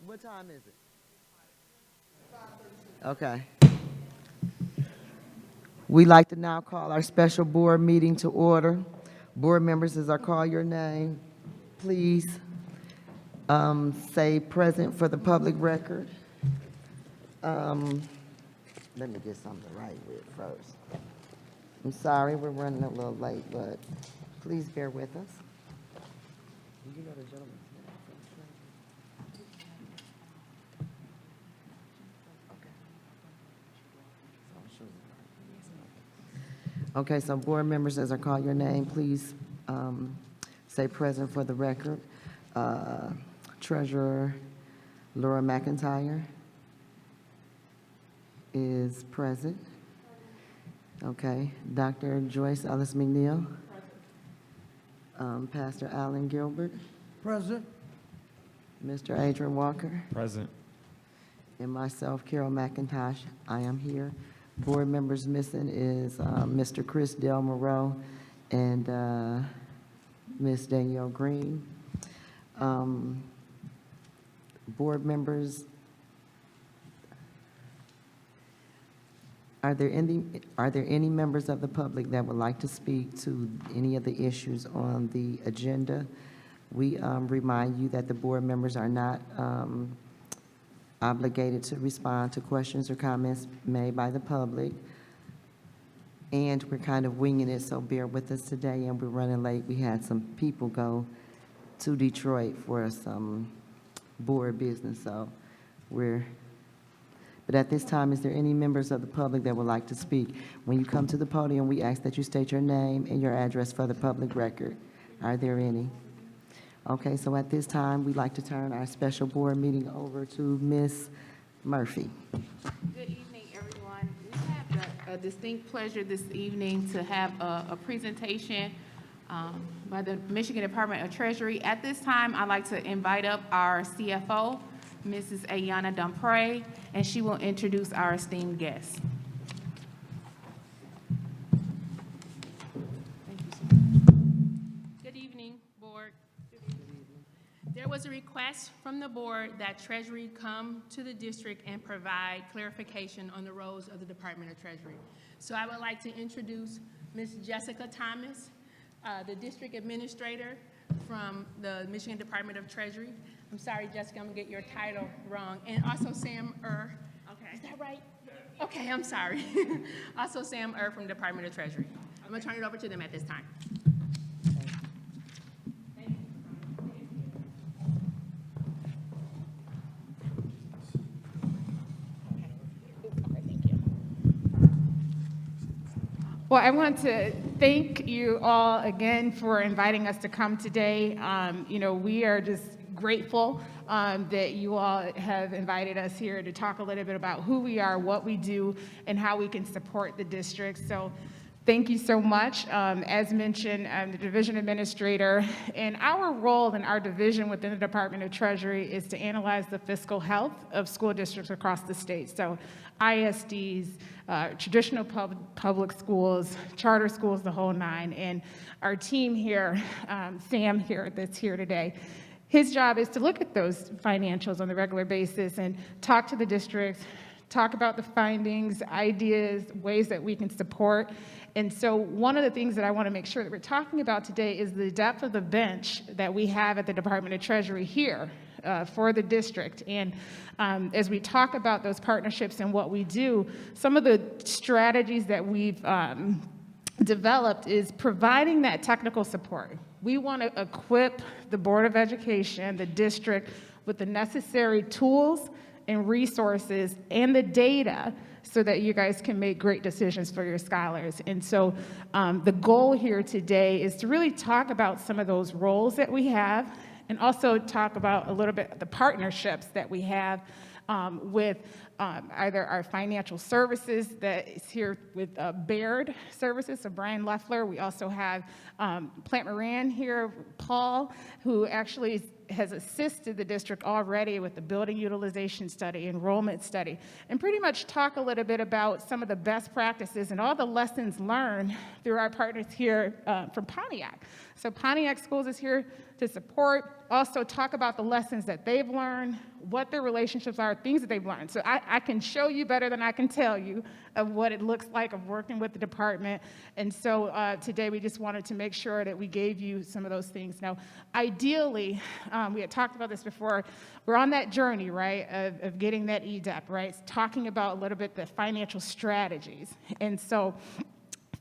What time is it? Okay. We'd like to now call our special board meeting to order. Board members, as I call your name, please say present for the public record. Let me get something to write with first. I'm sorry, we're running a little late, but please bear with us. You know the gentleman's name from Treasury? Okay, so board members, as I call your name, please say present for the record. Treasurer Laura McIntyre is present. Okay, Dr. Joyce Ellis McNeil. Pastor Allen Gilbert. Present. Mr. Adrian Walker. Present. And myself, Carol McIntosh, I am here. Board members missing is Mr. Chris Del Moreau and Ms. Danielle Green. Board members, are there any members of the public that would like to speak to any of the issues on the agenda? We remind you that the board members are not obligated to respond to questions or comments made by the public. And we're kind of winging it, so bear with us today, and we're running late. We had some people go to Detroit for some board business, so but at this time, is there any members of the public that would like to speak? When you come to the podium, we ask that you state your name and your address for the public record. Are there any? Okay, so at this time, we'd like to turn our special board meeting over to Ms. Murphy. Good evening, everyone. We have a distinct pleasure this evening to have a presentation by the Michigan Department of Treasury. At this time, I'd like to invite up our CFO, Mrs. Ayana Dumpre, and she will introduce our esteemed guests. Thank you so much. Good evening, Board. There was a request from the Board that Treasury come to the district and provide clarification on the roles of the Department of Treasury. So I would like to introduce Ms. Jessica Thomas, the District Administrator from the Michigan Department of Treasury. I'm sorry, Jessica, I'm gonna get your title wrong. And also Sam Okay. Is that right? Okay, I'm sorry. Also Sam from Department of Treasury. I'm gonna turn it over to them at this time. Well, I want to thank you all again for inviting us to come today. We are just grateful that you all have invited us here to talk a little bit about who we are, what we do, and how we can support the district. So thank you so much. As mentioned, I'm the division administrator, and our role in our division within the Department of Treasury is to analyze the fiscal health of school districts across the state. So ISDs, traditional public schools, charter schools, the whole nine. And our team here, Sam here that's here today, his job is to look at those financials on a regular basis and talk to the districts, talk about the findings, ideas, ways that we can support. And so one of the things that I want to make sure that we're talking about today is the depth of the bench that we have at the Department of Treasury here for the district. And as we talk about those partnerships and what we do, some of the strategies that we've developed is providing that technical support. We want to equip the Board of Education, the district, with the necessary tools and resources and the data so that you guys can make great decisions for your scholars. And so the goal here today is to really talk about some of those roles that we have and also talk about a little bit the partnerships that we have with either our financial services that is here with Baird Services, so Brian Leffler. We also have Plant Moran here, Paul, who actually has assisted the district already with the building utilization study, enrollment study, and pretty much talk a little bit about some of the best practices and all the lessons learned through our partners here from Pontiac. So Pontiac Schools is here to support, also talk about the lessons that they've learned, what their relationships are, things that they've learned. So I can show you better than I can tell you of what it looks like of working with the department. And so today we just wanted to make sure that we gave you some of those things. Now, ideally, we had talked about this before, we're on that journey, right, of getting that EDEP, right? It's talking about a little bit the financial strategies. And so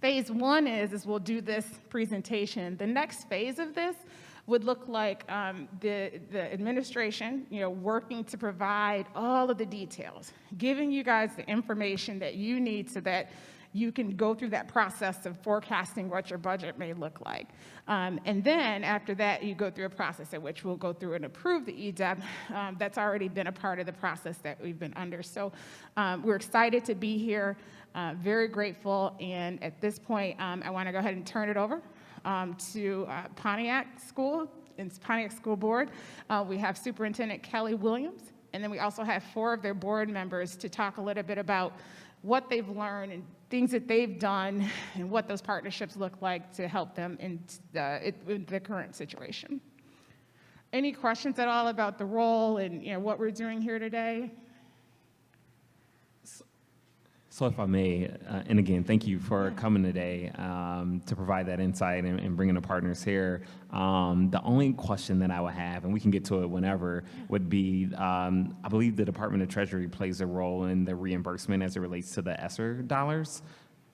phase one is we'll do this presentation. The next phase of this would look like the administration, working to provide all of the details, giving you guys the information that you need so that you can go through that process of forecasting what your budget may look like. And then after that, you go through a process at which we'll go through and approve the EDEP. That's already been a part of the process that we've been under. So we're excited to be here, very grateful. And at this point, I want to go ahead and turn it over to Pontiac School and Pontiac School Board. We have Superintendent Kelly Williams, and then we also have 4 of their board members to talk a little bit about what they've learned and things that they've done and what those partnerships look like to help them in the current situation. Any questions at all about the role and what we're doing here today? So if I may, and again, thank you for coming today to provide that insight and bringing the partners here. The only question that I would have, and we can get to it whenever, would be, I believe the Department of Treasury plays a role in the reimbursement as it relates to the ESSER dollars.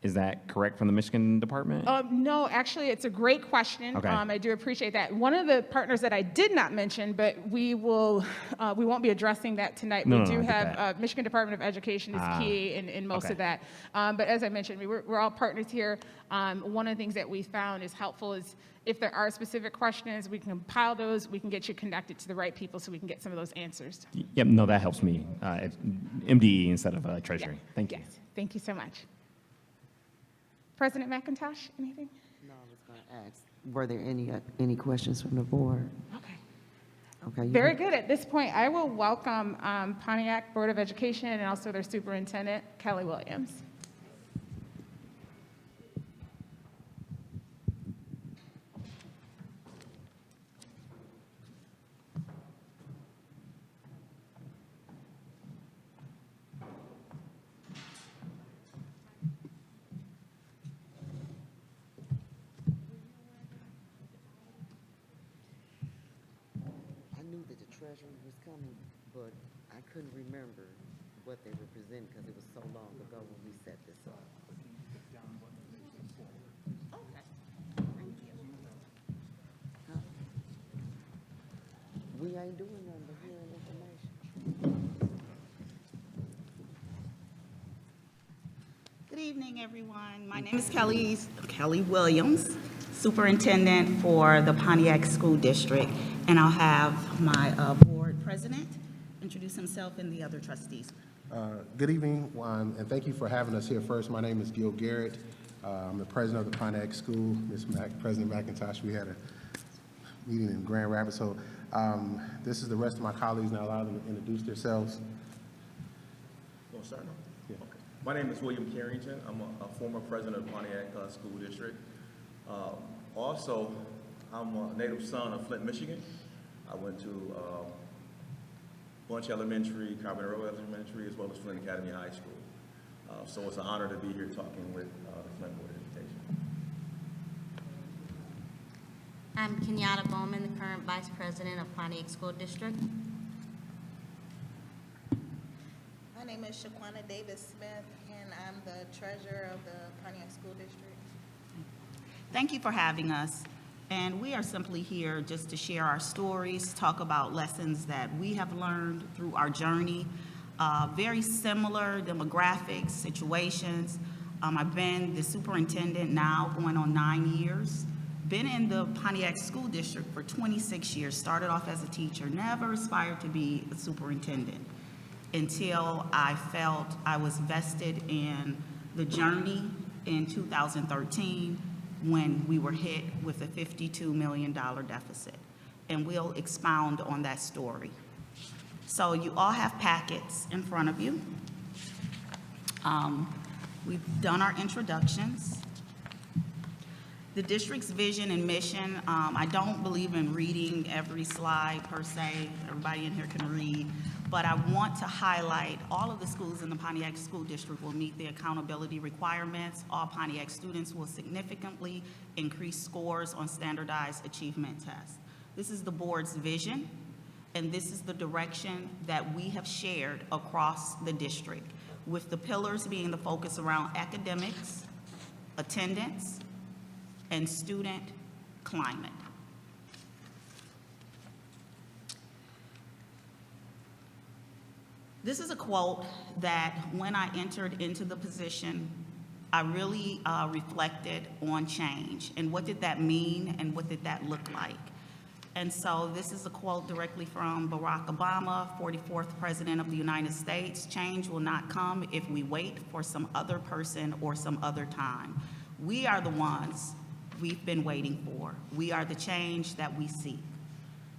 Is that correct from the Michigan Department? No, actually, it's a great question. Okay. I do appreciate that. One of the partners that I did not mention, but we won't be addressing that tonight. No, We no, do I get have that. Michigan Department of Education is key in most okay. of that. But as I mentioned, we're all partners here. One of the things that we found is helpful is if there are specific questions, we can compile those, we can get you connected to the right people so we can get some of those answers. Yep, no, that helps me. MDE instead of Treasury. Yeah. Thank you. Yes, thank you so much. President McIntosh, anything? No, I was going to ask, were there any questions from the board? Okay. Okay. you Very can- good. At this point, I will welcome Pontiac Board of Education and also their superintendent, Kelly Williams. I knew that the treasury was coming, but I couldn't remember what they were presenting because it was so long ago when we set this up. Huh? We ain't doing nothing but hearing information. Good evening, everyone. My name is Kelly Williams, Superintendent for the Pontiac School District, and I'll have my board president introduce himself and the other trustees. Good evening, and thank you for having us here first. My name is Gil Garrett. I'm the president of the Pontiac School. President McIntosh, we had a meeting in Grand Rapids. So this is the rest of my colleagues. Now allow them to introduce themselves. Want to start now? Yeah. Okay. My name is William Carrington. I'm a former president of Pontiac School District. Also, I'm a native son of Flint, Michigan. I went to Bunch Elementary, Carbon Road Elementary, as well as Flint Academy High School. So it's an honor to be here talking with the Flint Board of Education. I'm Kenyatta Bowman, the current Vice President of Pontiac School District. My name is Shaquana Davis-Smith, and I'm the treasurer of the Pontiac School District. Thank you for having us. And we are simply here just to share our stories, talk about lessons that we have learned through our journey. Very similar demographics, situations. I've been the superintendent now going on 9 years. Been in the Pontiac School District for 26 years. Started off as a teacher, never aspired to be a superintendent until I felt I was vested in the journey in 2013 when we were hit with a $52 million deficit. and we'll expound on that story. So you all have packets in front of you. We've done our introductions. The district's vision and mission, I don't believe in reading every slide per se. Everybody in here can read. But I want to highlight all of the schools in the Pontiac School District will meet the accountability requirements. All Pontiac students will significantly increase scores on standardized achievement tests. This is the board's vision, and this is the direction that we have shared across the district, with the pillars being the focus around academics, attendance, and student climate. This is a quote that when I entered into the position, I really reflected on change and what did that mean and what did that look like. And so this is a quote directly from Barack Obama, 44th President of the United States. Change will not come if we wait for some other person or some other time. We are the ones we've been waiting for. We are the change that we seek.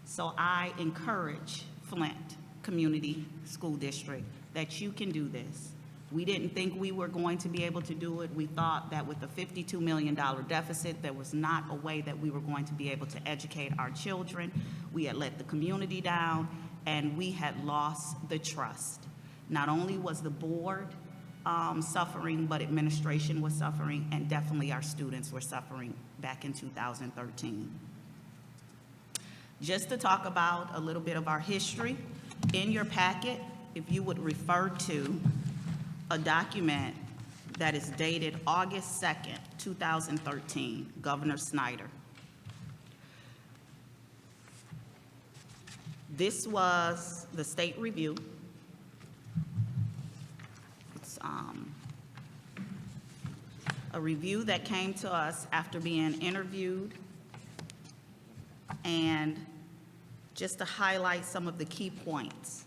So I encourage Flint Community School District that you can do this. We didn't think we were going to be able to do it. We thought that with a $52 million deficit, there was not a way that we were going to be able to educate our children. We had let the community down, and we had lost the trust. Not only was the board suffering, but administration was suffering, and definitely our students were suffering back in 2013. Just to talk about a little bit of our history, in your packet, if you would refer to a document that is dated August 2nd, 2013, Governor Snyder. This was the state review. It's a review that came to us after being interviewed, and just to highlight some of the key points.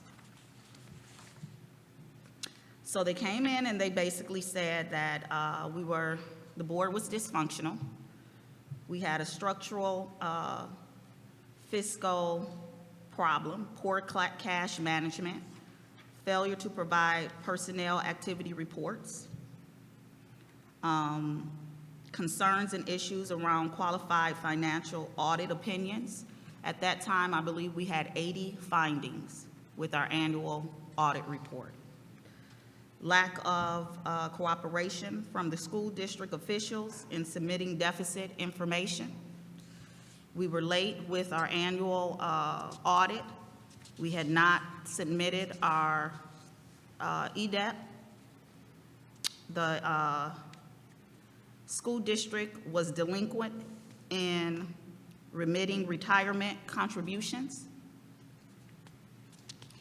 So they came in and they basically said that the board was dysfunctional. We had a structural fiscal problem, poor cash management, failure to provide personnel activity reports, concerns and issues around qualified financial audit opinions. At that time, I believe we had 80 findings with our annual audit report. Lack of cooperation from the school district officials in submitting deficit information. We were late with our annual audit. We had not submitted our EDEP. The school district was delinquent in remitting retirement contributions.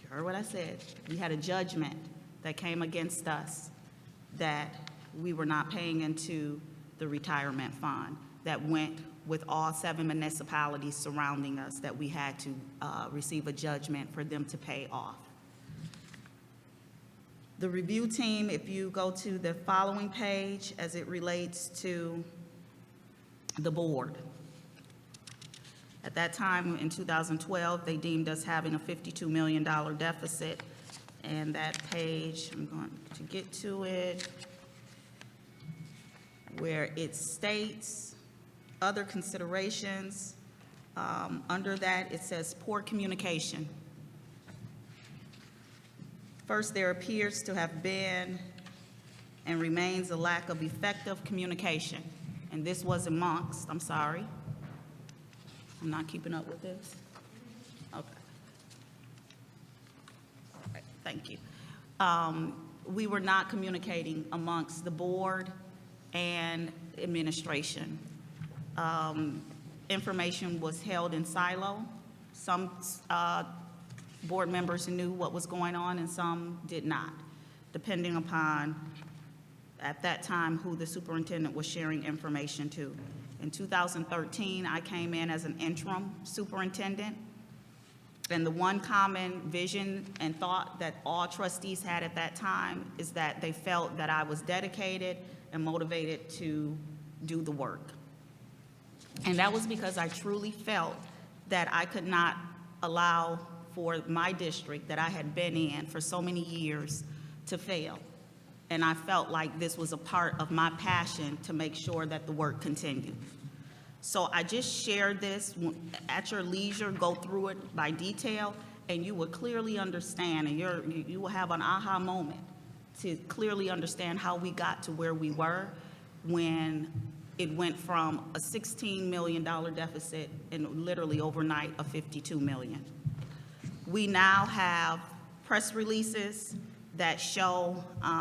You heard what I said. We had a judgment that came against us that we were not paying into the retirement fund that went with all 7 municipalities surrounding us that we had to receive a judgment for them to pay off. The review team, if you go to the following page as it relates to the board. At that time, in 2012, they deemed us having a $52 million deficit. And that page, I'm going to get to it, where it states other considerations. Under that, it says poor communication. First, there appears to have been and remains a lack of effective communication. And this was amongst, I'm sorry, I'm not keeping up with this. Okay. All right, thank you. We were not communicating amongst the board and administration. Information was held in silo. Some board members knew what was going on and some did not, depending upon, at that time, who the superintendent was sharing information to. In 2013, I came in as an interim superintendent, and the one common vision and thought that all trustees had at that time is that they felt that I was dedicated and motivated to do the work. And that was because I truly felt that I could not allow for my district that I had been in for so many years to fail. And I felt like this was a part of my passion to make sure that the work continued. So I just shared this. At your leisure, go through it by detail, and you will clearly understand, and you will have an aha moment to clearly understand how we got to where we were when it went from a $16 million deficit and literally overnight a $52 million. We now have press releases that show, hold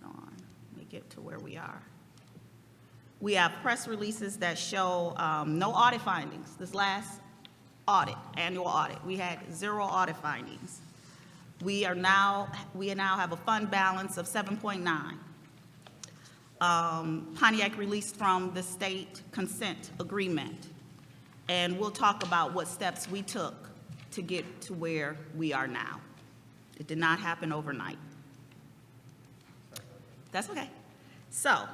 on, let me get to where we are. We have press releases that show no audit findings. This last audit, annual audit, we had 0 audit findings. We now have a fund balance of 7.9. Pontiac released from the state consent agreement. And we'll talk about what steps we took to get to where we are now. It did not happen overnight. That's okay. So,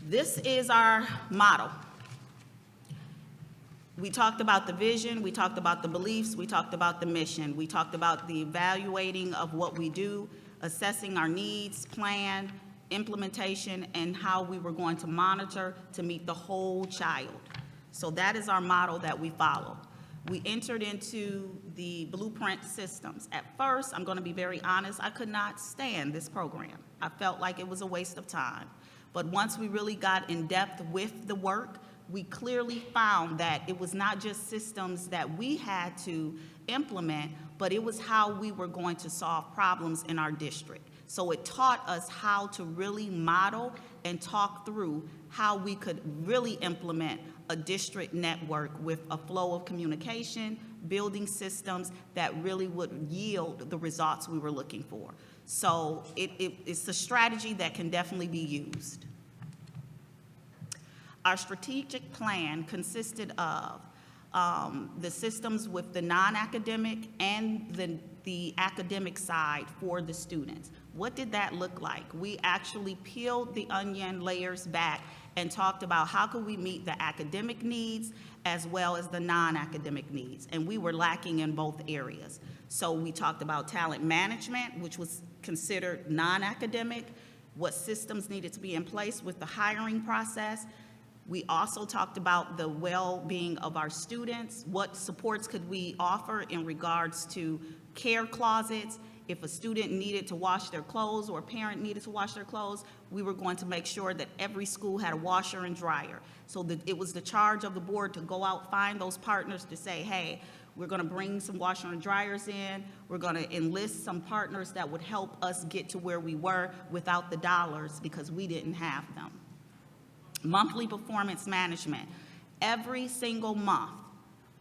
this is our model. We talked about the vision, we talked about the beliefs, we talked about the mission, we talked about the evaluating of what we do, assessing our needs, plan, implementation, and how we were going to monitor to meet the whole child. So that is our model that we follow. We entered into the blueprint systems. At first, I'm going to be very honest, I could not stand this program. I felt like it was a waste of time. But once we really got in depth with the work, we clearly found that it was not just systems that we had to implement, but it was how we were going to solve problems in our district. So it taught us how to really model and talk through how we could really implement a district network with a flow of communication, building systems that really would yield the results we were looking for. So it's a strategy that can definitely be used. Our strategic plan consisted of the systems with the non-academic and the academic side for the students. What did that look like? We actually peeled the onion layers back and talked about how could we meet the academic needs as well as the non-academic needs, and we were lacking in both areas. So we talked about talent management, which was considered non-academic, what systems needed to be in place with the hiring process. We also talked about the well-being of our students, what supports could we offer in regards to care closets. If a student needed to wash their clothes or a parent needed to wash their clothes, we were going to make sure that every school had a washer and dryer. So that it was the charge of the board to go out, find those partners to say, hey, we're gonna bring some washer and dryers in, we're gonna enlist some partners that would help us get to where we were without the dollars because we didn't have them. Monthly performance management. Every single month,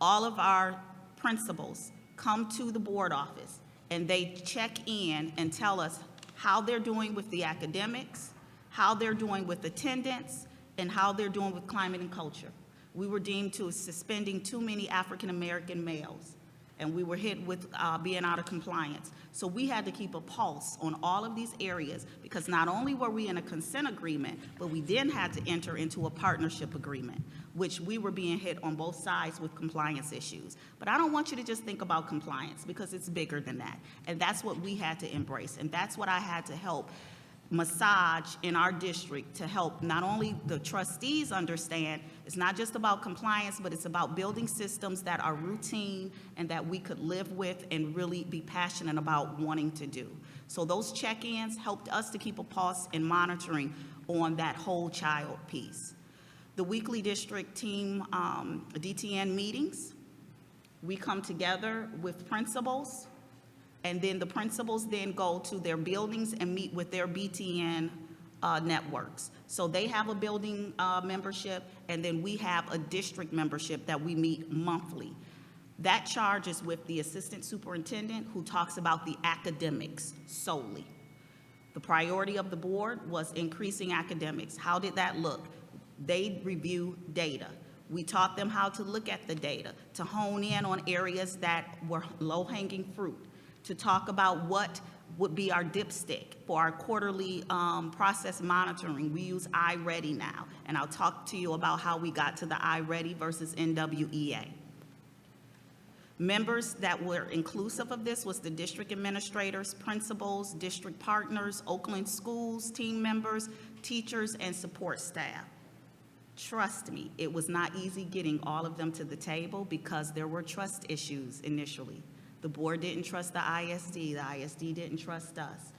all of our principals come to the board office and they check in and tell us how they're doing with the academics, how they're doing with attendance, and how they're doing with climate and culture. We were deemed to suspending too many African-American males, and we were hit with being out of compliance. So we had to keep a pulse on all of these areas because not only were we in a consent agreement, but we then had to enter into a partnership agreement, which we were being hit on both sides with compliance issues. But I don't want you to just think about compliance because it's bigger than that. And that's what we had to embrace. And that's what I had to help massage in our district to help not only the trustees understand it's not just about compliance, but it's about building systems that are routine and that we could live with and really be passionate about wanting to do. So those check-ins helped us to keep a pulse in monitoring on that whole child piece. The weekly district team DTN meetings, we come together with principals, and then the principals then go to their buildings and meet with their BTN networks. So they have a building membership, and then we have a district membership that we meet monthly. That charge is with the assistant superintendent who talks about the academics solely. The priority of the board was increasing academics. How did that look? They review data. We taught them how to look at the data, to hone in on areas that were low-hanging fruit, to talk about what would be our dipstick. For our quarterly process monitoring, we use iReady now, and I'll talk to you about how we got to the iReady versus NWEA. Members that were inclusive of this was the district administrators, principals, district partners, Oakland schools, team members, teachers, and support staff. Trust me, it was not easy getting all of them to the table because there were trust issues initially. The board didn't trust the ISD didn't trust us.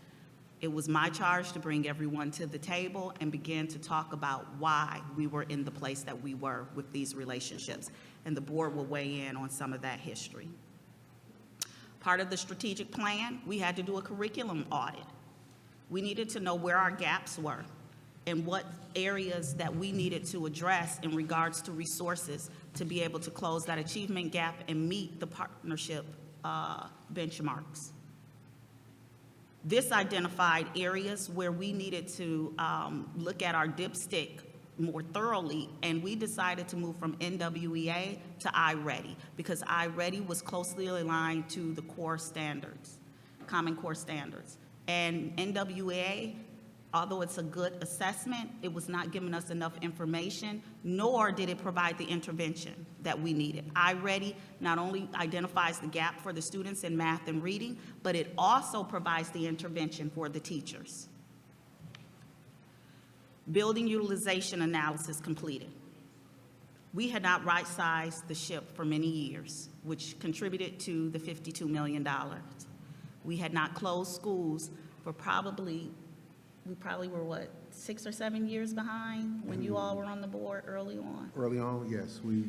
It was my charge to bring everyone to the table and begin to talk about why we were in the place that we were with these relationships. And the board will weigh in on some of that history. Part of the strategic plan, we had to do a curriculum audit. We needed to know where our gaps were and what areas that we needed to address in regards to resources to be able to close that achievement gap and meet the partnership benchmarks. This identified areas where we needed to look at our dipstick more thoroughly, and we decided to move from NWEA to iReady because iReady was closely aligned to the core standards, Common Core standards. And NWEA, although it's a good assessment, it was not giving us enough information, nor did it provide the intervention that we needed. iReady not only identifies the gap for the students in math and reading, but it also provides the intervention for the teachers. Building utilization analysis completed. We had not right-sized the ship for many years, which contributed to the $52 million. We had not closed schools for we probably were, what, 6 or 7 years behind when you all were on the board early on? Early on, yes, we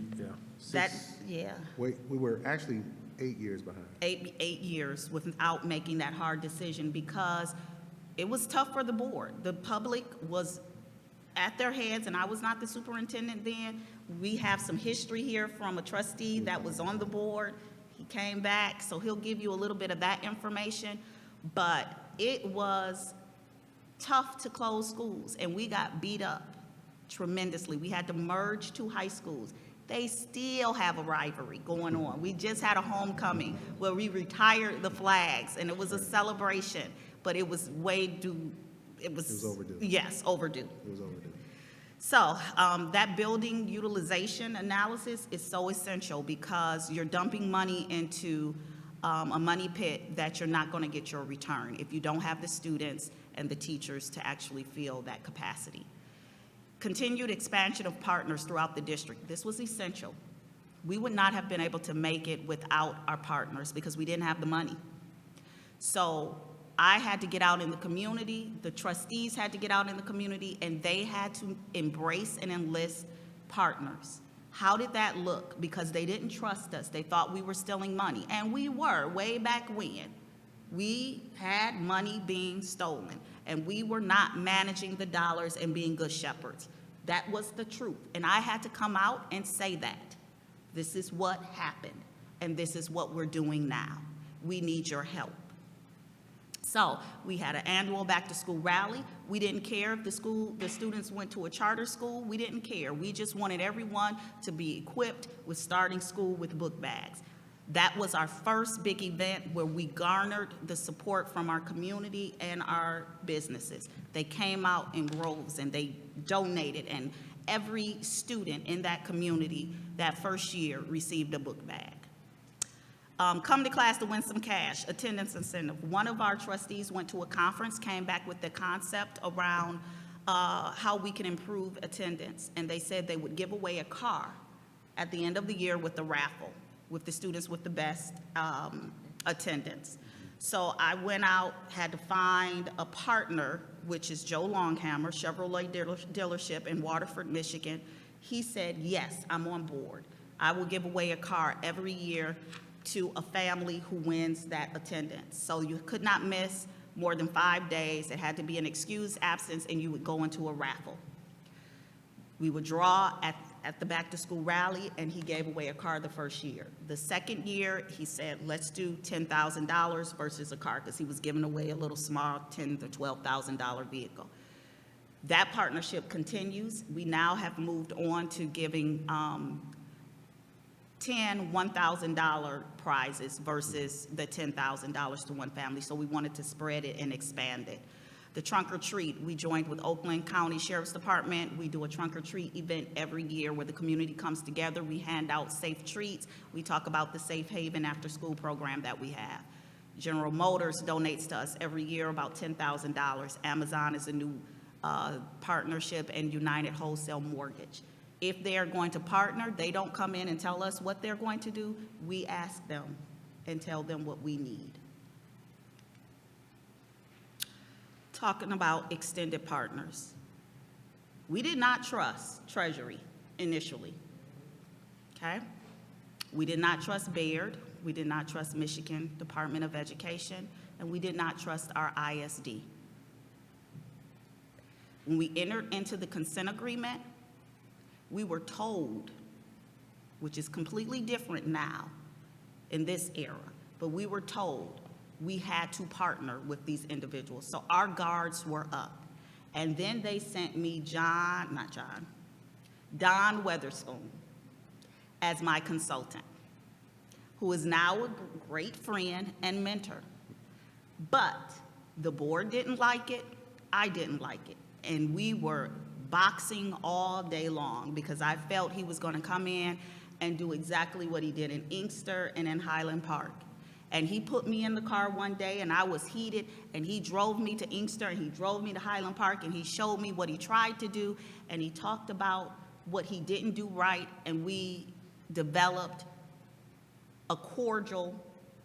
were actually 8 years behind. 8 years without making that hard decision because it was tough for the board. The public was at their heads, and I was not the superintendent then. We have some history here from a trustee that was on the board. He came back, so he'll give you a little bit of that information. But it was tough to close schools, and we got beat up tremendously. We had to merge 2 high schools. They still have a rivalry going on. We just had a homecoming where we retired the flags, and it was a celebration, but it was it was overdue. Yes, overdue. It was overdue. So that building utilization analysis is so essential because you're dumping money into a money pit that you're not going to get your return if you don't have the students and the teachers to actually fill that capacity. Continued expansion of partners throughout the district. This was essential. We would not have been able to make it without our partners because we didn't have the money. So I had to get out in the community, the trustees had to get out in the community, and they had to embrace and enlist partners. How did that look? Because they didn't trust us. They thought we were stealing money, and we were way back when. We had money being stolen, and we were not managing the dollars and being good shepherds. That was the truth, and I had to come out and say that. This is what happened, and this is what we're doing now. We need your help. So we had an annual back-to-school rally. We didn't care if the students went to a charter school. We didn't care. We just wanted everyone to be equipped with starting school with book bags. That was our first big event where we garnered the support from our community and our businesses. They came out in groves and they donated, and every student in that community that first year received a book bag. Come to class to win some cash, attendance incentive. One of our trustees went to a conference, came back with the concept around how we can improve attendance. And they said they would give away a car at the end of the year with the raffle, with the students with the best attendance. So I went out, had to find a partner, which is Joe Longhammer, Chevrolet dealership in Waterford, Michigan. He said, yes, I'm on board. I will give away a car every year to a family who wins that attendance. So you could not miss more than 5 days. It had to be an excused absence, and you would go into a raffle. We would draw at the back-to-school rally, and he gave away a car the first year. The second year, he said, let's do $10,000 versus a car, because he was giving away a little small $10,000 to $12,000 vehicle. That partnership continues. We now have moved on to giving 10 $1,000 prizes versus the $10,000 to one family. So we wanted to spread it and expand it. The trunk or treat, we joined with Oakland County Sheriff's Department. We do a trunk or treat event every year where the community comes together. We hand out safe treats. We talk about the Safe Haven after school program that we have. General Motors donates to us every year about $10,000. Amazon is a new partnership, and United Wholesale Mortgage. If they are going to partner, they don't come in and tell us what they're going to do. We ask them and tell them what we need. Talking about extended partners. We did not trust Treasury initially, okay? We did not trust Baird. We did not trust Michigan Department of Education, and we did not trust our ISD. When we entered into the consent agreement, we were told, which is completely different now in this era, but we were told we had to partner with these individuals. So our guards were up. And then they sent me Don Weatherspoon as my consultant, who is now a great friend and mentor. But the board didn't like it, I didn't like it. And we were boxing all day long because I felt he was gonna come in and do exactly what he did in Inkster and in Highland Park. And he put me in the car one day and I was heated, and he drove me to Inkster and he drove me to Highland Park, and he showed me what he tried to do, and he talked about what he didn't do right, and we developed a cordial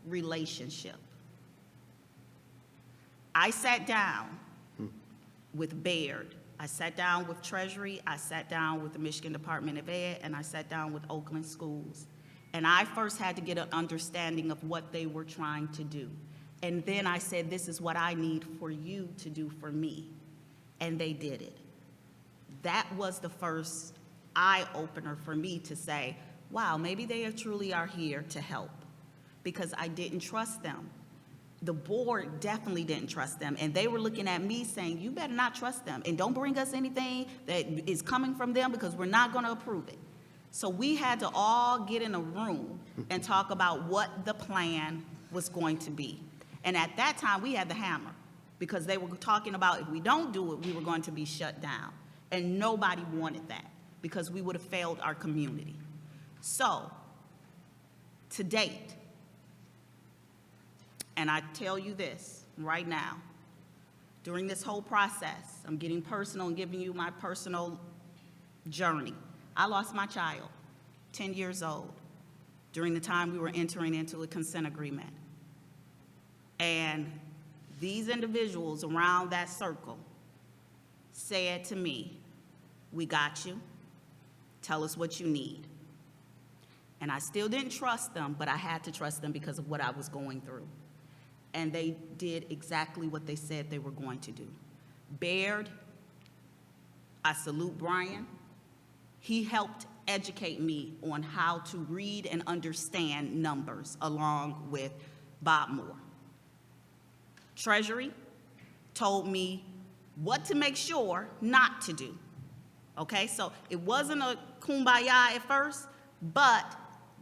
relationship. I sat down with Baird, I sat down with Treasury, I sat down with the Michigan Department of Ed, and I sat down with Oakland Schools. And I first had to get an understanding of what they were trying to do. And then I said, this is what I need for you to do for me. And they did it. That was the first eye-opener for me to say, wow, maybe they truly are here to help, because I didn't trust them. The board definitely didn't trust them, and they were looking at me saying, you better not trust them, and don't bring us anything that is coming from them because we're not gonna approve it. So we had to all get in a room and talk about what the plan was going to be. And at that time, we had the hammer, because they were talking about if we don't do it, we were going to be shut down. And nobody wanted that, because we would have failed our community. So, to date, and I tell you this right now, during this whole process, I'm getting personal and giving you my personal journey. I lost my child, 10 years old, during the time we were entering into a consent agreement. And these individuals around that circle said to me, we got you, tell us what you need. And I still didn't trust them, but I had to trust them because of what I was going through. And they did exactly what they said they were going to do. Baird, I salute Brian. He helped educate me on how to read and understand numbers, along with Bob Moore. Treasury told me what to make sure not to do. Okay, so it wasn't a kumbaya at first, but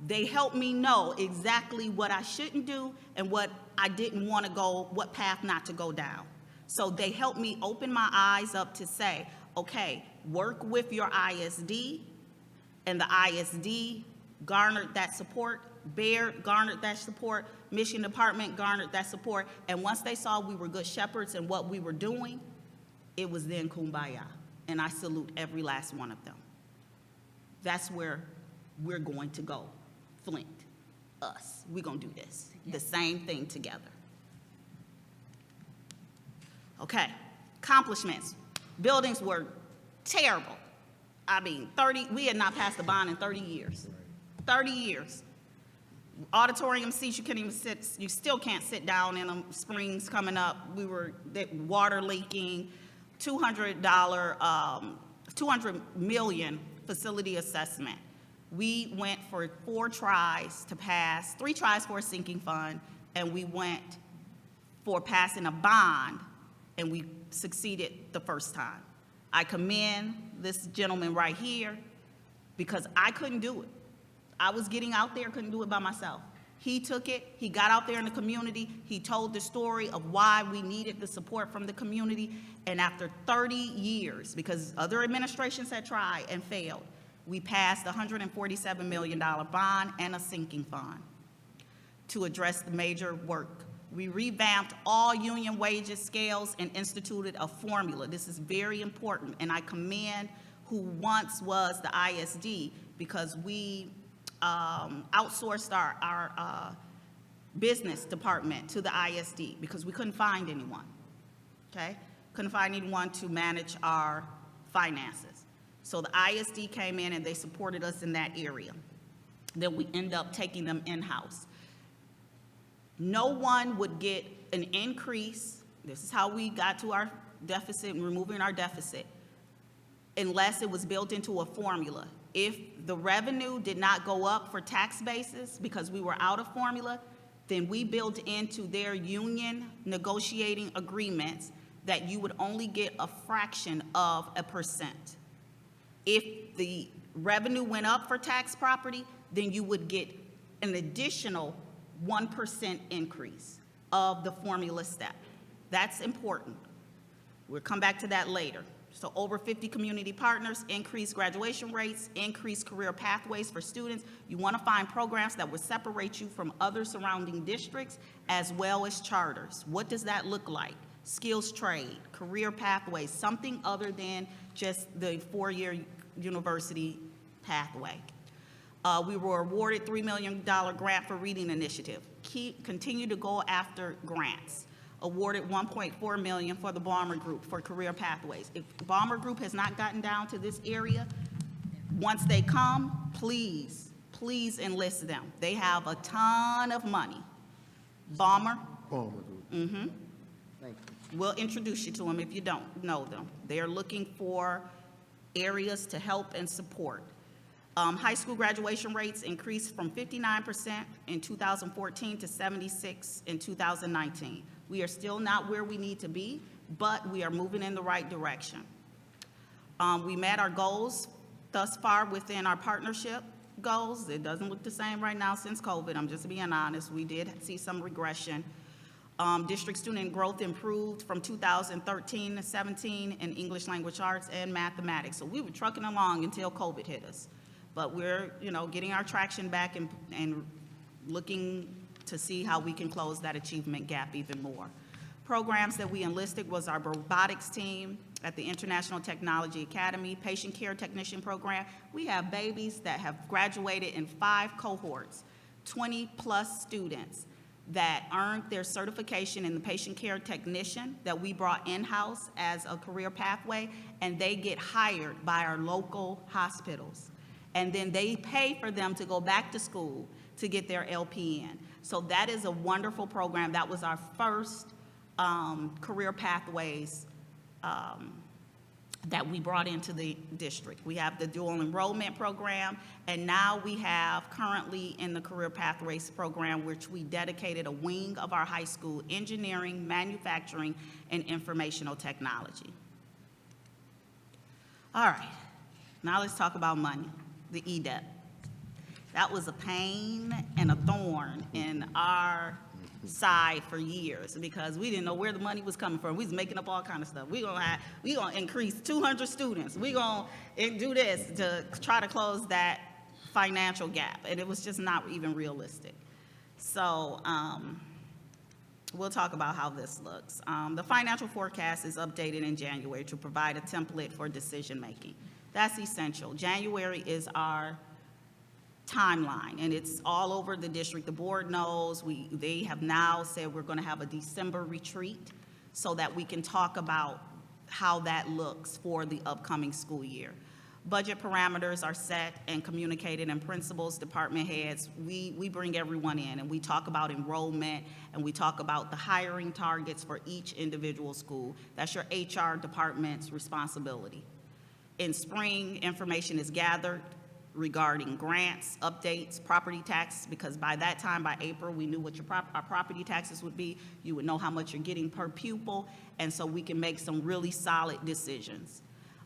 they helped me know exactly what I shouldn't do and what I didn't want to go, what path not to go down. So they helped me open my eyes up to say, okay, work with your ISD, and the ISD garnered that support, Baird garnered that support, Michigan Department garnered that support, and once they saw we were good shepherds and what we were doing, it was then kumbaya, and I salute every last one of them. That's where we're going to go. Flint, us, we're gonna do this, the same thing together. Okay, accomplishments. Buildings were terrible. I mean, we had not passed a bond in 30 years. 30 years. Auditorium seats, you can't even sit, you still can't sit down in them, springs coming up. Water leaking, $200 million facility assessment. We went for 4 tries to pass, 3 tries for a sinking fund, and we went for passing a bond, and we succeeded the first time. I commend this gentleman right here, because I couldn't do it. I was getting out there, couldn't do it by myself. He took it, he got out there in the community, he told the story of why we needed the support from the community, and after 30 years, because other administrations had tried and failed, we passed a $147 million bond and a sinking fund to address the major work. We revamped all union wages scales and instituted a formula. This is very important, and I commend who once was the ISD, because we outsourced our business department to the ISD because we couldn't find anyone, okay? Couldn't find anyone to manage our finances. So the ISD came in and they supported us in that area. Then we end up taking them in-house. No one would get an increase, this is how we got to our deficit and removing our deficit, unless it was built into a formula. If the revenue did not go up for tax basis because we were out of formula, then we built into their union negotiating agreements that you would only get a fraction of a percent. If the revenue went up for tax property, then you would get an additional 1% increase of the formula step. That's important. We'll come back to that later. So over 50 community partners, increased graduation rates, increased career pathways for students. You want to find programs that will separate you from other surrounding districts as well as charters. What does that look like? Skills trade, career pathways, something other than just the four-year university pathway. We were awarded $3 million grant for reading initiative. Continue to go after grants. Awarded $1.4 million for the Balmer Group for career pathways. If Balmer Group has not gotten down to this area, once they come, please, please enlist them. They have a ton of money. Balmer? Balmer Group. Mm-hmm. Thank you. We'll introduce you to them if you don't know them. They're looking for areas to help and support. High school graduation rates increased from 59% in 2014 to 76% in 2019. We are still not where we need to be, but we are moving in the right direction. We met our goals thus far within our partnership goals. It doesn't look the same right now since COVID. I'm just being honest. We did see some regression. District student growth improved from 2013 to 17 in English language arts and mathematics. So we were trucking along until COVID hit us. But we're, getting our traction back and looking to see how we can close that achievement gap even more. Programs that we enlisted was our robotics team at the International Technology Academy, patient care technician program. We have babies that have graduated in 5 cohorts, 20+ students that earned their certification in the patient care technician that we brought in-house as a career pathway, and they get hired by our local hospitals. And then they pay for them to go back to school to get their LPN. So that is a wonderful program. That was our first career pathways that we brought into the district. We have the dual enrollment program, and now we have currently in the career pathways program, which we dedicated a wing of our high school, engineering, manufacturing, and informational technology. All right, now let's talk about money. The EDEP. That was a pain and a thorn in our side for years because we didn't know where the money was coming from. We was making up all kind of stuff. We gonna increase 200 students. We gonna do this to try to close that financial gap, and it was just not even realistic. So we'll talk about how this looks. The financial forecast is updated in January to provide a template for decision making. That's essential. January is our timeline, and it's all over the district. The board knows. They have now said we're going to have a December retreat so that we can talk about how that looks for the upcoming school year. Budget parameters are set and communicated, and principals, department heads, we bring everyone in, and we talk about enrollment, and we talk about the hiring targets for each individual school. That's your HR department's responsibility. In spring, information is gathered regarding grants, updates, property taxes, because by that time, by April, we knew what our property taxes would be. You would know how much you're getting per pupil, and so we can make some really solid decisions.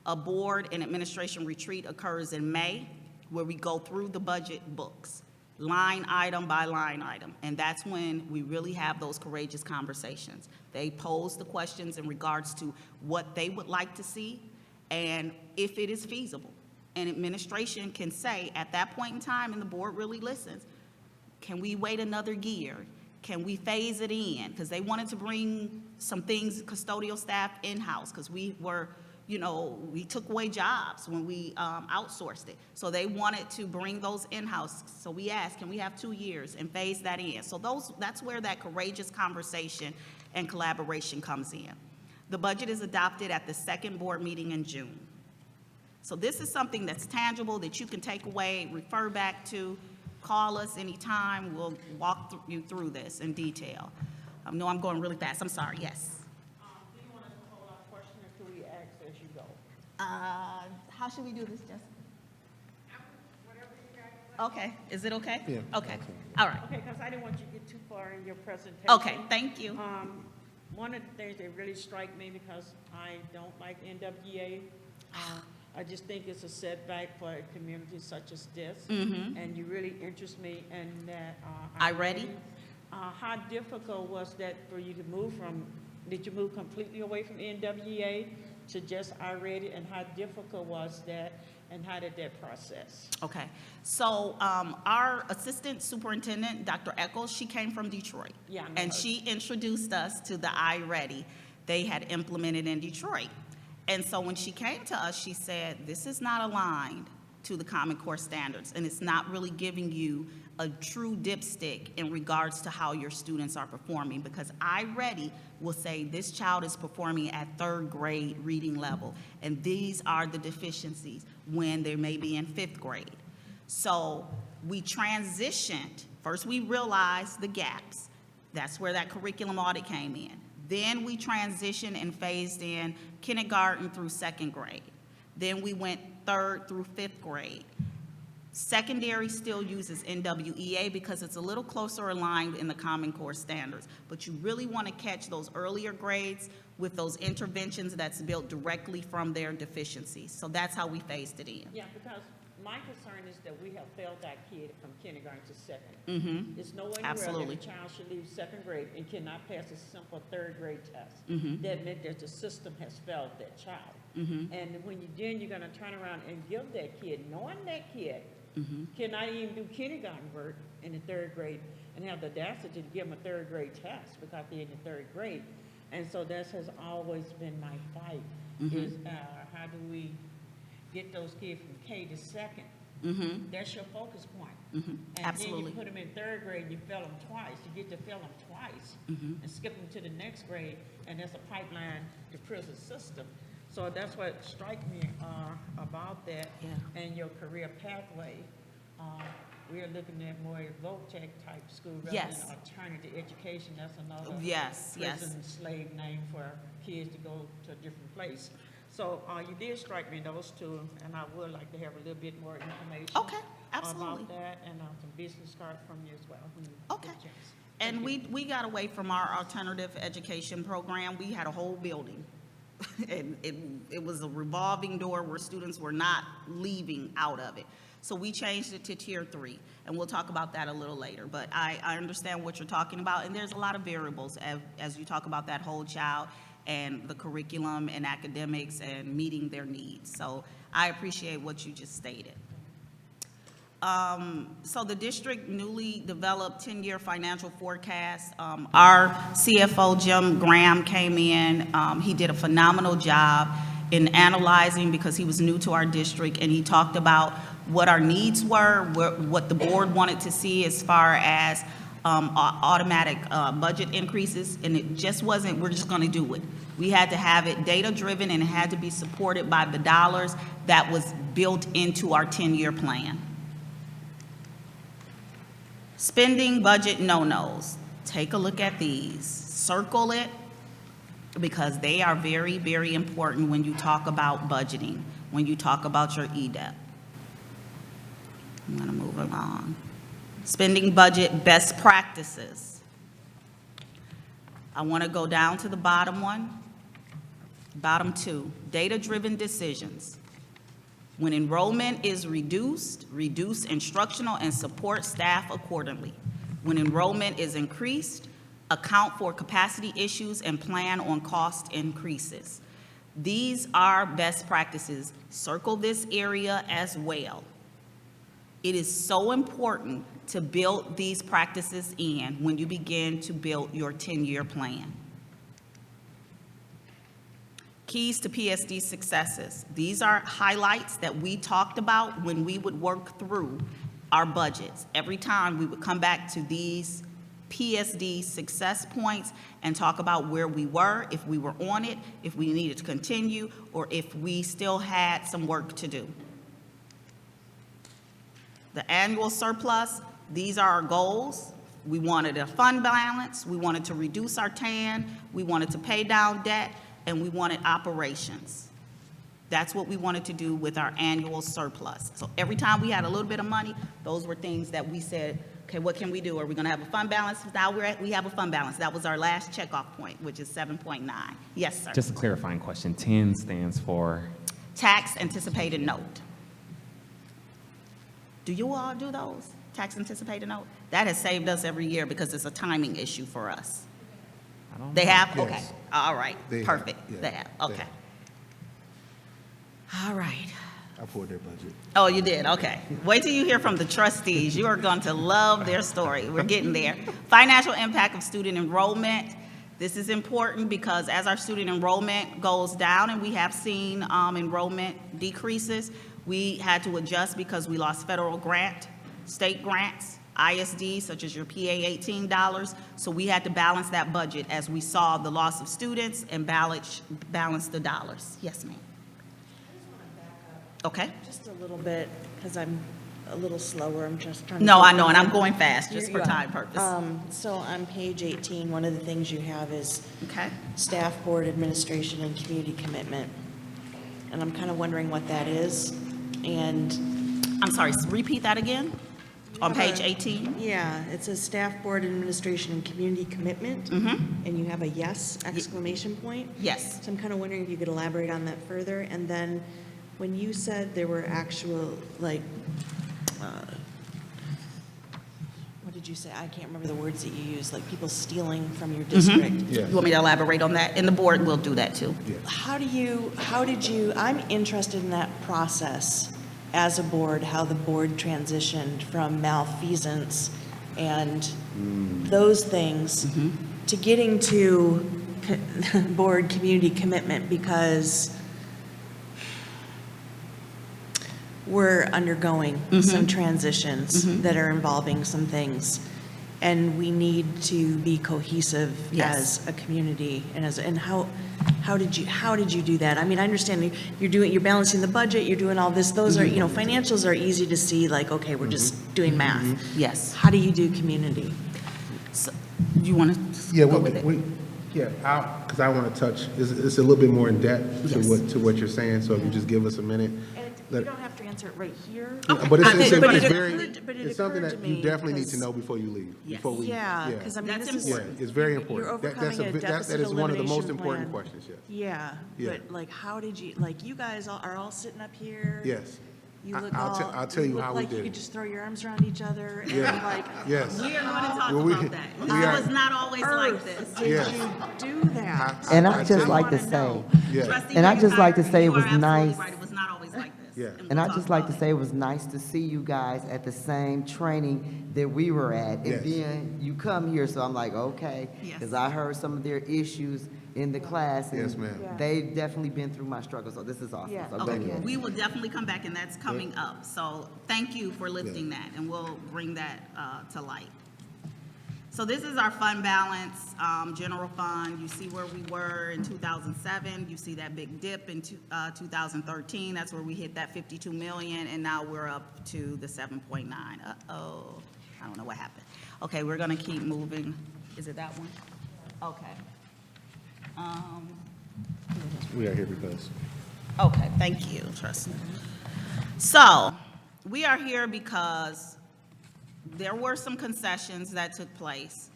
A board and administration retreat occurs in May, where we go through the budget books, line item by line item, and that's when we really have those courageous conversations. They pose the questions in regards to what they would like to see and if it is feasible. And administration can say at that point in time, and the board really listens, can we wait another year? Can we phase it in? Because they wanted to bring some things, custodial staff in-house, because we were, you know, we took away jobs when we outsourced it. So they wanted to bring those in-house. So we asked, can we have 2 years and phase that in? So that's where that courageous conversation and collaboration comes in. The budget is adopted at the second board meeting in June. So this is something that's tangible that you can take away, refer back to, call us anytime. We'll walk you through this in detail. No, I'm going really fast. I'm sorry. Yes. Do you want us to hold our question, or can we ask as you go? How should we do this, Jessica? Okay. Is it okay? Yeah. Okay. All right. Okay, because I didn't want you to get too far in your presentation. Okay. Thank you. One of the things that really strike me, because I don't like NWA, I just think it's a setback for a community such as this. And you really interest me in that. I-Ready? How difficult was that for you to move from, did you move completely away from NWA to just I-Ready? And how difficult was that, and how did that process? Okay. So our assistant superintendent, Dr. Eccles, she came from Detroit. Yeah, I know And her. she introduced us to the I-Ready they had implemented in Detroit. And so when she came to us, she said, this is not aligned to the Common Core standards, and it's not really giving you a true dipstick in regards to how your students are performing, because I-Ready will say this child is performing at 3rd grade reading level, and these are the deficiencies when they may be in 5th grade. So we transitioned. First, we realized the gaps. That's where that curriculum audit came in. Then we transitioned and phased in kindergarten through 2nd grade. Then we went 3rd through 5th grade. Secondary still uses NWEA because it's a little closer aligned in the Common Core standards. But you really want to catch those earlier grades with those interventions that's built directly from their deficiencies. So that's how we phased it in. Yeah, because my concern is that we have failed that kid from kindergarten to 2nd. There's no way in the world Absolutely. that a child should leave 2nd grade and cannot pass a simple 3rd grade test. That meant that the system has failed that child. And when you're gonna turn around and give that kid, knowing that kid cannot even do kindergarten work in the 3rd grade, and have the audacity to give them a 3rd grade test because they're in the 3rd grade. And so that has always been my fight, is how do we get those kids from K to 2nd? That's your focus point. And Absolutely. then you put them in 3rd grade, you fail them twice. You get to fail them twice and skip them to the next grade, and that's a pipeline to prison system. So that's what strikes me about that and your career pathway. We are looking at more VOTEC type school rather Yes. than alternative education. That's another Yes, yes. prison slave name for kids to go to a different place. So you did strike me those two, and I would like to have a little bit more information Okay, absolutely. about that, and some business cards from you as well. when you Okay. get a chance. And Thank you. we got away from our alternative education program. We had a whole building. And it was a revolving door where students were not leaving out of it. So we changed it to Tier 3, and we'll talk about that a little later. But I understand what you're talking about, and there's a lot of variables as you talk about that whole child and the curriculum and academics and meeting their needs. So I appreciate what you just stated. So the district newly developed 10-year financial forecast. Our CFO, Jim Graham, came in. He did a phenomenal job in analyzing because he was new to our district, and he talked about what our needs were, what the board wanted to see as far as automatic budget increases, and it just wasn't, we're just going to do it. We had to have it data-driven, and it had to be supported by the dollars that was built into our 10-year plan. Spending budget no-nos. Take a look at these. Circle it, because they are very, very important when you talk about budgeting, when you talk about your EDEP. I'm going to move along. Spending budget best practices. I want to go down to the bottom one. Bottom two, data-driven decisions. When enrollment is reduced, reduce instructional and support staff accordingly. When enrollment is increased, account for capacity issues and plan on cost increases. These are best practices. Circle this area as well. It is so important to build these practices in when you begin to build your 10-year plan. Keys to Psd successes. These are highlights that we talked about when we would work through our budgets. Every time we would come back to these Psd success points and talk about where we were, if we were on it, if we needed to continue, or if we still had some work to do. The annual surplus, these are our goals. We wanted a fund balance, we wanted to reduce our TAN, we wanted to pay down debt, and we wanted operations. That's what we wanted to do with our annual surplus. So every time we had a little bit of money, those were things that we said, okay, what can we do? Are we gonna have a fund balance? Now we have a fund balance. That was our last checkoff point, which is 7.9. Yes, sir. Just a clarifying question. 10 stands for? Tax anticipated note. Do you all do those? Tax anticipated note? That has saved us every year because it's a timing issue for us. I don't They know. have? Yes. Okay. All right. They have, Perfect. yeah, They have. they Okay. have. All right. I pulled their budget. Oh, you did? Okay. Wait till you hear from the trustees. You are going to love their story. We're getting there. Financial impact of student enrollment. This is important because as our student enrollment goes down, and we have seen enrollment decreases, we had to adjust because we lost federal grant, state grants, ISD, such as your PA 18 dollars. So we had to balance that budget as we saw the loss of students and balance the dollars. Yes, ma'am. Okay. Just a little bit, because I'm a little slower, I'm just trying to. No, get I know, and I'm through. going fast just You- for you are. time purpose. So on page 18, one of the things you have is Okay. staff, board, administration, and community commitment. And I'm kind of wondering what that is, and. I'm sorry, repeat that again? On page 18? Yeah, it says staff, board, administration, and community commitment. And you have a yes exclamation point. Yes. So I'm kind of wondering if you could elaborate on that further. And then when you said there were actual, like, what did you say? I can't remember the words that you used, like people stealing from your district. Yeah. You want me to elaborate on that? And the board will do that too. How did you, I'm interested in that process as a board, how the board transitioned from malfeasance and those things to getting to board community commitment, because we're undergoing some transitions that are involving some things, and we need to be cohesive Yes. as a community. And how did you do that? I mean, I understand you're balancing the budget, you're doing all this. Those are, financials are easy to see, like, okay, we're just doing math. Yes. How do you do community? So, you want to Yeah, go with it? because I want to touch, it's a little bit more in depth Yes. to what you're saying, so if you just give us a minute. And Let- you don't have to answer it right here. But it's But it very, occurred- but it it's something occurred that to you me definitely need to because- know before you leave. Yes. Before we- Yeah, because I mean, That's this is. Yeah, it's very You're important. That's overcoming a that deficit is one of the most elimination important plan. questions, yes. Yeah, Yeah. but like, how did you, like, you guys are all sitting up here. Yes. You look I'll tell you look how we like did you it. could just throw your arms around each other and Yeah. like. Yes. We are going to talk Well, we- about that. we This are- was not always like Earth, this. did Yes. you do that? And I I'd just tell like to wanna say, know. Yeah. Trustee And I'd just like to McIntyre, say it you was are absolutely nice. right. It was not always like this. Yeah. and we'll I'd talk just like to about say it was nice to see you guys at the same training that we were at. Yes. And then you come here, so I'm like, okay. Yes. Because I heard some of their issues in the class. and Yes, ma'am. Yeah. They've definitely been through my struggle, so this is awesome. Yeah. So go Okay, ahead. we will definitely come back, and that's coming up. So thank you for lifting that, and we'll bring that to light. So this is our fund balance, general fund. You see where we were in 2007. You see that big dip in 2013. That's where we hit that 52 million, and now we're up to the 7.9. Uh-oh, I don't know what happened. Okay, we're gonna keep moving. Is it that one? Okay. We are here because. Okay, thank you, trustee. So, we are here because there were some concessions that took place.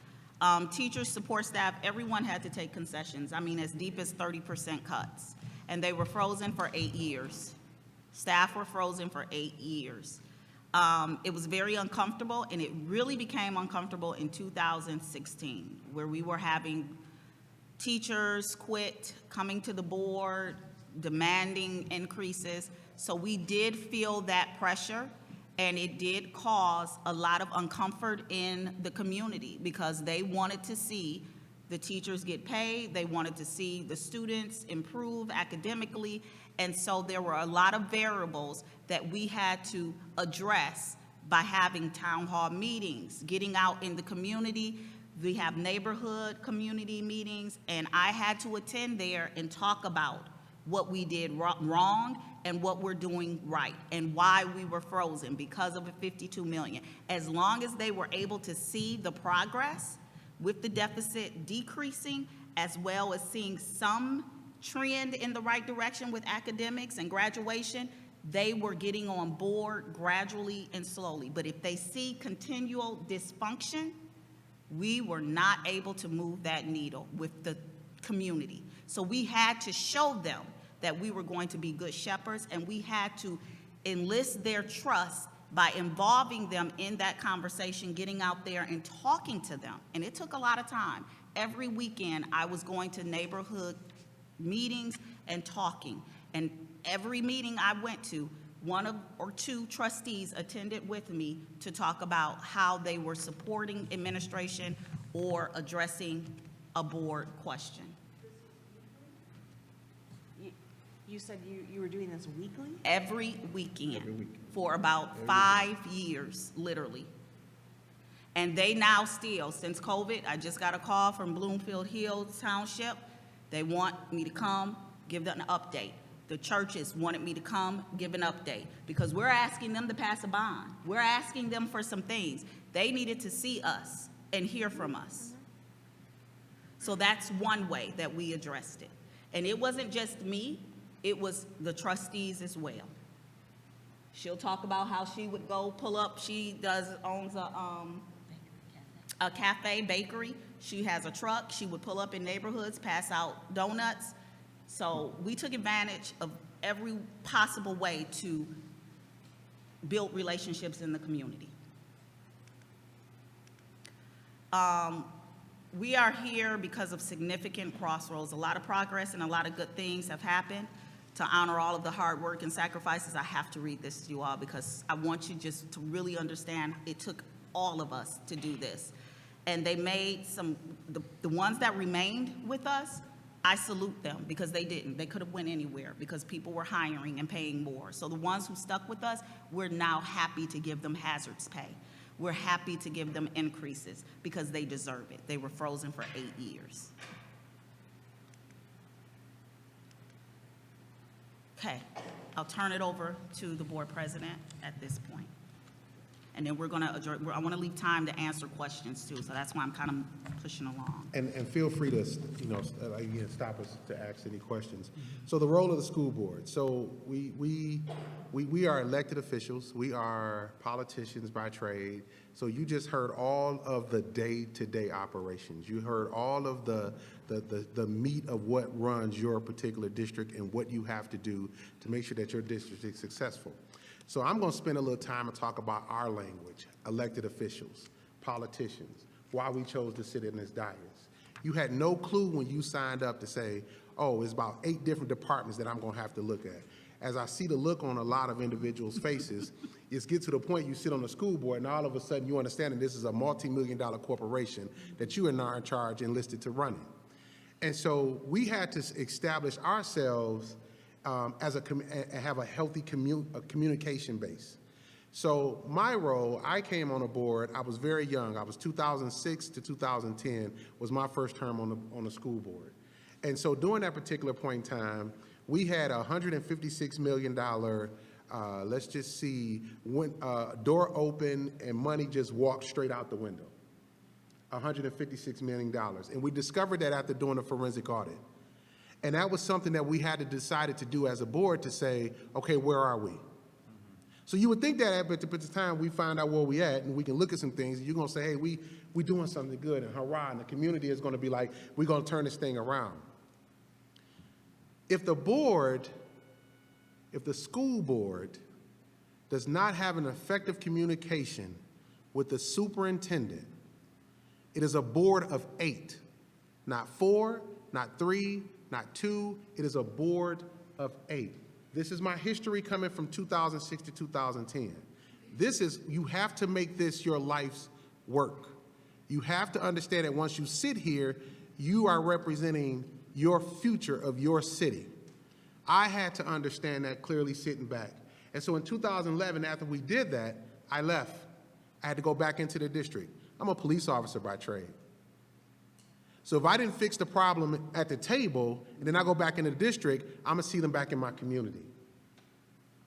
Teachers, support staff, everyone had to take concessions. I mean, as deep as 30% cuts. And they were frozen for 8 years. Staff were frozen for 8 years. It was very uncomfortable, and it really became uncomfortable in 2016, where we were having teachers quit, coming to the board, demanding increases. So we did feel that pressure, and it did cause a lot of uncomfort in the community because they wanted to see the teachers get paid, they wanted to see the students improve academically, and so there were a lot of variables that we had to address by having town hall meetings, getting out in the community. We have neighborhood community meetings, and I had to attend there and talk about what we did wrong and what we're doing right and why we were frozen because of the 52 million. As long as they were able to see the progress with the deficit decreasing, as well as seeing some trend in the right direction with academics and graduation, they were getting on board gradually and slowly. But if they see continual dysfunction, we were not able to move that needle with the community. So we had to show them that we were going to be good shepherds, and we had to enlist their trust by involving them in that conversation, getting out there and talking to them. And it took a lot of time. Every weekend, I was going to neighborhood meetings and talking. And every meeting I went to, one or two trustees attended with me to talk about how they were supporting administration or addressing a board question. You said you were doing this weekly? Every weekend for about 5 years, literally. And they now still, since COVID, I just got a call from Bloomfield Hills Township. They want me to come, give them an update. The churches wanted me to come, give an update, because we're asking them to pass a bond. We're asking them for some things. They needed to see us and hear from us. So that's one way that we addressed it. And it wasn't just me, it was the trustees as well. She'll talk about how she would go pull up, owns a cafe, bakery. She has a truck, she would pull up in neighborhoods, pass out donuts. So we took advantage of every possible way to build relationships in the community. We are here because of significant crossroads. A lot of progress and a lot of good things have happened. To honor all of the hard work and sacrifices, I have to read this to you all because I want you just to really understand it took all of us to do this. And they made the ones that remained with us, I salute them because they didn't. They could have went anywhere because people were hiring and paying more. So the ones who stuck with us, we're now happy to give them hazards pay. We're happy to give them increases because they deserve it. They were frozen for 8 years. Okay, I'll turn it over to the board president at this point. And then we're gonna address, I wanna leave time to answer questions too, so that's why I'm kind of pushing along. And feel free to, again, stop us to ask any questions. So the role of the school board. So we are elected officials. We are politicians by trade. So you just heard all of the day-to-day operations. You heard all of the meat of what runs your particular district and what you have to do to make sure that your district is successful. So I'm going to spend a little time and talk about our language, elected officials, politicians, why we chose to sit in this dais. You had no clue when you signed up to say, oh, it's about 8 different departments that I'm going to have to look at. As I see the look on a lot of individuals' faces, it's get to the point you sit on the school board and all of a sudden you understand that this is a multi-million-dollar corporation that you are now in charge enlisted to run it. And so we had to establish ourselves have a healthy communication base. So my role, I came on a board, I was very young. I was 2006 to 2010 was my first term on the school board. And so during that particular point in time, we had a $156 million, let's just see, door open and money just walked straight out the window. $156 million. And we discovered that after doing a forensic audit. And that was something that we had to decide to do as a board to say, okay, where are we? So you would think that at the time we find out where we at and we can look at some things, and you're going to say, hey, we doing something good and hurrah, and the community is going to be like, we're going to turn this thing around. If the board if the school board does not have an effective communication with the superintendent, it is a board of 8, not 4, not 3, not 2. It is a board of 8. This is my history coming from 2006 to 2010. You have to make this your life's work. You have to understand that once you sit here, you are representing your future of your city. I had to understand that clearly sitting back. And so in 2011, after we did that, I left. I had to go back into the district. I'm a police officer by trade. So if I didn't fix the problem at the table, and then I go back into the district, I'm gonna see them back in my community.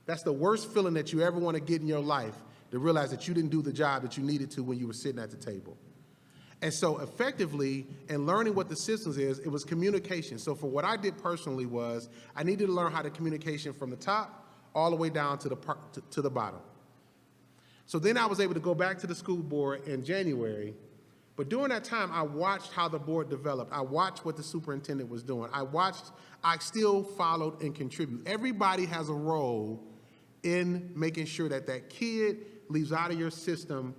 That's the worst feeling that you ever wanna get in your life, to realize that you didn't do the job that you needed to when you were sitting at the table. And so effectively, in learning what the systems is, it was communication. So for what I did personally was, I needed to learn how to communication from the top all the way down to the bottom. So then I was able to go back to the school board in January, but during that time, I watched how the board developed. I watched what the superintendent was doing. I still followed and contributed. Everybody has a role in making sure that that kid leaves out of your system,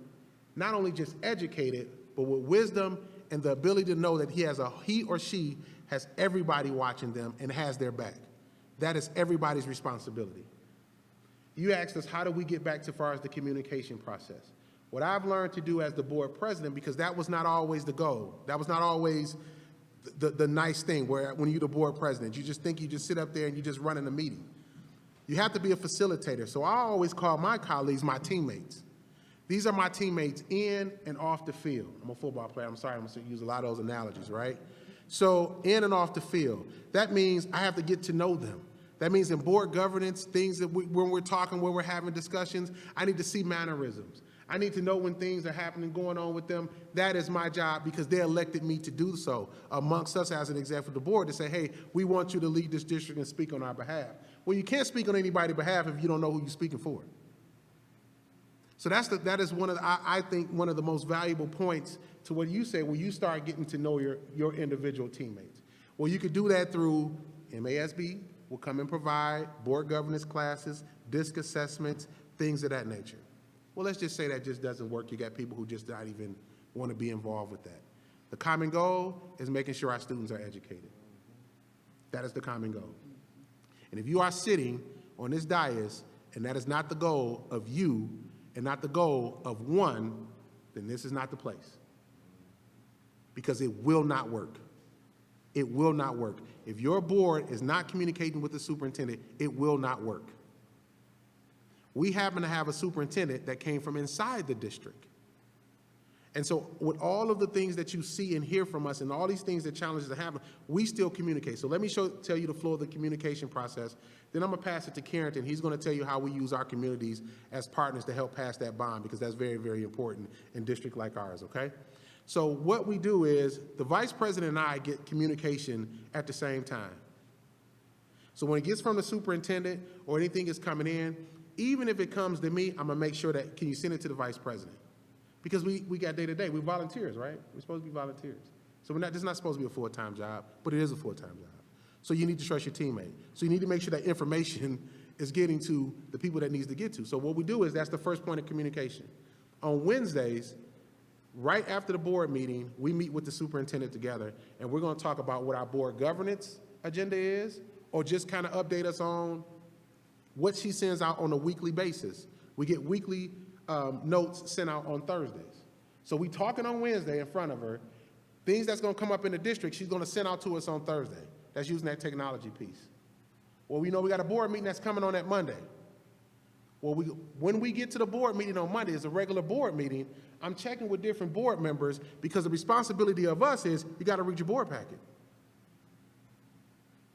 not only just educated, but with wisdom and the ability to know that he or she has everybody watching them and has their back. That is everybody's responsibility. You asked us, how do we get back to far as the communication process? What I've learned to do as the board president, because that was not always the goal. That was not always the nice thing where when you're the board president, you just think you just sit up there and you just run in a meeting. You have to be a facilitator. So I always call my colleagues my teammates. These are my teammates in and off the field. I'm a football player. I'm sorry, I'm going to use a lot of those analogies, right? So in and off the field. That means I have to get to know them. That means in board governance, things that when we're talking, when we're having discussions, I need to see mannerisms. I need to know when things are happening, going on with them. That is my job because they elected me to do so amongst us as an executive board to say, hey, we want you to lead this district and speak on our behalf. Well, you can't speak on anybody's behalf if you don't know who you're speaking for. So that is I think one of the most valuable points to what you say, where you start getting to know your individual teammates. Well, you could do that through MASB, will come and provide board governance classes, DISC assessments, things of that nature. Well, let's just say that just doesn't work. You got people who just don't even want to be involved with that. The common goal is making sure our students are educated. That is the common goal. And if you are sitting on this dais and that is not the goal of you and not the goal of one, then this is not the place. Because it will not work. It will not work. If your board is not communicating with the superintendent, it will not work. We happen to have a superintendent that came from inside the district. And so with all of the things that you see and hear from us and all these things that challenges that happen, we still communicate. So let me tell you the flow of the communication process. Then I'm going to pass it to Carrington. He's going to tell you how we use our communities as partners to help pass that bond, because that's very, very important in a district like ours, okay? So what we do is the vice president and I get communication at the same time. So when it gets from the superintendent or anything is coming in, even if it comes to me, I'm going to make sure that, can you send it to the vice president? Because we got day-to-day. We're volunteers, right? We're supposed to be volunteers. So this is not supposed to be a full-time job, but it is a full-time job. So you need to trust your teammate. So you need to make sure that information is getting to the people that needs to get to. So what we do is that's the first point of communication. On Wednesdays, right after the board meeting, we meet with the superintendent together, and we're going to talk about what our board governance agenda is, or just kind of update us on what she sends out on a weekly basis. We get weekly notes sent out on Thursdays. So we talking on Wednesday in front of her. Things that's going to come up in the district, she's going to send out to us on Thursday. That's using that technology piece. Well, we know we got a board meeting that's coming on that Monday. Well, when we get to the board meeting on Monday, it's a regular board meeting, I'm checking with different board members, because the responsibility of us is you got to read your board packet.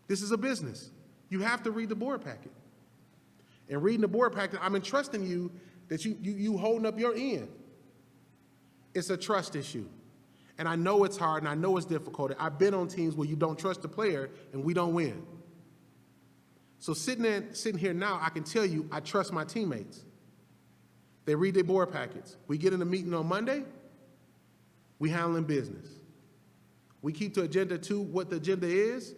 This is a business. You have to read the board packet. And reading the board packet, I'm entrusting you that you holding up your end. It's a trust issue. And I know it's hard and I know it's difficult. I've been on teams where you don't trust the player and we don't win. So sitting here now, I can tell you I trust my teammates. They read their board packets. We get in a meeting on Monday, we handling business. We keep to agenda 2 what the agenda is.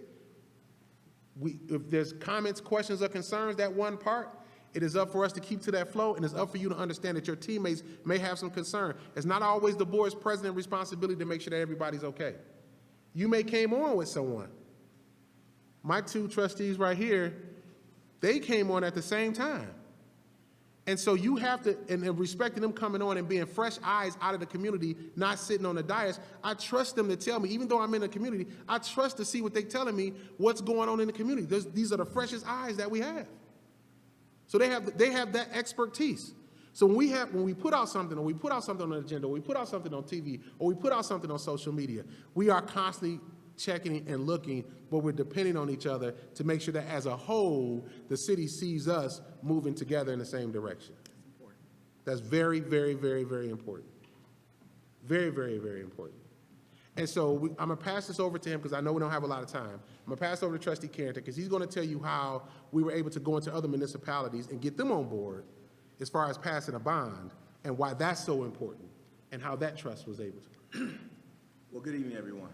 if there's comments, questions, or concerns, that one part, it is up for us to keep to that flow, and it's up for you to understand that your teammates may have some concern. It's not always the board's president's responsibility to make sure that everybody's okay. You may came on with someone. My two trustees right here, they came on at the same time. And so you have to, and respecting them coming on and being fresh eyes out of the community, not sitting on the dais, I trust them to tell me, even though I'm in the community, I trust to see what they're telling me, what's going on in the community. These are the freshest eyes that we have. So they have that expertise. So when we put out something, or we put out something on the agenda, or we put out something on TV, or we put out something on social media, we are constantly checking and looking, but we're depending on each other to make sure that as a whole, the city sees us moving together in the same direction. That's very, very, very, very important. Very, very, very important. And so I'm going to pass this over to him because I know we don't have a lot of time. I'm going to pass it over to Trustee Carrington because he's going to tell you how we were able to go into other municipalities and get them on board as far as passing a bond and why that's so important and how that trust was able to. Well, good evening, everyone.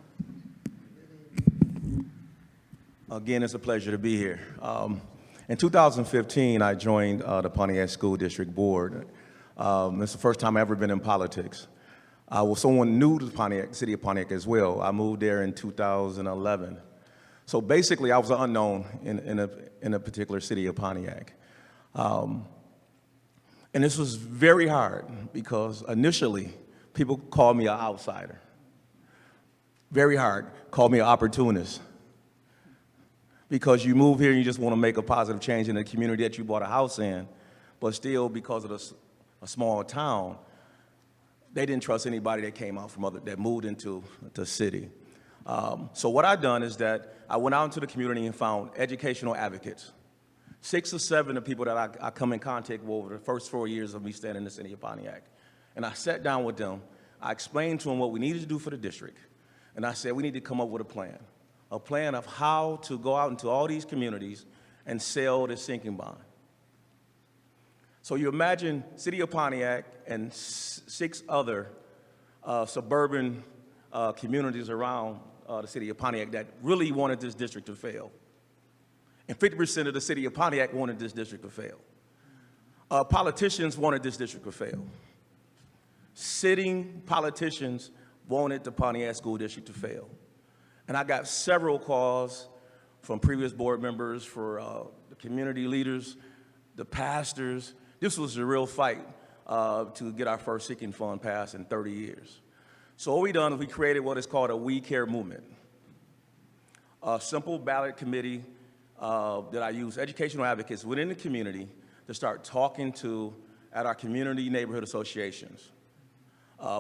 Again, it's a pleasure to be here. In 2015, I joined the Pontiac School District Board. It's the first time I've ever been in politics. I was someone new to the city of Pontiac as well. I moved there in 2011. So basically, I was an unknown in a particular city of Pontiac. And this was very hard because initially, people called me an outsider. Very hard, called me an opportunist. Because you move here and you just want to make a positive change in the community that you bought a house in, but still because of a small town, they didn't trust anybody that came out from that moved into the city. So what I've done is that I went out into the community and found educational advocates. 6 or 7 of people that I come in contact with over the first 4 years of me staying in the city of Pontiac. And I sat down with them, I explained to them what we needed to do for the district, and I said we need to come up with a plan of how to go out into all these communities and sell the sinking bond. So you imagine City of Pontiac and 6 other suburban communities around the City of Pontiac that really wanted this district to fail. And 50% of the City of Pontiac wanted this district to fail. Politicians wanted this district to fail. Sitting politicians wanted the Pontiac School District to fail. And I got several calls from previous board members, for the community leaders, the pastors. This was a real fight to get our first sinking fund passed in 30 years. So what we done is we created what is called a We Care movement. A simple ballot committee that I use educational advocates within the community to start talking to at our community neighborhood associations.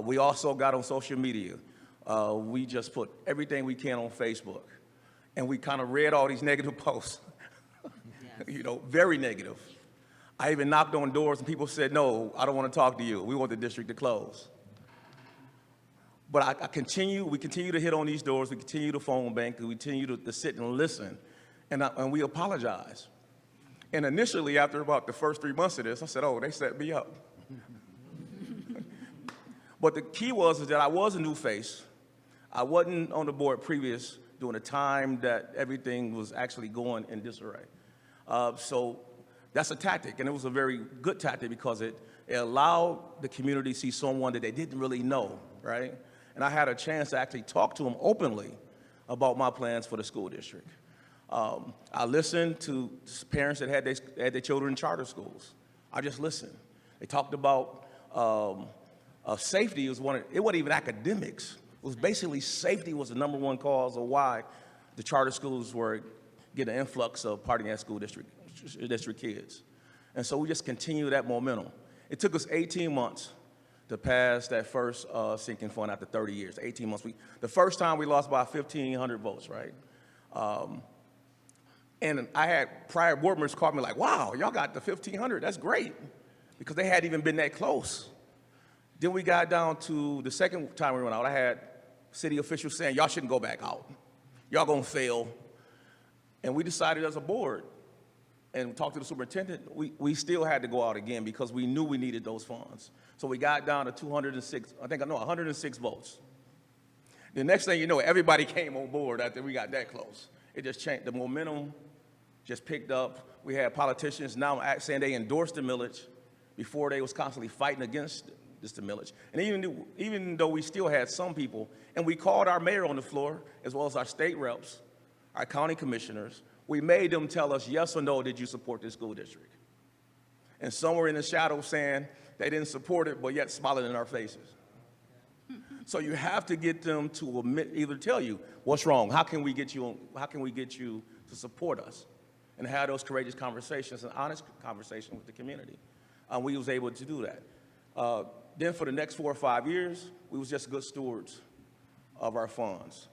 We also got on social media. We just put everything we can on Facebook. And we kind of read all these negative posts, very negative. I even knocked on doors and people said, no, I don't want to talk to you. We want the district to close. But we continue to hit on these doors, we continue to phone bank, we continue to sit and listen, and we apologize. And initially, after about the first 3 months of this, I said, oh, they set me up. But the key is that I was a new face. I wasn't on the board previous during the time that everything was actually going in disarray. So that's a tactic, and it was a very good tactic because it allowed the community to see someone that they didn't really know, right? And I had a chance to actually talk to them openly about my plans for the school district. I listened to parents that had their children in charter schools. I just listened. They talked about safety. It wasn't even academics. It was basically safety was the #1 cause of why the charter schools were getting an influx of Pontiac School District kids. And so we just continued that momentum. It took us 18 months to pass that first sinking fund after 30 years, 18 months. The first time we lost by 1,500 votes, right? And I had prior board members call me like, wow, y'all got the 1,500, that's great, because they hadn't even been that close. Then we got down to the second time we went out, I had city officials saying, y'all shouldn't go back out. Y'all gonna fail. And we decided as a board, and talked to the superintendent, we still had to go out again because we knew we needed those funds. So we got down to 106 votes. The next thing you know, everybody came on board after we got that close. It just changed, the momentum just picked up. We had politicians now saying they endorsed the millage before they was constantly fighting against the millage. And even though we still had some people, and we called our mayor on the floor, as well as our state reps, our county commissioners, we made them tell us yes or no, did you support this school district? And some were in the shadows saying they didn't support it, but yet smiling in our faces. So you have to get them to admit, either tell you what's wrong, how can we get you to support us, and have those courageous conversations and honest conversations with the community. We was able to do that. Then for the next 4 or 5 years, we was just good stewards of our funds.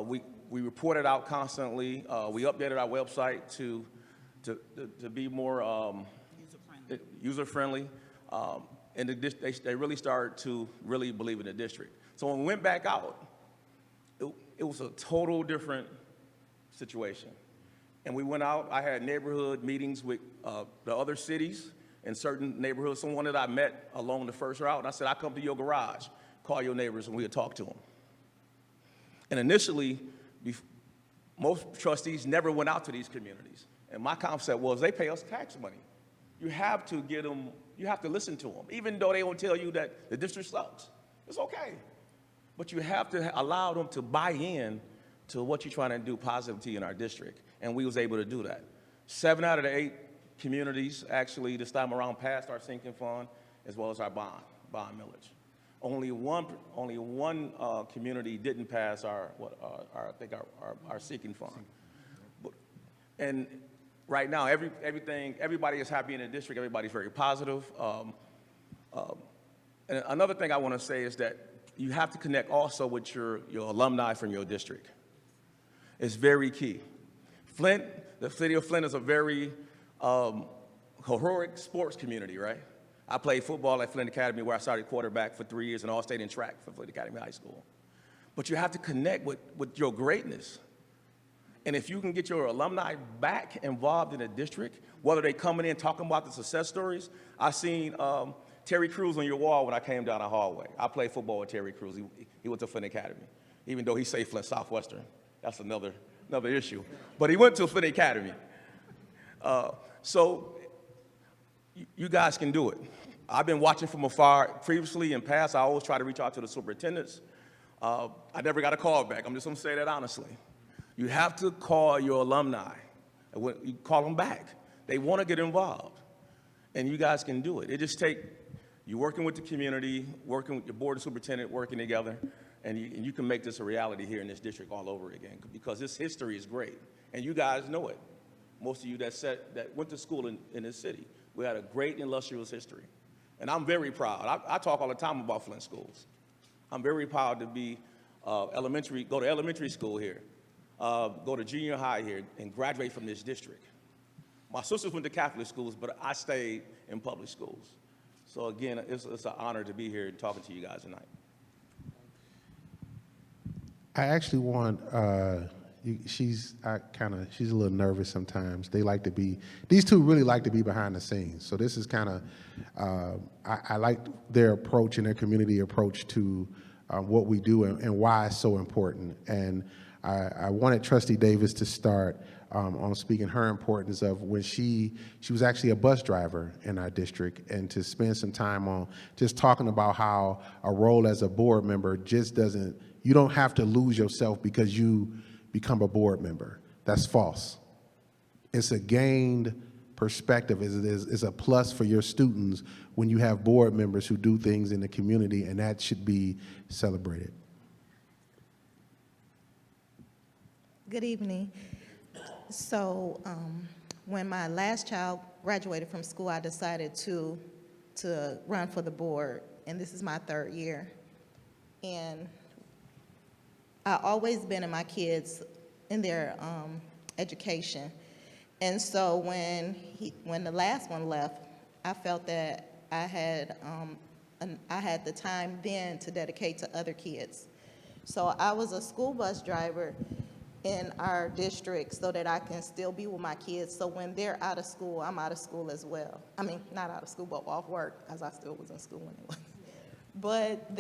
We reported out constantly. We updated our website to be more user-friendly. And they really started to really believe in the district. So when we went back out, it was a total different situation. And we went out, I had neighborhood meetings with the other cities in certain neighborhoods. Someone that I met along the first route, and I said, I'll come to your garage, call your neighbors, and we'll talk to them. And initially, most trustees never went out to these communities. And my concept was, they pay us tax money. You have to get them, you have to listen to them, even though they won't tell you that the district sucks. It's okay. But you have to allow them to buy in to what you're trying to do positively in our district. And we was able to do that. 7 out of the 8 communities actually this time around passed our sinking fund as well as our bond millage. Only one community didn't pass our sinking fund. And right now, everybody is happy in the district. Everybody's very positive. And another thing I want to say is that you have to connect also with your alumni from your district. It's very key. Flint, the city of Flint is a very heroic sports community, right? I played football at Flint Academy, where I started quarterback for 3 years and all-state in track for Flint Academy High School. But you have to connect with your greatness. And if you can get your alumni back involved in the district, whether they coming in talking about the success stories, I seen Terry Crews on your wall when I came down the hallway. I played football with Terry Crews. He went to Flint Academy, even though he saved Flint Southwestern. That's another issue. But he went to Flint Academy. So you guys can do it. I've been watching from afar. Previously, in past, I always try to reach out to the superintendents. I never got a call back. I'm just going to say that honestly. You have to call your alumni. You call them back. They want to get involved. And you guys can do it. It just takes you working with the community, working with your board and superintendent, working together, and you can make this a reality here in this district all over again, because this history is great. And you guys know it. Most of you that went to school in this city, we had a great and illustrious history. And I'm very proud. I talk all the time about Flint schools. I'm very proud to be go to elementary school here, go to junior high here, and graduate from this district. My sisters went to Catholic schools, but I stayed in public schools. So again, it's an honor to be here and talking to you guys tonight. I actually want, she's a little nervous sometimes. These two really like to be behind the scenes. So this is kind of, I like their approach and their community approach to what we do and why it's so important. And I wanted Trustee Davis to start on speaking her importance of when she was actually a bus driver in our district, and to spend some time on just talking about how a role as a board member you don't have to lose yourself because you become a board member. That's false. It's a gained perspective. It's a plus for your students when you have board members who do things in the community, and that should be celebrated. Good evening. So when my last child graduated from school, I decided to run for the board, and this is my 3rd year. And I've always been in my kids in their education. And so when the last one left, I felt that I had the time then to dedicate to other kids. So I was a school bus driver in our district so that I can still be with my kids. So when they're out of school, I'm out of school as well. I mean, not out of school, but off work, as I still was in school anyway. But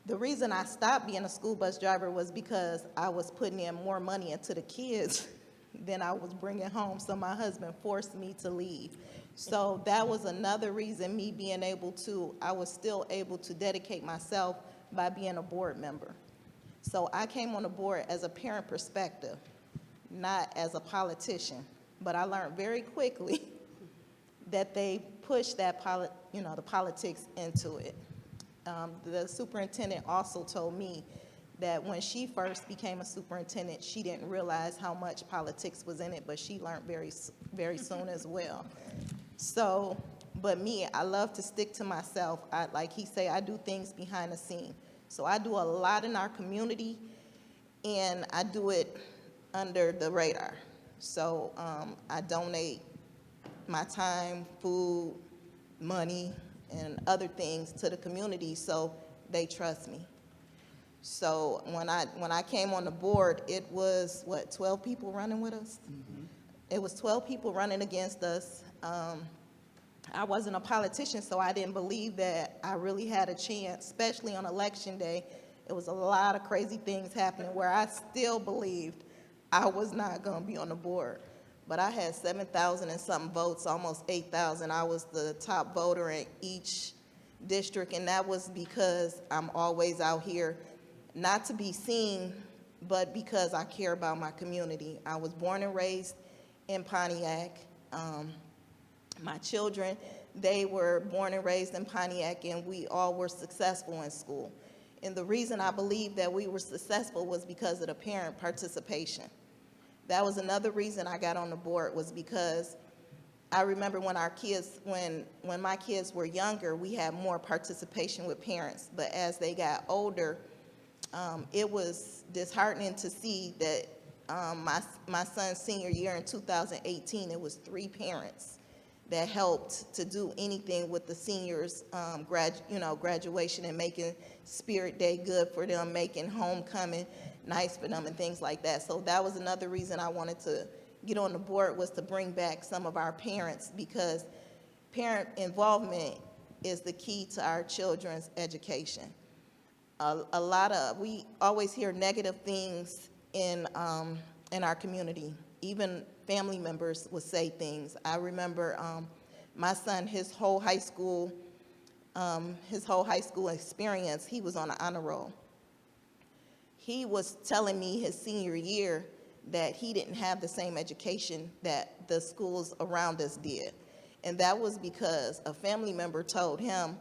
The reason I stopped being a school bus driver was because I was putting in more money into the kids than I was bringing home, so my husband forced me to leave. So that was another reason, me being able to, I was still able to dedicate myself by being a board member. So I came on the board as a parent perspective, not as a politician. But I learned very quickly that they push that the politics into it. The superintendent also told me that when she first became a superintendent, she didn't realize how much politics was in it, but she learned very, very soon as well. So, but me, I love to stick to myself. Like he say, I do things behind the scene. So I do a lot in our community, and I do it under the radar. So I donate my time, food, money, and other things to the community, so they trust me. So when I came on the board, it was, what, 12 people running with us? Mm-hmm. It was 12 people running against us. I wasn't a politician, so I didn't believe that I really had a chance, especially on election day. It was a lot of crazy things happening where I still believed I was not going to be on the board. But I had 7,000 and something votes, almost 8,000. I was the top voter in each district, and that was because I'm always out here, not to be seen, but because I care about my community. I was born and raised in Pontiac. My children, they were born and raised in Pontiac, and we all were successful in school. And the reason I believe that we were successful was because of the parent participation. That was another reason I got on the board, was because I remember when our kids, when my kids were younger, we had more participation with parents. But as they got older, it was disheartening to see that my son's senior year in 2018, it was 3 parents that helped to do anything with the seniors' graduation and making Spirit Day good for them, making homecoming nice for them and things like that. So that was another reason I wanted to get on the board, was to bring back some of our parents, because parent involvement is the key to our children's education. We always hear negative things in our community. Even family members would say things. I remember my son, his whole high school experience, he was on an honor roll. He was telling me his senior year that he didn't have the same education that the schools around us did. And that was because a family member told him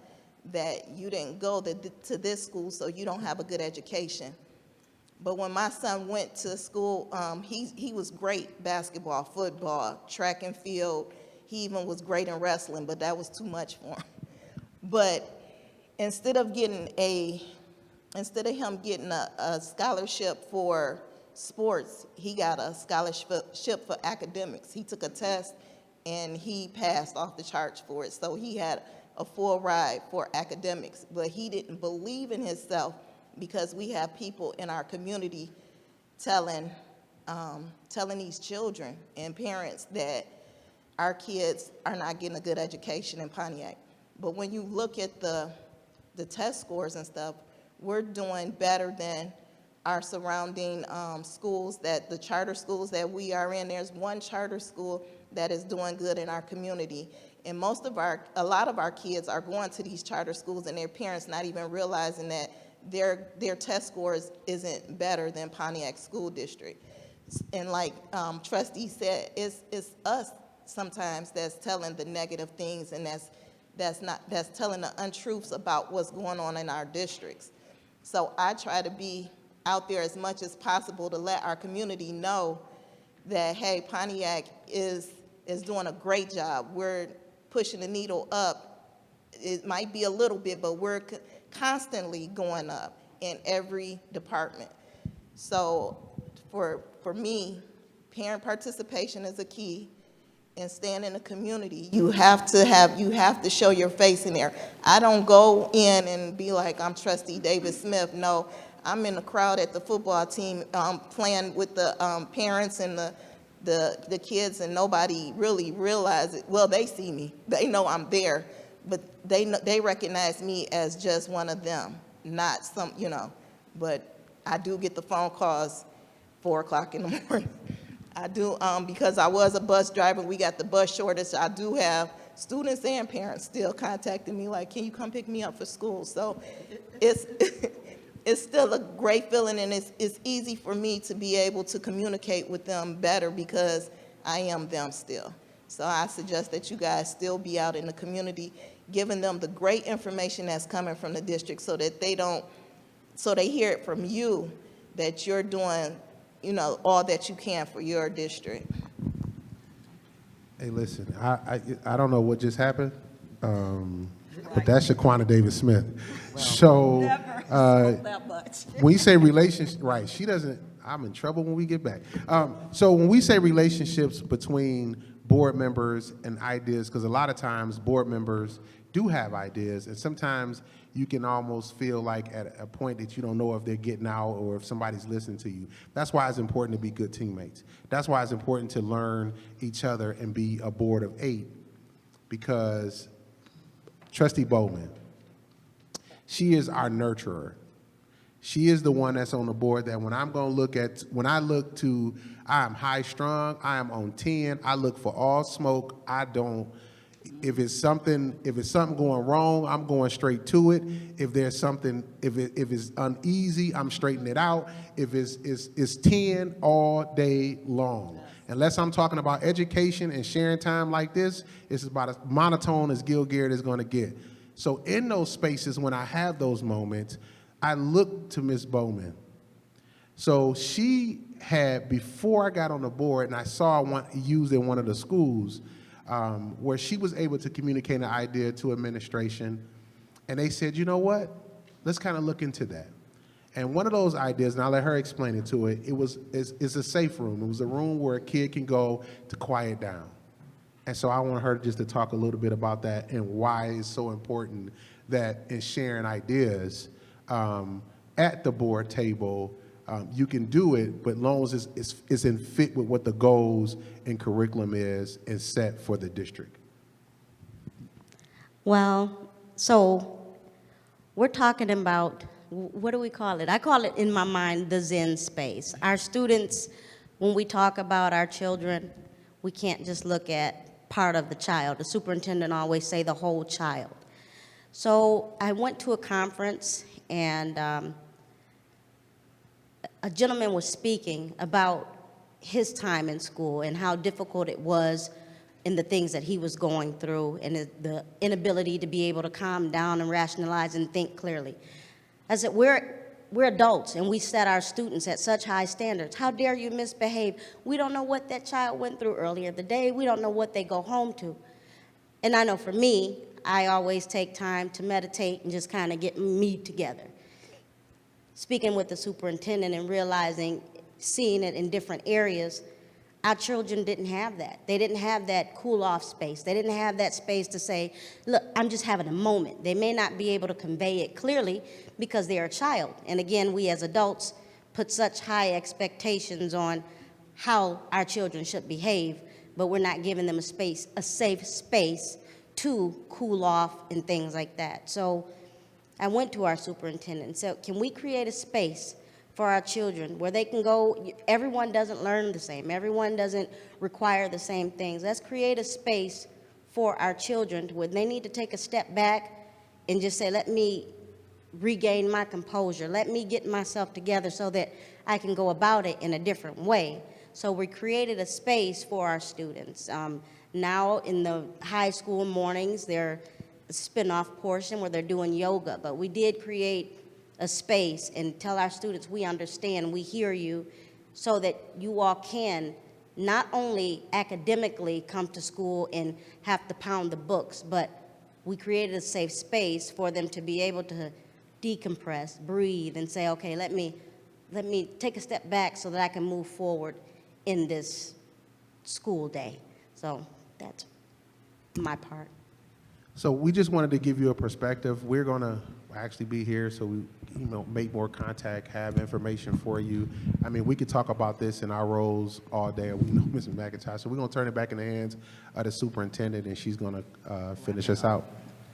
that you didn't go to this school, so you don't have a good education. But when my son went to school, he was great basketball, football, track and field. He even was great in wrestling, but that was too much for him. But instead of him getting a scholarship for sports, he got a scholarship for academics. He took a test and he passed off the charts for it. So he had a full ride for academics, but he didn't believe in himself, because we have people in our community telling these children and parents that our kids are not getting a good education in Pontiac. But when you look at the test scores and stuff, we're doing better than our surrounding schools, the charter schools that we are in. There's one charter school that is doing good in our community. And a lot of our kids are going to these charter schools, and their parents not even realizing that their test scores isn't better than Pontiac School District. And like Trustee said, it's us sometimes that's telling the negative things, and that's telling the untruths about what's going on in our districts. So I try to be out there as much as possible to let our community know that, hey, Pontiac is doing a great job. We're pushing the needle up. It might be a little bit, but we're constantly going up in every department. So for me, parent participation is a key, and staying in the community. You have to show your face in there. I don't go in and be like, I'm Trustee David Smith. No, I'm in the crowd at the football team playing with the parents and the kids, and nobody really realizes it. Well, they see me. They know I'm there, but they recognize me as just one of them. not some, but I do get the phone calls 4 o'clock in the morning. I do, because I was a bus driver, we got the bus shortage. I do have students and parents still contacting me like, can you come pick me up for school? So it's, it's still a great feeling, and it's easy for me to be able to communicate with them better because I am them still. So I suggest that you guys still be out in the community, giving them the great information that's coming from the district so that they hear it from you that you're doing, all that you can for your district. Hey, listen, I don't know what just happened, but that's Shaquana Davis Smith. So when you say relationship, right, she doesn't, I'm in trouble when we get back. So when we say relationships between board members and ideas, because a lot of times board members do have ideas, and sometimes you can almost feel like at a point that you don't know if they're getting out or if somebody's listening to you. That's why it's important to be good teammates. That's why it's important to learn each other and be a board of 8, because Trustee Bowman, she is our nurturer. She is the one that's on the board that when I look to, I am high strung, I am on 10, I look for all smoke, if it's something going wrong, I'm going straight to it. If there's something, if it's uneasy, I'm straightening it out. If it's 10 all day long. Unless I'm talking about education and sharing time like this, it's about as monotone as Gil Garrett is going to get. So in those spaces, when I have those moments, I look to Ms. Bowman. So she had, before I got on the board, and I saw one used in one of the schools, where she was able to communicate an idea to administration, and they said, you know what, let's kind of look into that. And one of those ideas, and I'll let her explain it to it, it's a safe room. It was a room where a kid can go to quiet down. And so I want her just to talk a little bit about that and why it's so important that in sharing ideas at the board table, you can do it, but as long as it's in fit with what the goals and curriculum is and set for the district. Well, so we're talking about, what do we call it? I call it in my mind the Zen space. Our students, when we talk about our children, we can't just look at part of the child. The superintendent always say the whole child. So I went to a conference, and a gentleman was speaking about his time in school and how difficult it was in the things that he was going through and the inability to be able to calm down and rationalize and think clearly. I said, we're adults and we set our students at such high standards. How dare you misbehave? We don't know what that child went through earlier in the day. We don't know what they go home to. And I know for me, I always take time to meditate and just kind of get me together. Speaking with the superintendent and realizing, seeing it in different areas, our children didn't have that. They didn't have that cool-off space. They didn't have that space to say, look, I'm just having a moment. They may not be able to convey it clearly because they're a child. And again, we as adults put such high expectations on how our children should behave, but we're not giving them a safe space to cool off and things like that. So I went to our superintendent and said, can we create a space for our children where they can go? Everyone doesn't learn the same. Everyone doesn't require the same things. Let's create a space for our children where they need to take a step back and just say, let me regain my composure. Let me get myself together so that I can go about it in a different way. So we created a space for our students. Now in the high school mornings, they're a spin-off portion where they're doing yoga, but we did create a space and tell our students we understand, we hear you, so that you all can not only academically come to school and have to pound the books, but we created a safe space for them to be able to decompress, breathe, and say, okay, let me take a step back so that I can move forward in this school day. So that's my part. So we just wanted to give you a perspective. We're going to actually be here so we make more contact, have information for you. I mean, we could talk about this in our roles all day. We know Mrs. McIntosh, so we're going to turn it back in the hands of the superintendent, and she's going to finish us out.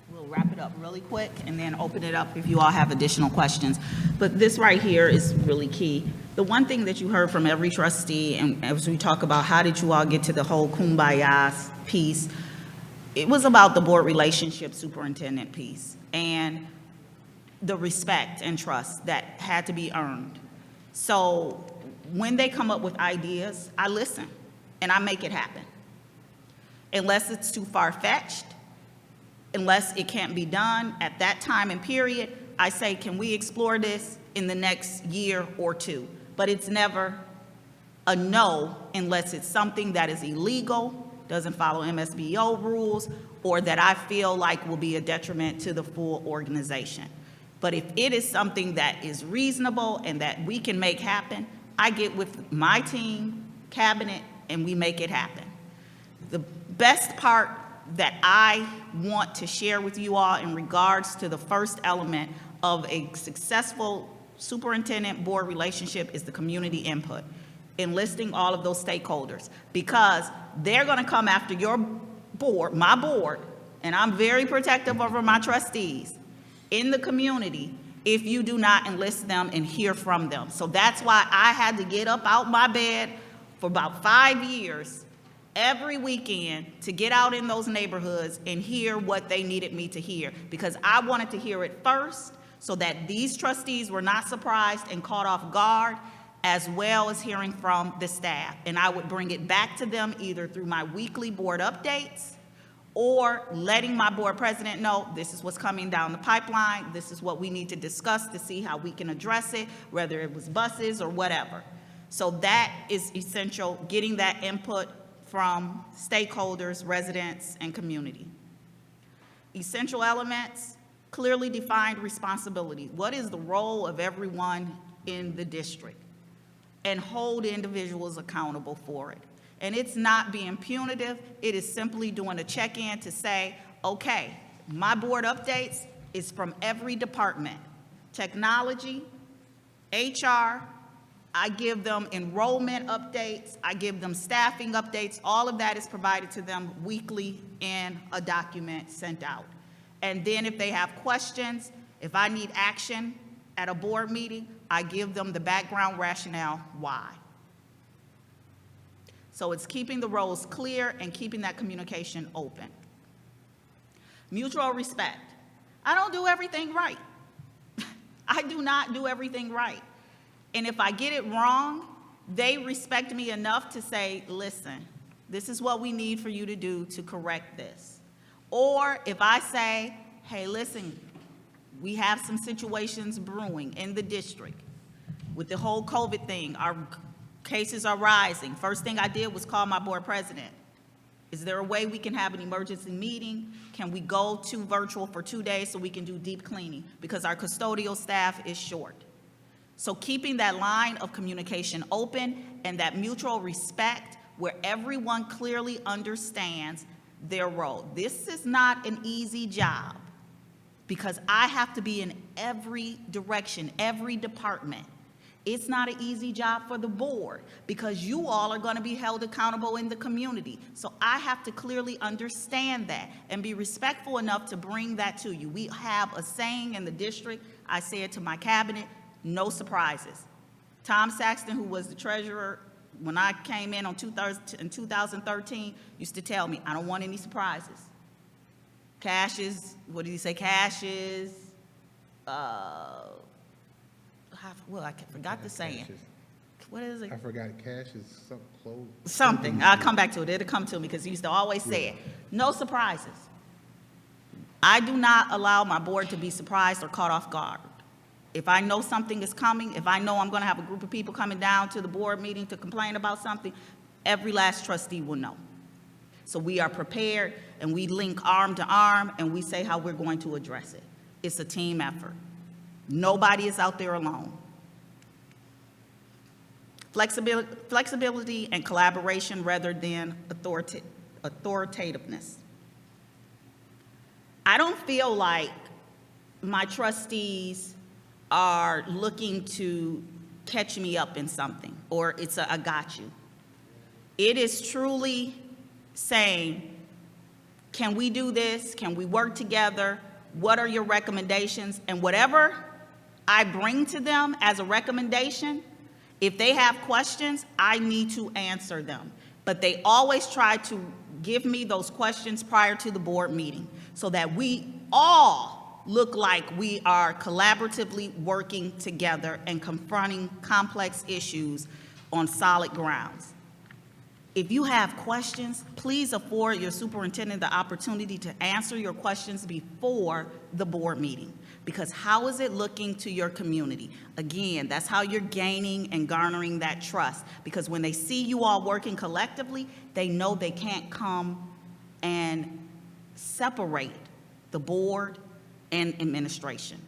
We'll wrap it up really quick and then open it up if you all have additional questions. But this right here is really key. The one thing that you heard from every trustee, and as we talk about how did you all get to the whole kumbaya piece, it was about the board relationship superintendent piece and the respect and trust that had to be earned. So when they come up with ideas, I listen and I make it happen. Unless it's too far-fetched, unless it can't be done at that time and period, I say, can we explore this in the next year or two? But it's never a no unless it's something that is illegal, doesn't follow MSBO rules, or that I feel like will be a detriment to the full organization. But if it is something that is reasonable and that we can make happen, I get with my team, cabinet, and we make it happen. The best part that I want to share with you all in regards to the first element of a successful superintendent board relationship is the community input, enlisting all of those stakeholders, because they're gonna come after your board, my board, and I'm very protective over my trustees in the community if you do not enlist them and hear from them. So that's why I had to get up out my bed for about 5 years every weekend to get out in those neighborhoods and hear what they needed me to hear, because I wanted to hear it first so that these trustees were not surprised and caught off guard, as well as hearing from the staff. And I would bring it back to them either through my weekly board updates or letting my board president know this is what's coming down the pipeline, this is what we need to discuss to see how we can address it, whether it was buses or whatever. So that is essential, getting that input from stakeholders, residents, and community. Essential elements, clearly defined responsibility. What is the role of everyone in the district? And hold individuals accountable for it. And it's not being punitive, it is simply doing a check-in to say, okay, my board updates is from every department. Technology, HR, I give them enrollment updates, I give them staffing updates, all of that is provided to them weekly in a document sent out. And then if they have questions, if I need action at a board meeting, I give them the background rationale why. So it's keeping the roles clear and keeping that communication open. Mutual respect. I don't do everything right. I do not do everything right. And if I get it wrong, they respect me enough to say, listen, this is what we need for you to do to correct this. Or if I say, hey, listen, we have some situations brewing in the district with the whole COVID thing, our cases are rising. First thing I did was call my board president. Is there a way we can have an emergency meeting? Can we go to virtual for 2 days so we can do deep cleaning? Because our custodial staff is short. So keeping that line of communication open and that mutual respect where everyone clearly understands their role. This is not an easy job because I have to be in every direction, every department. It's not an easy job for the board because you all are going to be held accountable in the community. So I have to clearly understand that and be respectful enough to bring that to you. We have a saying in the district, I say it to my cabinet, no surprises. Tom Saxton, who was the treasurer when I came in in 2013, used to tell me, I don't want any surprises. Cash is, what did he say? Cash is, well, I forgot the saying. What is it? I forgot. Cash is something close. Something. I'll come back to it. It'll come to me because he used to always say it. No surprises. I do not allow my board to be surprised or caught off guard. If I know something is coming, if I know I'm going to have a group of people coming down to the board meeting to complain about something, every last trustee will know. So we are prepared and we link arm to arm and we say how we're going to address it. It's a team effort. Nobody is out there alone. Flexibility and collaboration rather than authoritativeness. I don't feel like my trustees are looking to catch me up in something or it's a I got you. It is truly saying, can we do this? Can we work together? what are your recommendations, and whatever I bring to them as a recommendation, if they have questions, I need to answer them. But they always try to give me those questions prior to the board meeting so that we all look like we are collaboratively working together and confronting complex issues on solid grounds. If you have questions, please afford your superintendent the opportunity to answer your questions before the board meeting. Because how is it looking to your community? Again, that's how you're gaining and garnering that trust. Because when they see you all working collectively, they know they can't come and separate the board and administration.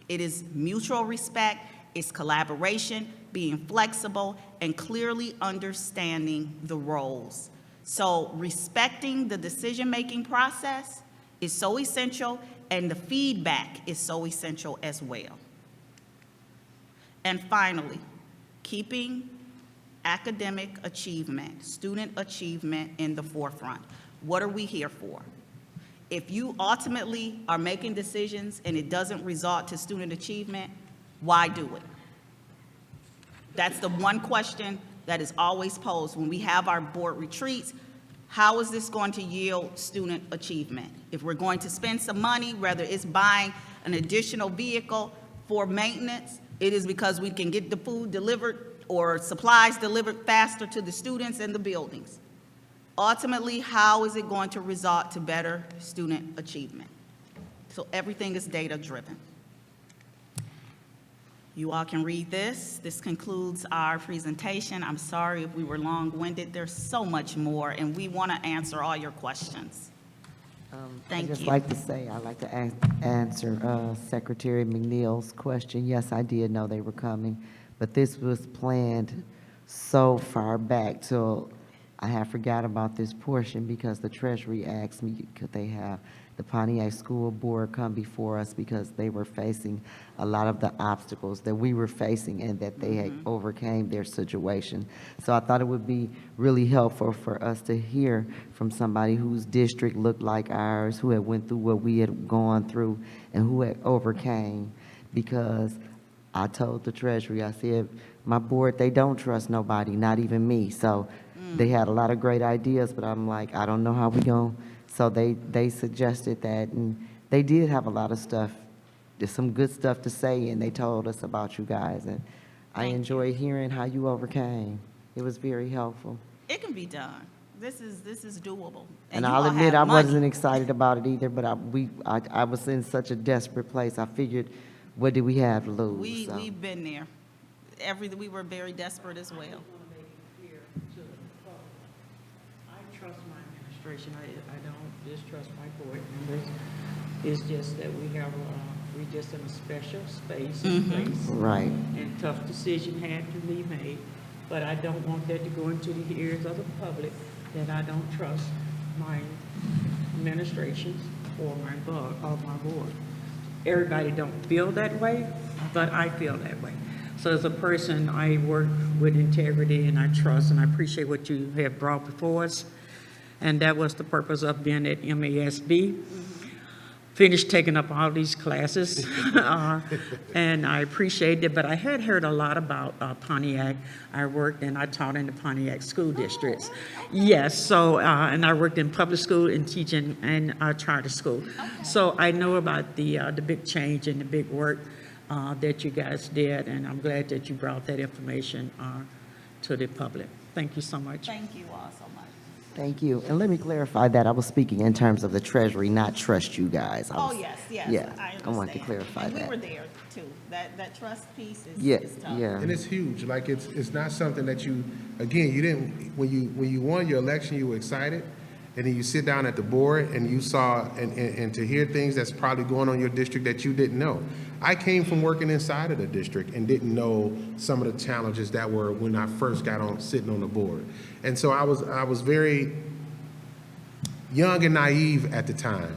It is mutual respect, it's collaboration, being flexible, and clearly understanding the roles. So respecting the decision-making process is so essential, and the feedback is so essential as well. And finally, keeping academic achievement, student achievement in the forefront. What are we here for? If you ultimately are making decisions and it doesn't result to student achievement, why do it? That's the one question that is always posed when we have our board retreats. How is this going to yield student achievement? If we're going to spend some money, whether it's buying an additional vehicle for maintenance, it is because we can get the food delivered or supplies delivered faster to the students and the buildings. Ultimately, how is it going to result to better student achievement? So everything is data-driven. You all can read this. This concludes our presentation. I'm sorry if we were long-winded. There's so much more, and we want to answer all your questions. Thank I'd just you. like to say, I'd like to answer Secretary McNeil's question. Yes, I did know they were coming, but this was planned so far back till I have forgot about this portion because the Treasury asked me, could they have the Pontiac School Board come before us because they were facing a lot of the obstacles that we were facing and that they had overcame their situation. So I thought it would be really helpful for us to hear from somebody whose district looked like ours, who had went through what we had gone through and who had overcame, because I told the Treasury, I said, my board, they don't trust nobody, not even me. So they had a lot of great ideas, but I'm like, I don't know how we going. So they suggested that, and they did have a lot of stuff. There's some good stuff to say, and they told us about you guys, and I enjoyed hearing how you overcame. It was very helpful. It can be done. This is doable. And you I'll all admit, have I wasn't money. excited about it either, but I was in such a desperate place. I figured, what did we have to lose? So. We've been there. We were very desperate as well. I trust my administration. I don't distrust my board members. It's just that we're just in a special space and place. Right. And tough decision had to be made. But I don't want that to go into the ears of the public that I don't trust my administrations or my board. Everybody don't feel that way, but I feel that way. So as a person, I work with integrity and I trust, and I appreciate what you have brought before us. And that was the purpose of being at MASB. Finished taking up all these classes, and I appreciate it, but I had heard a lot about Pontiac. I worked and I taught in the Pontiac school districts. Yes, so, and I worked in public school and teaching and charter school. So I know about the big change and the big work that you guys did, and I'm glad that you brought that information to the public. Thank you so much. Thank you all so much. Thank you. And let me clarify that. I was speaking in terms of the Treasury, not trust you guys. Oh, yes, Yeah, I I wanted to understand. clarify And that. we were there too. That trust piece Yeah, is tough. yeah. And it's huge. Like, it's not something that you, again, you didn't, when you won your election, you were excited. And then you sit down at the board and you saw, and to hear things that's probably going on in your district that you didn't know. I came from working inside of the district and didn't know some of the challenges that were when I first got on, sitting on the board. And so I was very young and naive at the time.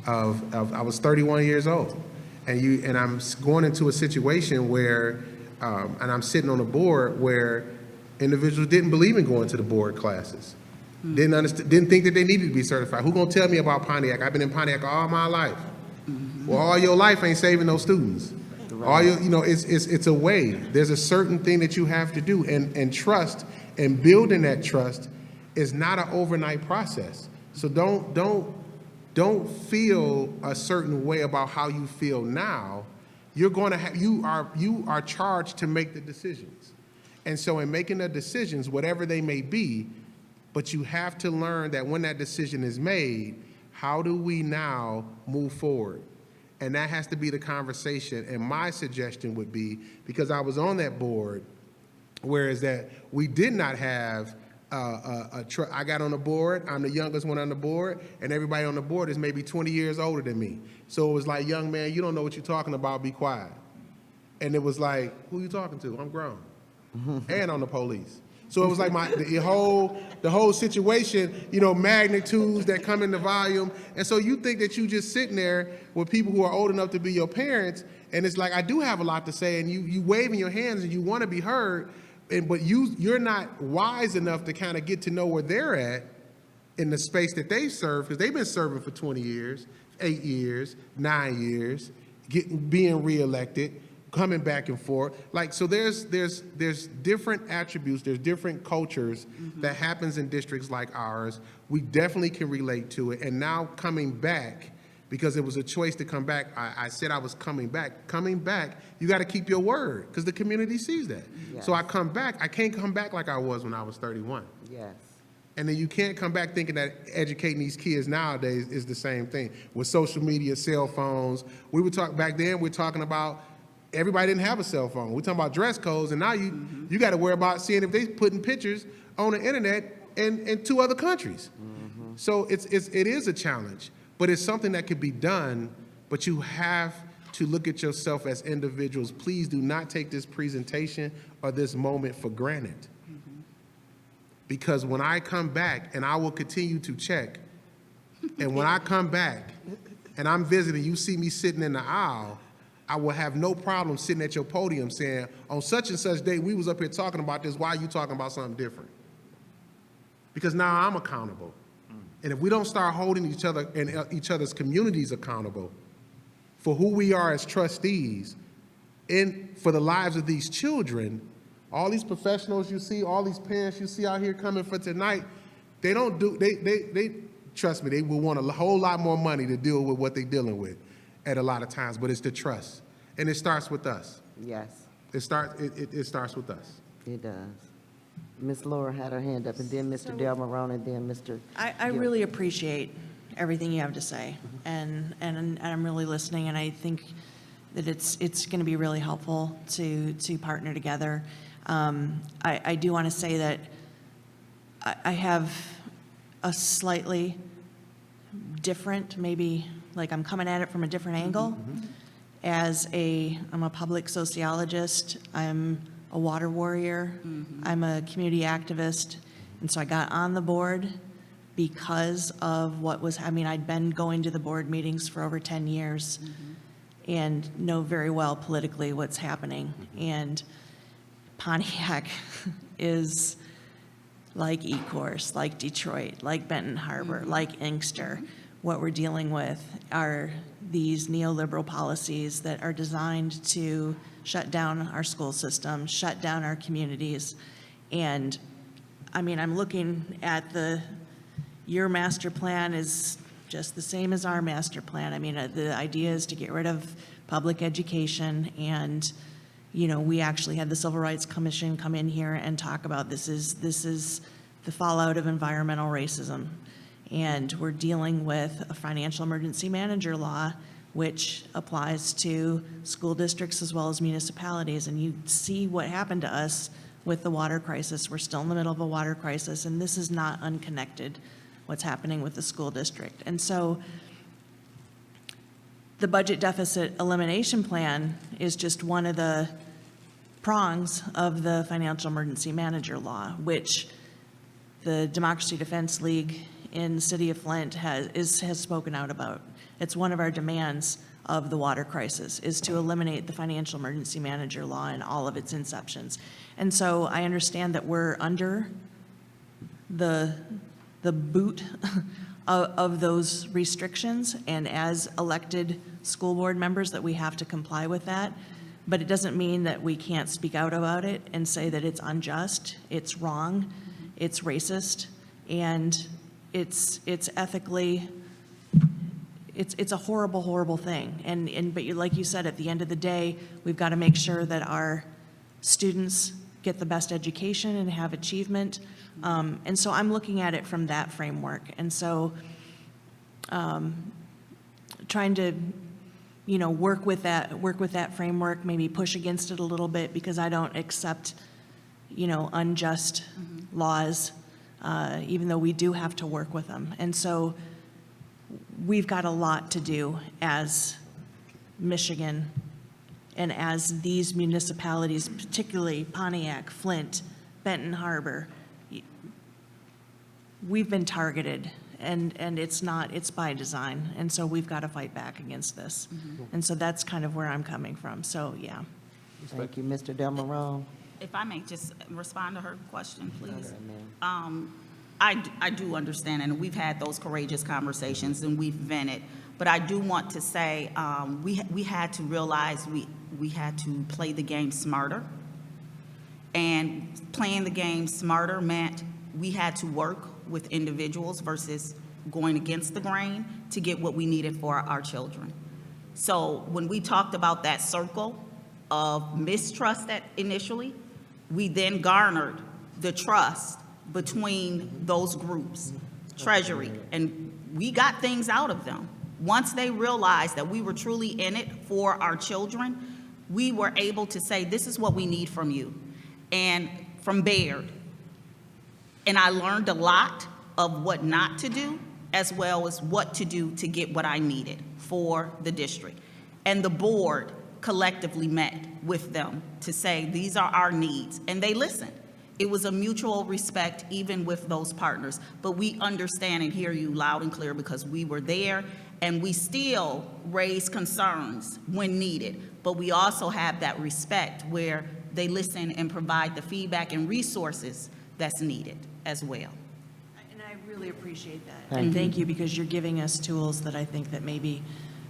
I was 31 years old, and I'm going into a situation where, and I'm sitting on a board where individuals didn't believe in going to the board classes, didn't think that they needed to be certified. Who gonna tell me about Pontiac? I've been in Pontiac all my life. Well, all your life ain't saving those students. All your, it's a way. There's a certain thing that you have to do, and trust and building that trust is not an overnight process. So don't feel a certain way about how you feel now. You're going to have, you are charged to make the decisions. And so in making the decisions, whatever they may be, but you have to learn that when that decision is made, how do we now move forward? And that has to be the conversation. And my suggestion would be, because I was on that board, whereas that we did not have I got on the board, I'm the youngest one on the board, and everybody on the board is maybe 20 years older than me. So it was like, young man, you don't know what you're talking about, be quiet. And it was like, who you talking to? I'm grown. And on the police. So it was like the whole situation, magnitudes that come into volume. And so you think that you just sitting there with people who are old enough to be your parents, and it's like, I do have a lot to say, and you waving your hands and you want to be heard, but you're not wise enough to kind of get to know where they're at in the space that they serve, because they've been serving for 20 years, 8 years, 9 years, being reelected, coming back and forth. Like, so there's different attributes, there's different cultures that happens in districts like ours. We definitely can relate to it. And now coming back, because it was a choice to come back, I said I was coming back. Coming back, you got to keep your word, because the community sees that. Yes. So I come back, I can't come back like I was when I was 31. Yes. And then you can't come back thinking that educating these kids nowadays is the same thing. With social media, cell phones, we would talk back then, we're talking about everybody didn't have a cell phone. We're talking about dress codes, and now you got to worry about seeing if they putting pictures on the internet in 2 other countries. So it is a challenge, but it's something that could be done, but you have to look at yourself as individuals. Please do not take this presentation or this moment for granted. Because when I come back, and I will continue to check, and when I come back and I'm visiting, you see me sitting in the aisle, I will have no problem sitting at your podium saying, on such and such day, we was up here talking about this, why are you talking about something different? Because now I'm accountable. And if we don't start holding each other and each other's communities accountable for who we are as trustees and for the lives of these children, all these professionals you see, all these parents you see out here coming for tonight, they trust me, they will want a whole lot more money to deal with what they're dealing with at a lot of times, but it's the trust. And it starts with us. Yes, It starts with us. it does. Ms. Laura had her hand up, and then Mr. Del Marone, and then Mr. I really appreciate everything you have to say, and I'm really listening, and I think that it's going to be really helpful to partner together. I do want to say that I have a slightly different, maybe like I'm coming at it from a different angle. I'm a public sociologist, I'm a water warrior, I'm a community activist, and so I got on the board because of I'd been going to the board meetings for over 10 years and know very well politically what's happening. And Pontiac is like Ecorse, like Detroit, like Benton Harbor, like Inkster. What we're dealing with are these neoliberal policies that are designed to shut down our school system, shut down our communities. And I'm looking at your master plan is just the same as our master plan. The idea is to get rid of public education, and we actually had the Civil Rights Commission come in here and talk about this is the fallout of environmental racism. And we're dealing with a financial emergency manager law, which applies to school districts as well as municipalities. And you see what happened to us with the water crisis. We're still in the middle of a water crisis, and this is not unconnected, what's happening with the school district. And so the budget deficit elimination plan is just one of the prongs of the financial emergency manager law, which the Democracy Defense League in the city of Flint has spoken out about. It's one of our demands of the water crisis, is to eliminate the financial emergency manager law and all of its inceptions. And so I understand that we're under the boot of those restrictions, and as elected school board members that we have to comply with that. But it doesn't mean that we can't speak out about it and say that it's unjust, it's wrong, it's racist, and it's ethically, it's a horrible, horrible thing. But like you said, at the end of the day, we've got to make sure that our students get the best education and have achievement. And so I'm looking at it from that framework. And so trying to, work with that framework, maybe push against it a little bit, because I don't accept, unjust laws, even though we do have to work with them. And so we've got a lot to do as Michigan and as these municipalities, particularly Pontiac, Flint, Benton Harbor. We've been targeted, and it's by design. And so we've got to fight back against this. And so that's kind of where I'm coming from. So, yeah. Thank you, Mr. Delmarone. If I may just respond to her question, please. Okay, ma'am. I do understand, and we've had those courageous conversations, and we've vented. But I do want to say we had to realize we had to play the game smarter. And playing the game smarter meant we had to work with individuals versus going against the grain to get what we needed for our children. So when we talked about that circle of mistrust initially, we then garnered the trust between those groups, Treasury, and we got things out of them. Once they realized that we were truly in it for our children, we were able to say, this is what we need from you. And from Baird. And I learned a lot of what not to do, as well as what to do to get what I needed for the district. And the board collectively met with them to say, these are our needs, and they listened. It was a mutual respect even with those partners, but we understand and hear you loud and clear because we were there, and we still raise concerns when needed, but we also have that respect where they listen and provide the feedback and resources that's needed as well. And I really appreciate that. And thank you, because you're giving us tools that I think that maybe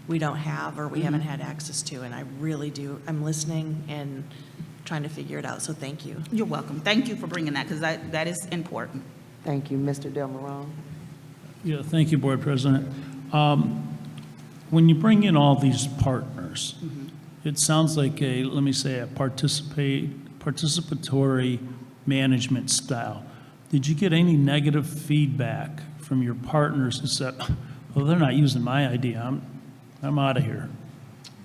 we don't have or we haven't had access to, and I really do. I'm listening and trying to figure it out, so thank you. You're welcome. Thank you for bringing that, because that is important. Thank you, Mr. Delmarone. Yeah, thank you, Board President. When you bring in all these partners, it sounds like a participatory management style. Did you get any negative feedback from your partners who said, well, they're not using my idea, I'm out of here?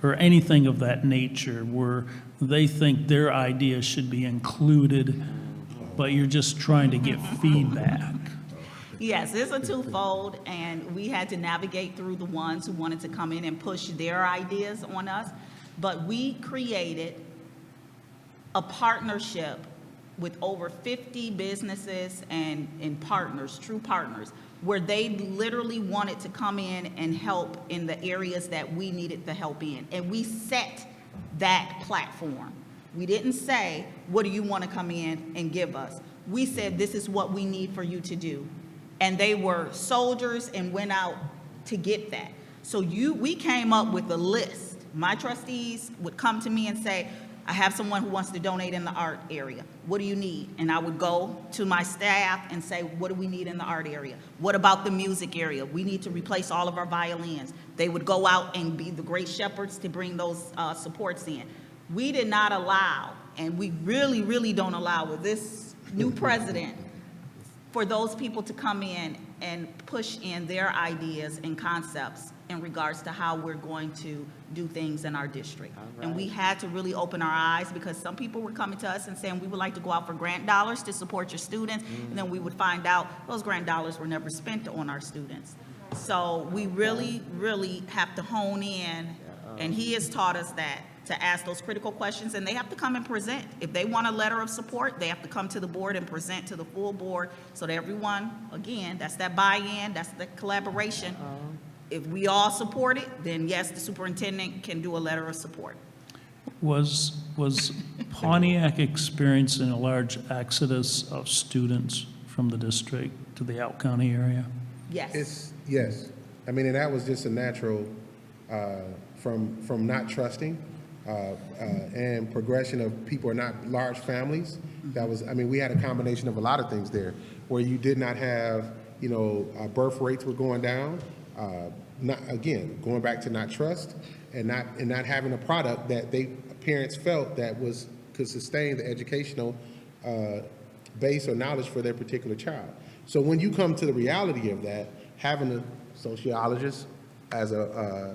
Or anything of that nature where they think their idea should be included, but you're just trying to get feedback? Yes, it's a twofold, and we had to navigate through the ones who wanted to come in and push their ideas on us, but we created a partnership with over 50 businesses and partners, true partners, where they literally wanted to come in and help in the areas that we needed the help in. And we set that platform. We didn't say, what do you want to come in and give us? We said, this is what we need for you to do. And they were soldiers and went out to get that. So we came up with a list. My trustees would come to me and say, I have someone who wants to donate in the art area. What do you need? And I would go to my staff and say, what do we need in the art area? What about the music area? We need to replace all of our violins. They would go out and be the great shepherds to bring those supports in. We did not allow, and we really, really don't allow with this new president, for those people to come in and push in their ideas and concepts in regards to how we're going to do things in our district. Right. And we had to really open our eyes, because some people were coming to us and saying, we would like to go out for grant dollars to support your students, and then we would find out those grant dollars were never spent on our students. So we really, really have to hone in, and he has taught us that, to ask those critical questions, and they have to come and present. If they want a letter of support, they have to come to the board and present to the full board, so that everyone, again, that's that buy-in, that's the collaboration. If we all support it, then yes, the superintendent can do a letter of support. Was Pontiac experiencing a large exodus of students from the district to the out-county area? Yes. Yes. I mean, and that was just a natural, from not trusting, and progression of people are not large families. That was, I mean, we had a combination of a lot of things there, where you did not have, birth rates were going down. Not, again, going back to not trust and not having a product that parents felt that could sustain the educational base or knowledge for their particular child. So when you come to the reality of that, having a sociologist as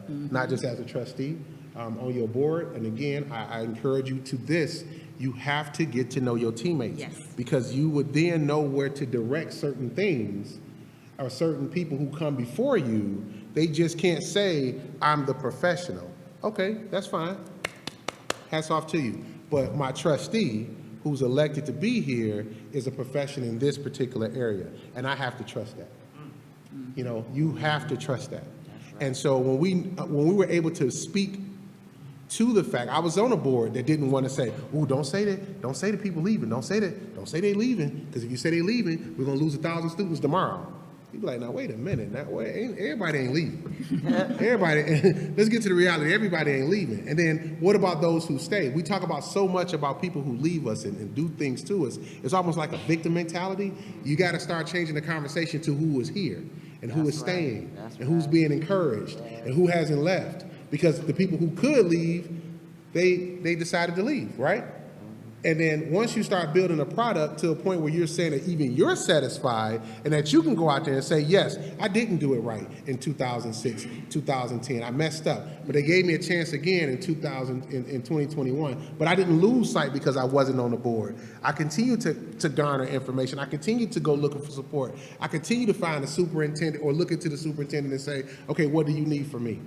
not just as a trustee on your board, and again, I encourage you to this, you have to get to know your teammates. Yes. Because you would then know where to direct certain things, or certain people who come before you. They just can't say, I'm the professional. Okay, that's fine. Hats off to you. But my trustee, who's elected to be here, is a professional in this particular area, and I have to trust that. You have to trust that. And so when we were able to speak to the fact, I was on a board that didn't want to say, "Ooh, don't say that. Don't say the people leaving. Don't say that. Don't say they leaving, because if you say they leaving, we're gonna lose 1,000 students tomorrow." You'd be like, "Now wait a minute. Now everybody ain't leaving. Everybody. Let's get to the reality. Everybody ain't leaving. And then what about those who stay? We talk about so much about people who leave us and do things to us. It's almost like a victim mentality. You got to start changing the conversation to who is here and who is staying and who's being encouraged and who hasn't left. Because the people who could leave, they decided to leave, right? And then once you start building a product to a point where you're saying that even you're satisfied and that you can go out there and say, yes, I didn't do it right in 2006, 2010. I messed up, but they gave me a chance again in 2021. But I didn't lose sight because I wasn't on the board. I continue to garner information. I continue to go looking for support. I continue to find a superintendent or look into the superintendent and say, okay, what do you need from me?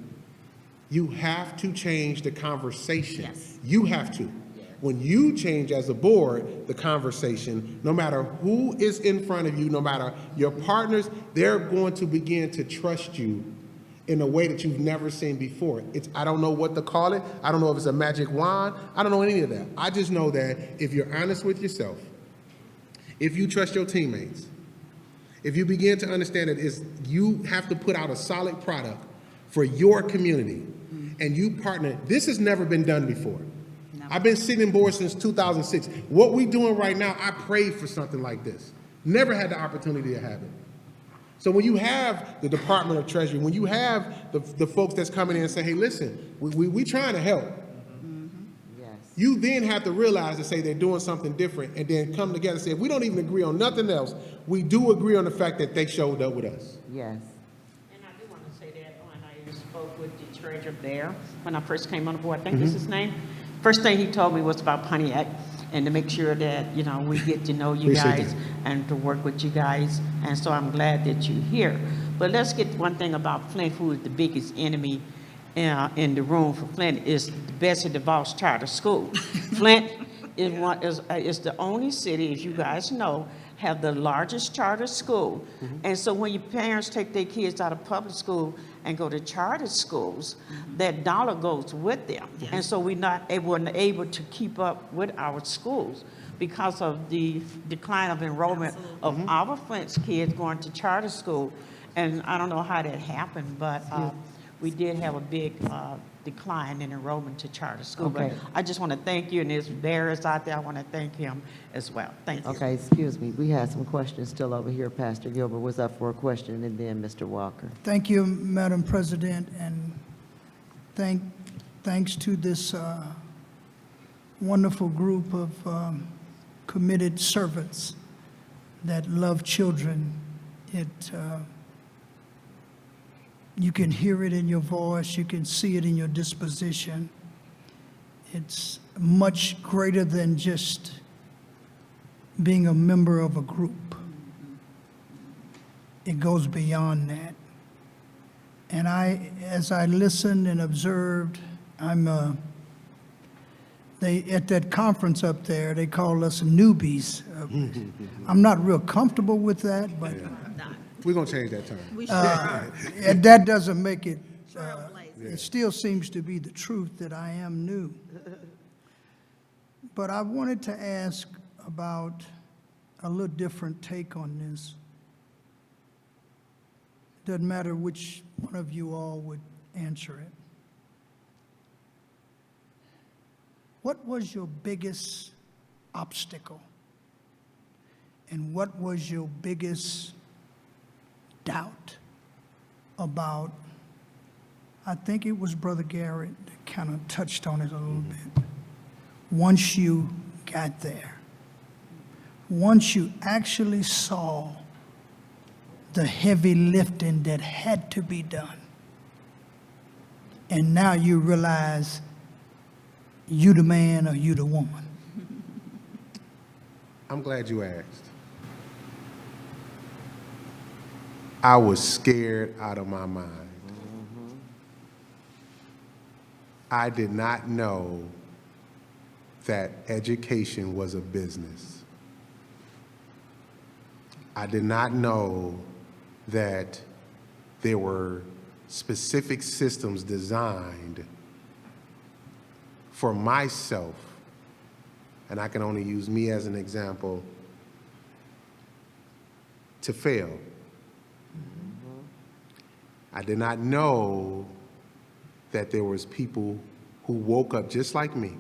You have to change the conversation. Yes. You have to. When you change as a board the conversation, no matter who is in front of you, no matter your partners, they're going to begin to trust you in a way that you've never seen before. I don't know what to call it. I don't know if it's a magic wand. I don't know any of that. I just know that if you're honest with yourself, if you trust your teammates, if you begin to understand that you have to put out a solid product for your community, and you partner, this has never been done before. I've been sitting in board since 2006. What we're doing right now, I prayed for something like this. Never had the opportunity to have it. So when you have the Department of Treasury, when you have the folks that's coming in and say, hey, listen, we trying to help. Yes. You then have to realize to say they're doing something different and then come together and say, if we don't even agree on nothing else, we do agree on the fact that they showed up with us. Yes. And I do want to say that when I spoke with the treasurer there, when I first came on the board, I think this is his name. First thing he told me was about Pontiac and to make sure that, we get to know you guys and to work with you guys. And so I'm glad that you're here. But let's get one thing about Flint, who is the biggest enemy in the room for Flint, is the Betsy DeVos Charter School. Flint is the only city, as you guys know, have the largest charter school. And so when your parents take their kids out of public school and go to charter schools, that dollar goes with them. Yes. And so we're not able to keep up with our schools because of the decline of enrollment of our Flint's kids going to charter school. And I don't know how that happened, but we did have a big decline in enrollment to charter school. Okay. But I just want to thank you, and there's Barris out there, I want to thank him as well. Thank you. Okay, excuse me. We had some questions still over here. Pastor Gilbert was up for a question, and then Mr. Walker. Thank you, Madam President, and thanks to this wonderful group of committed servants that love children. You can hear it in your voice, you can see it in your disposition. It's much greater than just being a member of a group. It goes beyond that. And as I listened and observed, at that conference up there, they call us newbies. I'm not real comfortable with that, but We're going to change that term. and that doesn't make it, it still seems to be the truth that I am new. But I wanted to ask about a little different take on this. Doesn't matter which one of you all would answer it. What was your biggest obstacle? And what was your biggest doubt about? I think it was Brother Garrett that kind of touched on it a little bit. Once you got there, once you actually saw the heavy lifting that had to be done, and now you realize you the man or you the woman. I'm glad you asked. I was scared out of my mind. I did not know that education was a business. I did not know that there were specific systems designed for myself, and I can only use me as an example, to fail. I did not know that there was people who woke up just like me,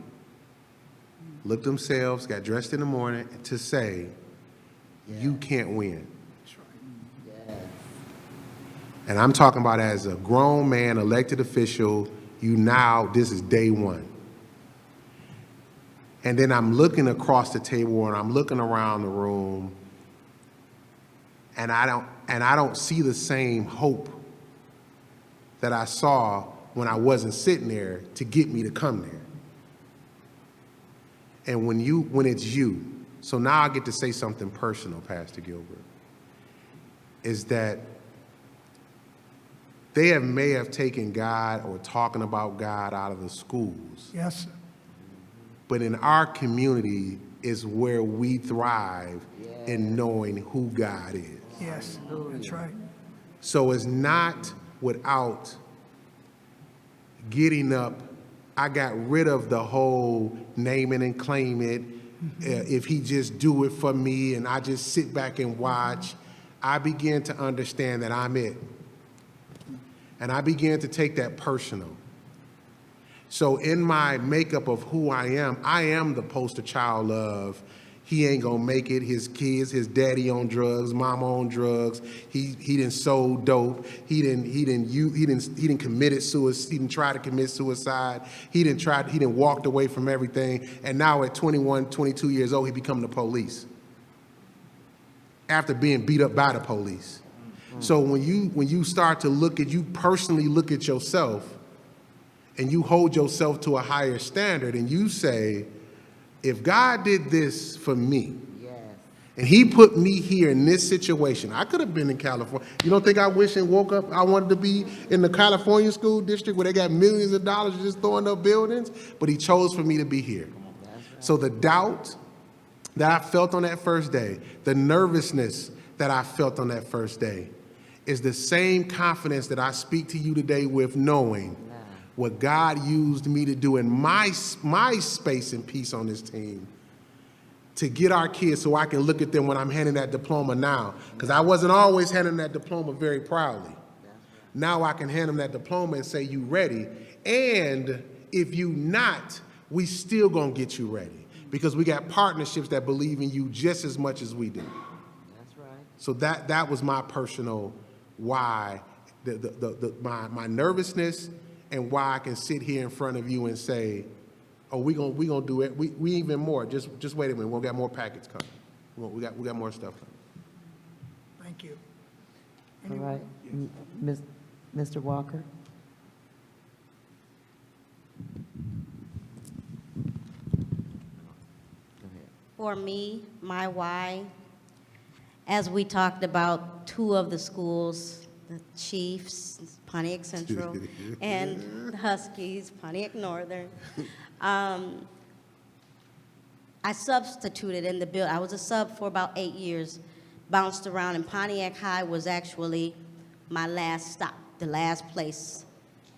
looked themselves, got dressed in the morning to say, you can't win. And I'm talking about as a grown man, elected official, this is day one. And then I'm looking across the table and I'm looking around the room, and I don't see the same hope that I saw when I wasn't sitting there to get me to come there. And when it's you, so now I get to say something personal, Pastor Gilbert, is that they may have taken God or talking about God out of the schools. Yes, sir. But in our community is where we thrive in knowing who God is. Yes, that's right. So it's not without getting up. I got rid of the whole name it and claim it. If he just do it for me and I just sit back and watch, I began to understand that I'm it. And I began to take that personal. So in my makeup of who I am the poster child of he ain't gonna make it, his kids, his daddy on drugs, mama on drugs, he done sold dope, he done committed suicide, he done tried to commit suicide, he done walked away from everything, and now at 21, 22 years old, he become the police. After being beat up by the police. So when you start to you personally look at yourself, and you hold yourself to a higher standard, and you say, if God did this for me, and he put me here in this situation, I could have been in California. You don't think I wish and woke up, I wanted to be in the California school district where they got millions of dollars just throwing up buildings? But he chose for me to be here. So the doubt that I felt on that first day, the nervousness that I felt on that first day, is the same confidence that I speak to you today with, knowing what God used me to do in my space and peace on this team to get our kids so I can look at them when I'm handing that diploma now. Because I wasn't always handing that diploma very proudly. Now I can hand them that diploma and say, you ready? And if you not, we still gonna get you ready. Because we got partnerships that believe in you just as much as we do. That's right. So that was my personal why, my nervousness, and why I can sit here in front of you and say, oh, we gonna do it. We even more. Just wait a minute. We'll got more packets coming. We got more stuff coming. Thank you. All right, Mr. Walker. For me, my why, as we talked about two of the schools, the Chiefs, Pontiac Central, and the Huskies, Pontiac Northern. I substituted in the build. I was a sub for about 8 years, bounced around, and Pontiac High was actually my last stop, the last place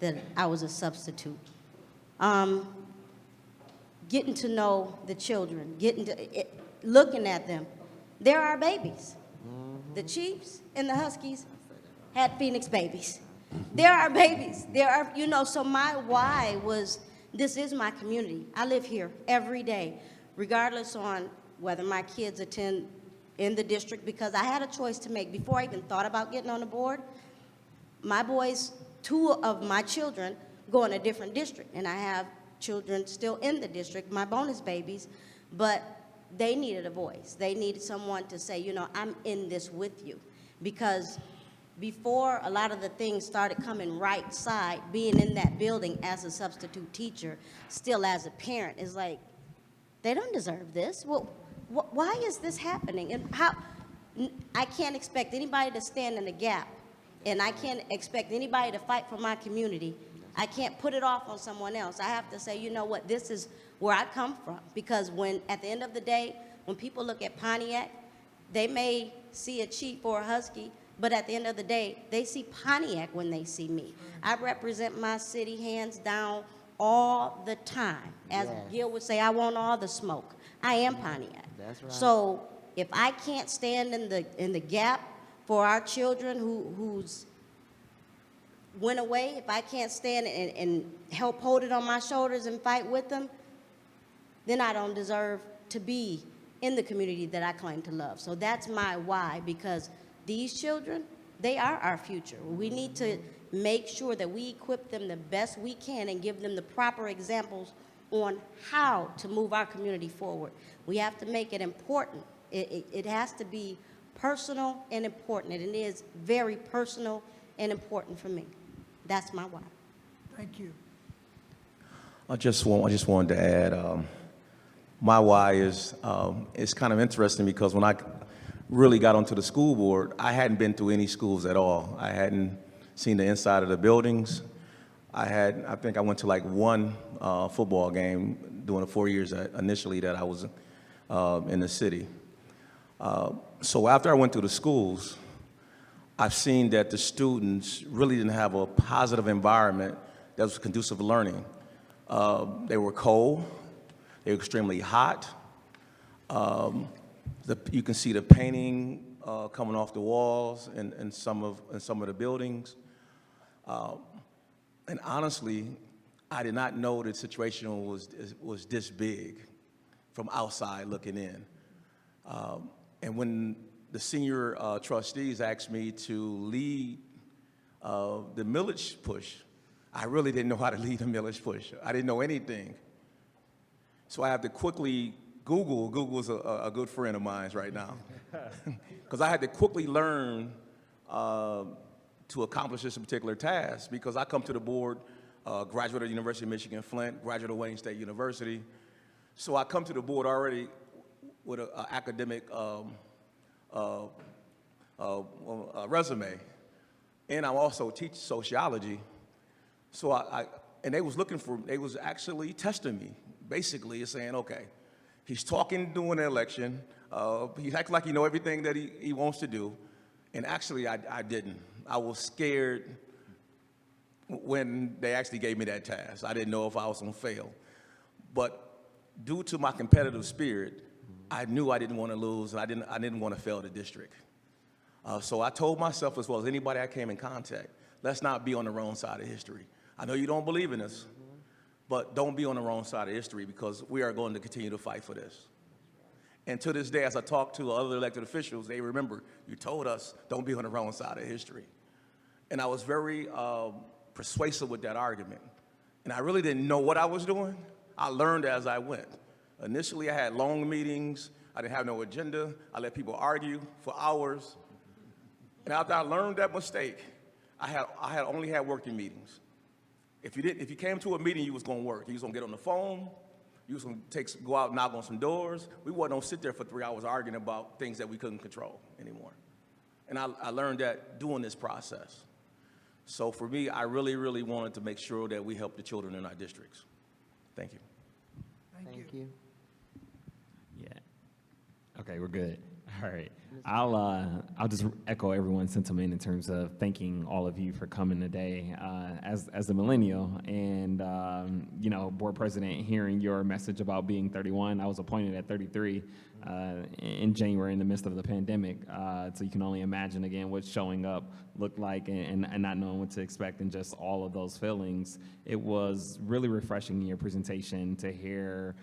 that I was a substitute. Getting to know the children, looking at them. They're our babies. The Chiefs and the Huskies had Phoenix babies. There are babies. There are, you know, so my why was, this is my community. I live here every day, regardless on whether my kids attend in the district, because I had a choice to make before I even thought about getting on the board. My boys, 2 of my children go in a different district, and I have children still in the district, my bonus babies, but they needed a voice. They needed someone to say, you know, I'm in this with you. Because before a lot of the things started coming right side, being in that building as a substitute teacher, still as a parent, is like, they don't deserve this. Well, why is this happening? And how? I can't expect anybody to stand in the gap, and I can't expect anybody to fight for my community. I can't put it off on someone else. I have to say, you know what, this is where I come from. Because when, at the end of the day, when people look at Pontiac, they may see a Chief or a Husky, but at the end of the day, they see Pontiac when they see me. I represent my city hands down all the time. As Gil would say, I want all the smoke. I am Pontiac. That's right. So if I can't stand in the gap for our children who's went away, if I can't stand and help hold it on my shoulders and fight with them, then I don't deserve to be in the community that I claim to love. So that's my why, because these children, they are our future. We need to make sure that we equip them the best we can and give them the proper examples on how to move our community forward. We have to make it important. It has to be personal and important, and it is very personal and important for me. That's my why. Thank you. I just wanted to add, my why is, it's kind of interesting because when I really got onto the school board, I hadn't been to any schools at all. I hadn't seen the inside of the buildings. I think I went to like 1 football game during the 4 years initially that I was in the city. So after I went to the schools, I've seen that the students really didn't have a positive environment that was conducive to learning. They were cold, they were extremely hot. You can see the painting coming off the walls in some of the buildings. And honestly, I did not know the situation was this big from outside looking in. And when the senior trustees asked me to lead the millage push, I really didn't know how to lead a millage push. I didn't know anything. So I have to quickly Google. Google's a good friend of mine right now. Because I had to quickly learn to accomplish this particular task, because I come to the board, graduate of the University of Michigan, Flint, graduate of Wayne State University. So I come to the board already with an academic resume, and I also teach sociology. So and they was actually testing me, basically saying, okay, he's talking during the election, he acts like he know everything that he wants to do, and actually I didn't. I was scared when they actually gave me that task. I didn't know if I was gonna fail, but due to my competitive spirit, I knew I didn't want to lose, and I didn't want to fail the district. So I told myself, as well as anybody I came in contact, let's not be on the wrong side of history. I know you don't believe in this, but don't be on the wrong side of history, because we are going to continue to fight for this. And to this day, as I talk to other elected officials, they remember, you told us, don't be on the wrong side of history. And I was very persuasive with that argument. And I really didn't know what I was doing. I learned as I went. Initially, I had long meetings. I didn't have no agenda. I let people argue for hours. And after I learned that mistake, I only had working meetings. If you came to a meeting, you was going to work. You was going to get on the phone. You was going to go out and knock on some doors. We wasn't going to sit there for 3 hours arguing about things that we couldn't control anymore. And I learned that doing this process. So for me, I really, really wanted to make sure that we help the children in our districts. Thank you. Thank you. Yeah. Okay, we're good. All right. I'll just echo everyone's sentiment in terms of thanking all of you for coming today. As a millennial and, board president, hearing your message about being 31, I was appointed at 33 in January in the midst of the pandemic. So you can only imagine, again, what showing up looked like and not knowing what to expect and just all of those feelings. It was really refreshing in your presentation to hear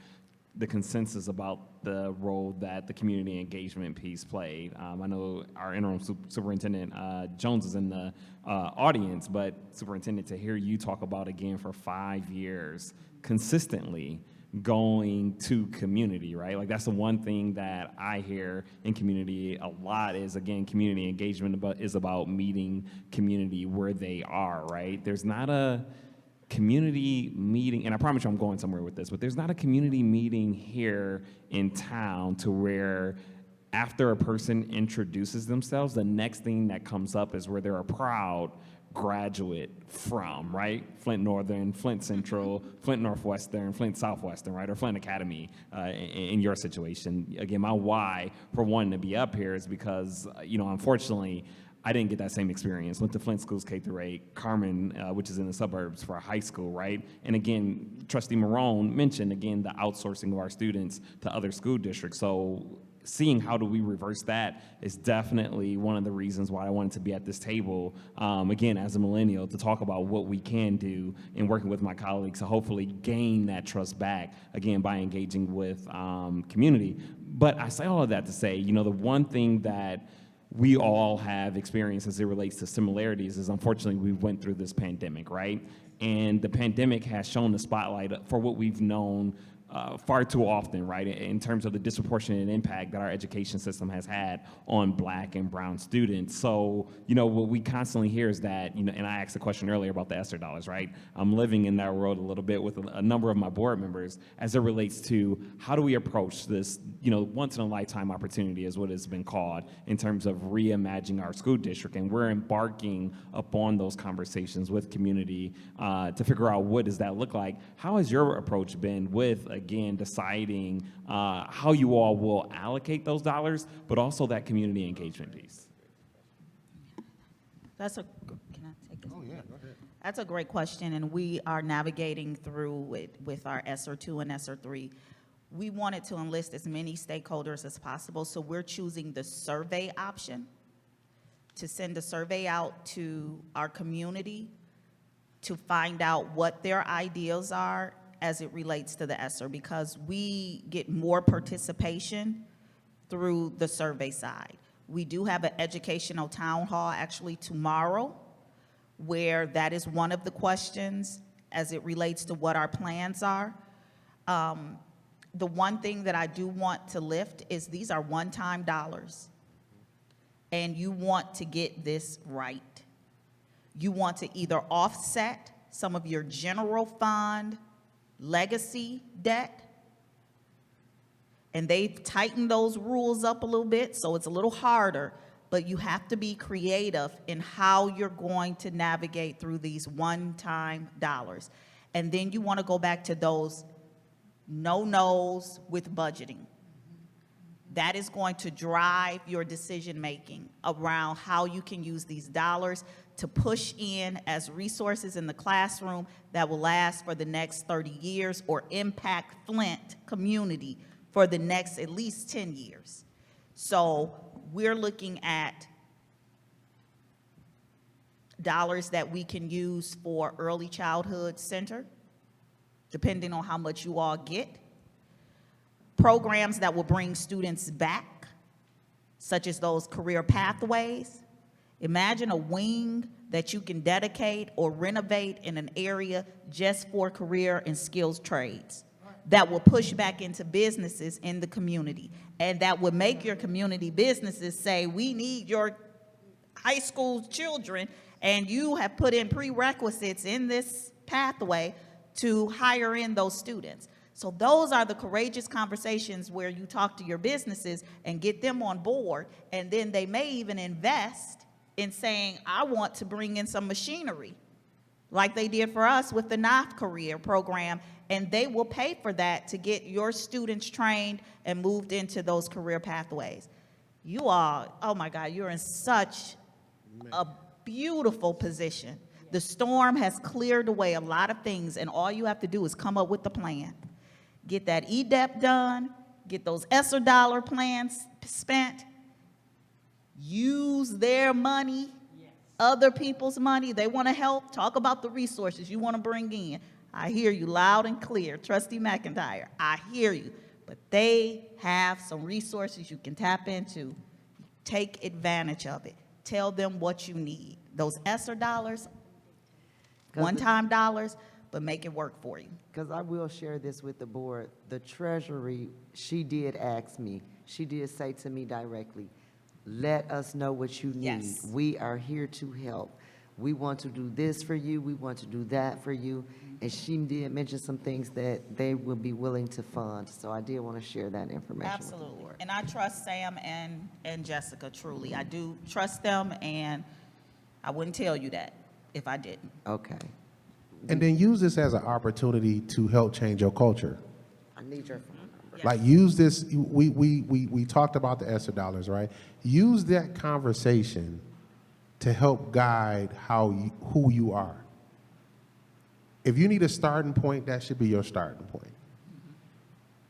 the consensus about the role that the community engagement piece played. I know our interim superintendent, Jones, is in the audience, but superintendent, to hear you talk about, again, for 5 years, consistently going to community, right? Like, that's the one thing that I hear in community a lot is, again, community engagement is about meeting community where they are, right? There's not a community meeting, and I promise you I'm going somewhere with this, but there's not a community meeting here in town to where after a person introduces themselves, the next thing that comes up is where they're a proud graduate from, right? Flint Northern, Flint Central, Flint Northwestern, Flint Southwestern, right? Or Flint Academy in your situation. Again, my why for wanting to be up here is because, unfortunately, I didn't get that same experience. Went to Flint schools K-8, Carmen, which is in the suburbs, for high school, right? And again, Trustee Marone mentioned, again, the outsourcing of our students to other school districts. So seeing how do we reverse that is definitely one of the reasons why I wanted to be at this table, again, as a millennial, to talk about what we can do in working with my colleagues to hopefully gain that trust back, again, by engaging with community. But I say all of that to say, the one thing that we all have experienced as it relates to similarities is, unfortunately, we went through this pandemic, right? And the pandemic has shown the spotlight for what we've known far too often, right, in terms of the disproportionate impact that our education system has had on Black and brown students. So, what we constantly hear is that, and I asked a question earlier about the ESSER dollars, right? I'm living in that world a little bit with a number of my board members as it relates to how do we approach this, once in a lifetime opportunity is what it's been called in terms of reimagining our school district. And we're embarking upon those conversations with community to figure out what does that look like. How has your approach been with, again, deciding how you all will allocate those dollars, but also that community engagement piece? Can I take this? Oh, yeah, go ahead. That's a great question, and we are navigating through it with our ESSER 2 and ESSER 3. We wanted to enlist as many stakeholders as possible, so we're choosing the survey option to send a survey out to our community to find out what their ideals are as it relates to the ESSER, because we get more participation through the survey side. We do have an educational town hall actually tomorrow, where that is one of the questions as it relates to what our plans are. The one thing that I do want to lift is these are one-time dollars, and you want to get this right. You want to either offset some of your general fund legacy debt, and they've tightened those rules up a little bit, so it's a little harder, but you have to be creative in how you're going to navigate through these one-time dollars. And then you want to go back to those no-nos with budgeting. That is going to drive your decision-making around how you can use these dollars to push in as resources in the classroom that will last for the next 30 years or impact Flint community for the next at least 10 years. So we're looking at dollars that we can use for early childhood center, depending on how much you all get. Programs that will bring students back, such as those career pathways. Imagine a wing that you can dedicate or renovate in an area just for career and skills trades that will push back into businesses in the community, and that would make your community businesses say, we need your high school children, and you have put in prerequisites in this pathway to hire in those students. So those are the courageous conversations where you talk to your businesses and get them on board, and then they may even invest in saying, I want to bring in some machinery, like they did for us with the NOF career program, and they will pay for that to get your students trained and moved into those career pathways. You are, oh my God, you're in such a beautiful position. The storm has cleared away a lot of things, and all you have to do is come up with the plan. Get that EDEP done, get those ESSER dollar plans spent, use their money, other people's money. They want to help. Talk about the resources you want to bring in. I hear you loud and clear, Trustee McIntyre. I hear you. But they have some resources you can tap into. Take advantage of it. Tell them what you need. Those ESSER dollars, one-time dollars, but make it work for you. Because I will share this with the board. The Treasury, she did ask me, she did say to me directly, let us know what you need. Yes. We are here to help. We want to do this for you. We want to do that for you. And she did mention some things that they will be willing to fund. So I did want to share that information with the Absolutely. board. And I trust Sam and Jessica, truly. I do trust them, and I wouldn't tell you that if I didn't. Okay. And then use this as an opportunity to help change your culture. I need your phone number. Like, use this, we talked about the ESSER dollars, right? Use that conversation to help guide who you are. If you need a starting point, that should be your starting point.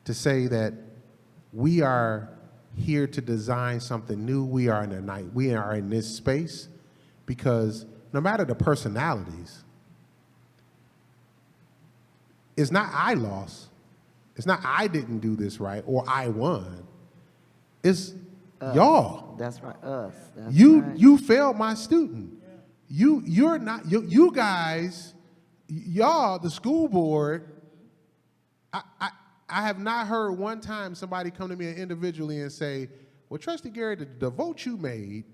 To say that we are here to design something new, we are in this space, because no matter the personalities, it's not I lost, it's not I didn't do this right or I won. It's y'all. That's right, us. That's You right. you failed my student. You're not you guys, y'all, the school board. I have not heard one time somebody come to me individually and say, "Well, Trustee Garrett, the vote you made."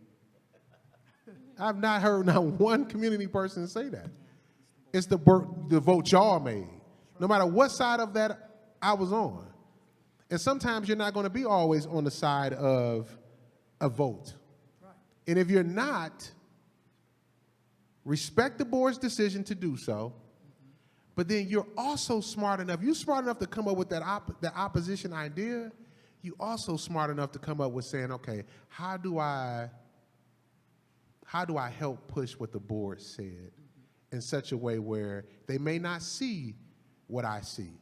I've not heard not one community person say that. It's the vote y'all made, no matter what side of that I was on. And sometimes you're not going to be always on the side of a vote. And if you're not, respect the board's decision to do so, but then you're also smart enough, you're smart enough to come up with that opposition idea, you also smart enough to come up with saying, okay, how do I help push what the board said in such a way where they may not see what I see?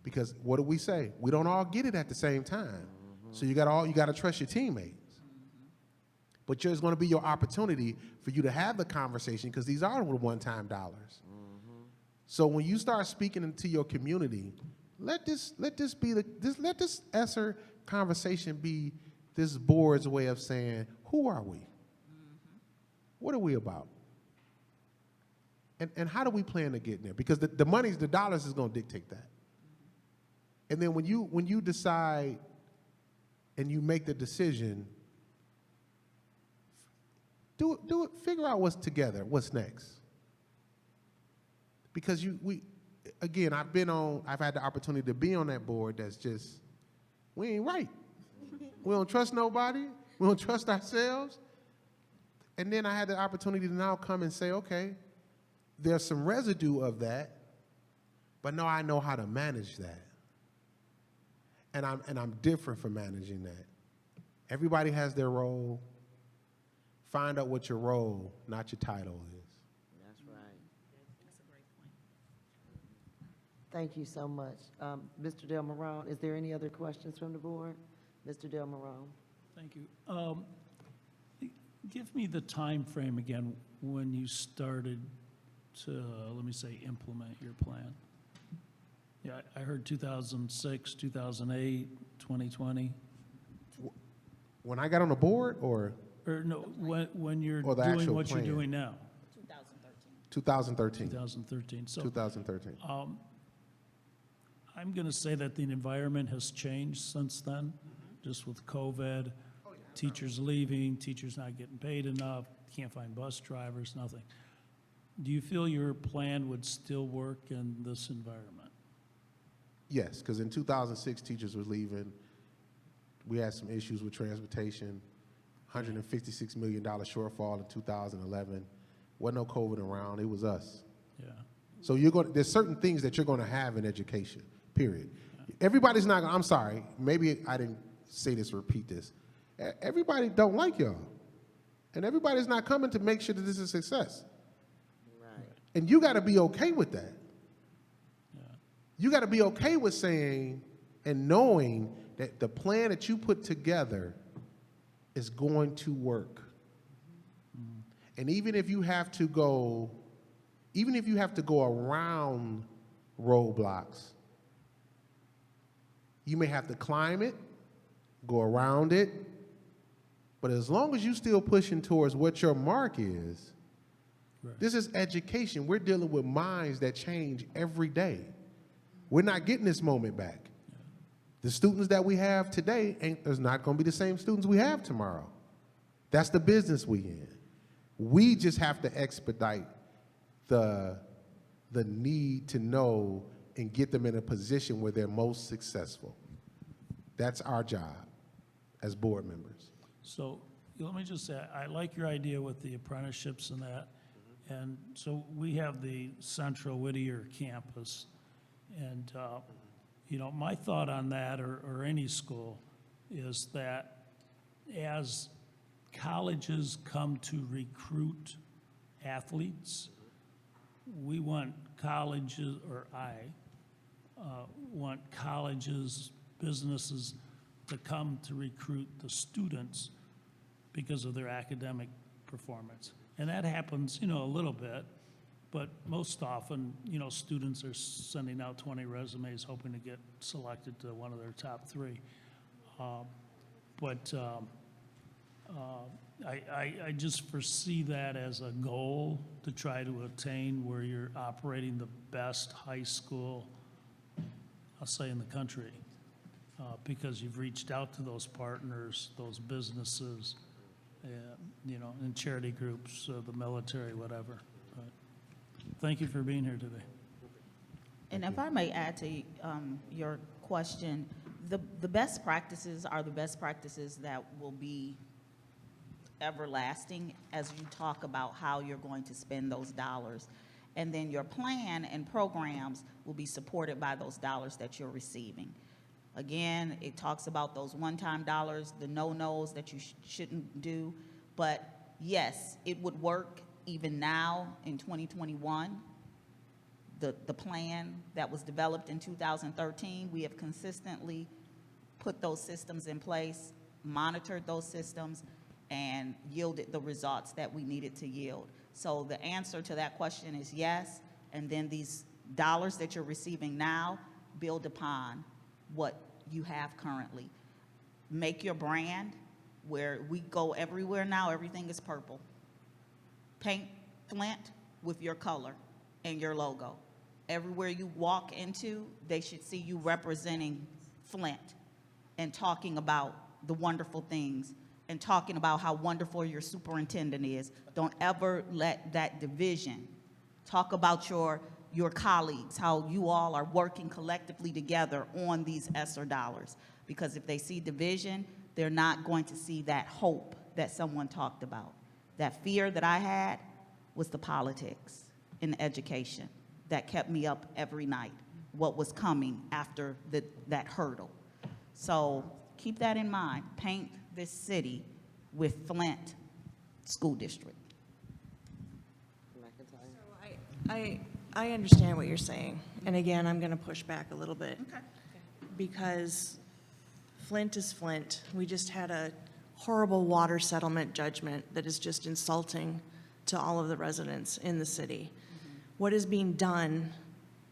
Because what do we say? We don't all get it at the same time. So you got to trust your teammates. But there's going to be your opportunity for you to have the conversation, because these are one-time dollars. So when you start speaking into your community, let this ESSER conversation be this board's way of saying, who are we? What are we about? And how do we plan to get there? Because the dollars is going to dictate that. And then when you decide and you make the decision, do it, figure out what's together, what's next. Because I've had the opportunity to be on that board that's just, we ain't right. We don't trust nobody. We don't trust ourselves. And then I had the opportunity to now come and say, okay, there's some residue of that, but now I know how to manage that. And I'm different for managing that. Everybody has their role. Find out what your role, not your title, is. That's right. That's a great point. Thank you so much. Mr. Del Marone, is there any other questions from the board? Mr. Del Marone. Thank you. Give me the time frame again when you started to, let me say, implement your plan. Yeah, I heard 2006, 2008, 2020. When I got on the board, or no, when you're or the doing actual what plan? you're doing now? 2013. 2013. So 2013. I'm going to say that the environment has changed since then, just with COVID, teachers leaving, teachers not getting paid enough, can't find bus drivers, nothing. Do you feel your plan would still work in this environment? Yes, because in 2006, teachers were leaving. We had some issues with transportation, $156 million shortfall in 2011. Wasn't no COVID around, it was us. Yeah. So there's certain things that you're going to have in education, period. Everybody's not going to, I'm sorry, maybe I didn't say this or repeat this. Everybody don't like y'all. And everybody's not coming to make sure that this is a success. Right. And you got to be okay with that. You got to be okay with saying and knowing that the plan that you put together is going to work. And even if you have to go around roadblocks, you may have to climb it, go around it, but as long as you're still pushing towards what your mark is, this is education. We're dealing with minds that change every day. We're not getting this moment back. The students that we have today is not going to be the same students we have tomorrow. That's the business we in. We just have to expedite the need to know and get them in a position where they're most successful. That's our job as board members. So let me just say, I like your idea with the apprenticeships and that. And so we have the Central Whittier campus. And, you know, my thought on that, or any school, is that as colleges come to recruit athletes, we want colleges, or I want colleges, businesses to come to recruit the students because of their academic performance. And that happens, you know, a little bit, but most often, you know, students are sending out 20 resumes hoping to get selected to one of their top 3. I just foresee that as a goal to try to attain, where you're operating the best high school, I'll say, in the country, because you've reached out to those partners, those businesses, you know, and charity groups, the military, whatever. But thank you for being here today. And if I may add to your question, the best practices are the best practices that will be everlasting as you talk about how you're going to spend those dollars. And then your plan and programs will be supported by those dollars that you're receiving. Again, it talks about those one-time dollars, the no-nos that you shouldn't do. But yes, it would work even now in 2021. The plan that was developed in 2013, we have consistently put those systems in place, monitored those systems, and yielded the results that we needed to yield. So the answer to that question is yes, and then these dollars that you're receiving now build upon what you have currently. Make your brand, where we go everywhere now, everything is purple. Paint Flint with your color and your logo. Everywhere you walk into, they should see you representing Flint and talking about the wonderful things and talking about how wonderful your superintendent is. Don't ever let that division. Talk about your colleagues, how you all are working collectively together on these ESSER dollars. Because if they see division, they're not going to see that hope that someone talked about. That fear that I had was the politics in education that kept me up every night, what was coming after that hurdle. So keep that in mind. Paint this city with Flint School District. I understand what you're saying. And again, I'm going to push back a little bit. Okay. Because Flint is Flint. We just had a horrible water settlement judgment that is just insulting to all of the residents in the city. What is being done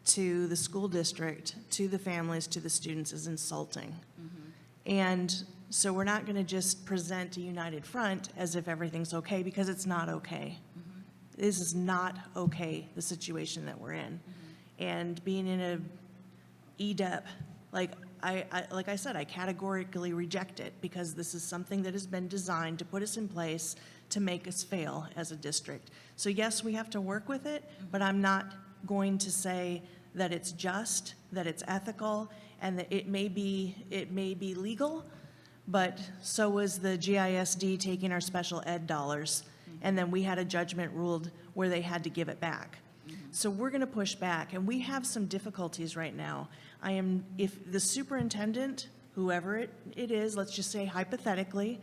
to the school district, to the families, to the students is insulting. And so we're not going to just present a united front as if everything's okay, because it's not okay. This is not okay, the situation that we're in. And being in a EDEP, like I said, I categorically reject it, because this is something that has been designed to put us in place to make us fail as a district. So yes, we have to work with it, but I'm not going to say that it's just, that it's ethical, and that it may be legal, but so was the GISD taking our special ed dollars, and then we had a judgment ruled where they had to give it back. So we're going to push back, and we have some difficulties right now. If the superintendent whoever it is, let's just say hypothetically,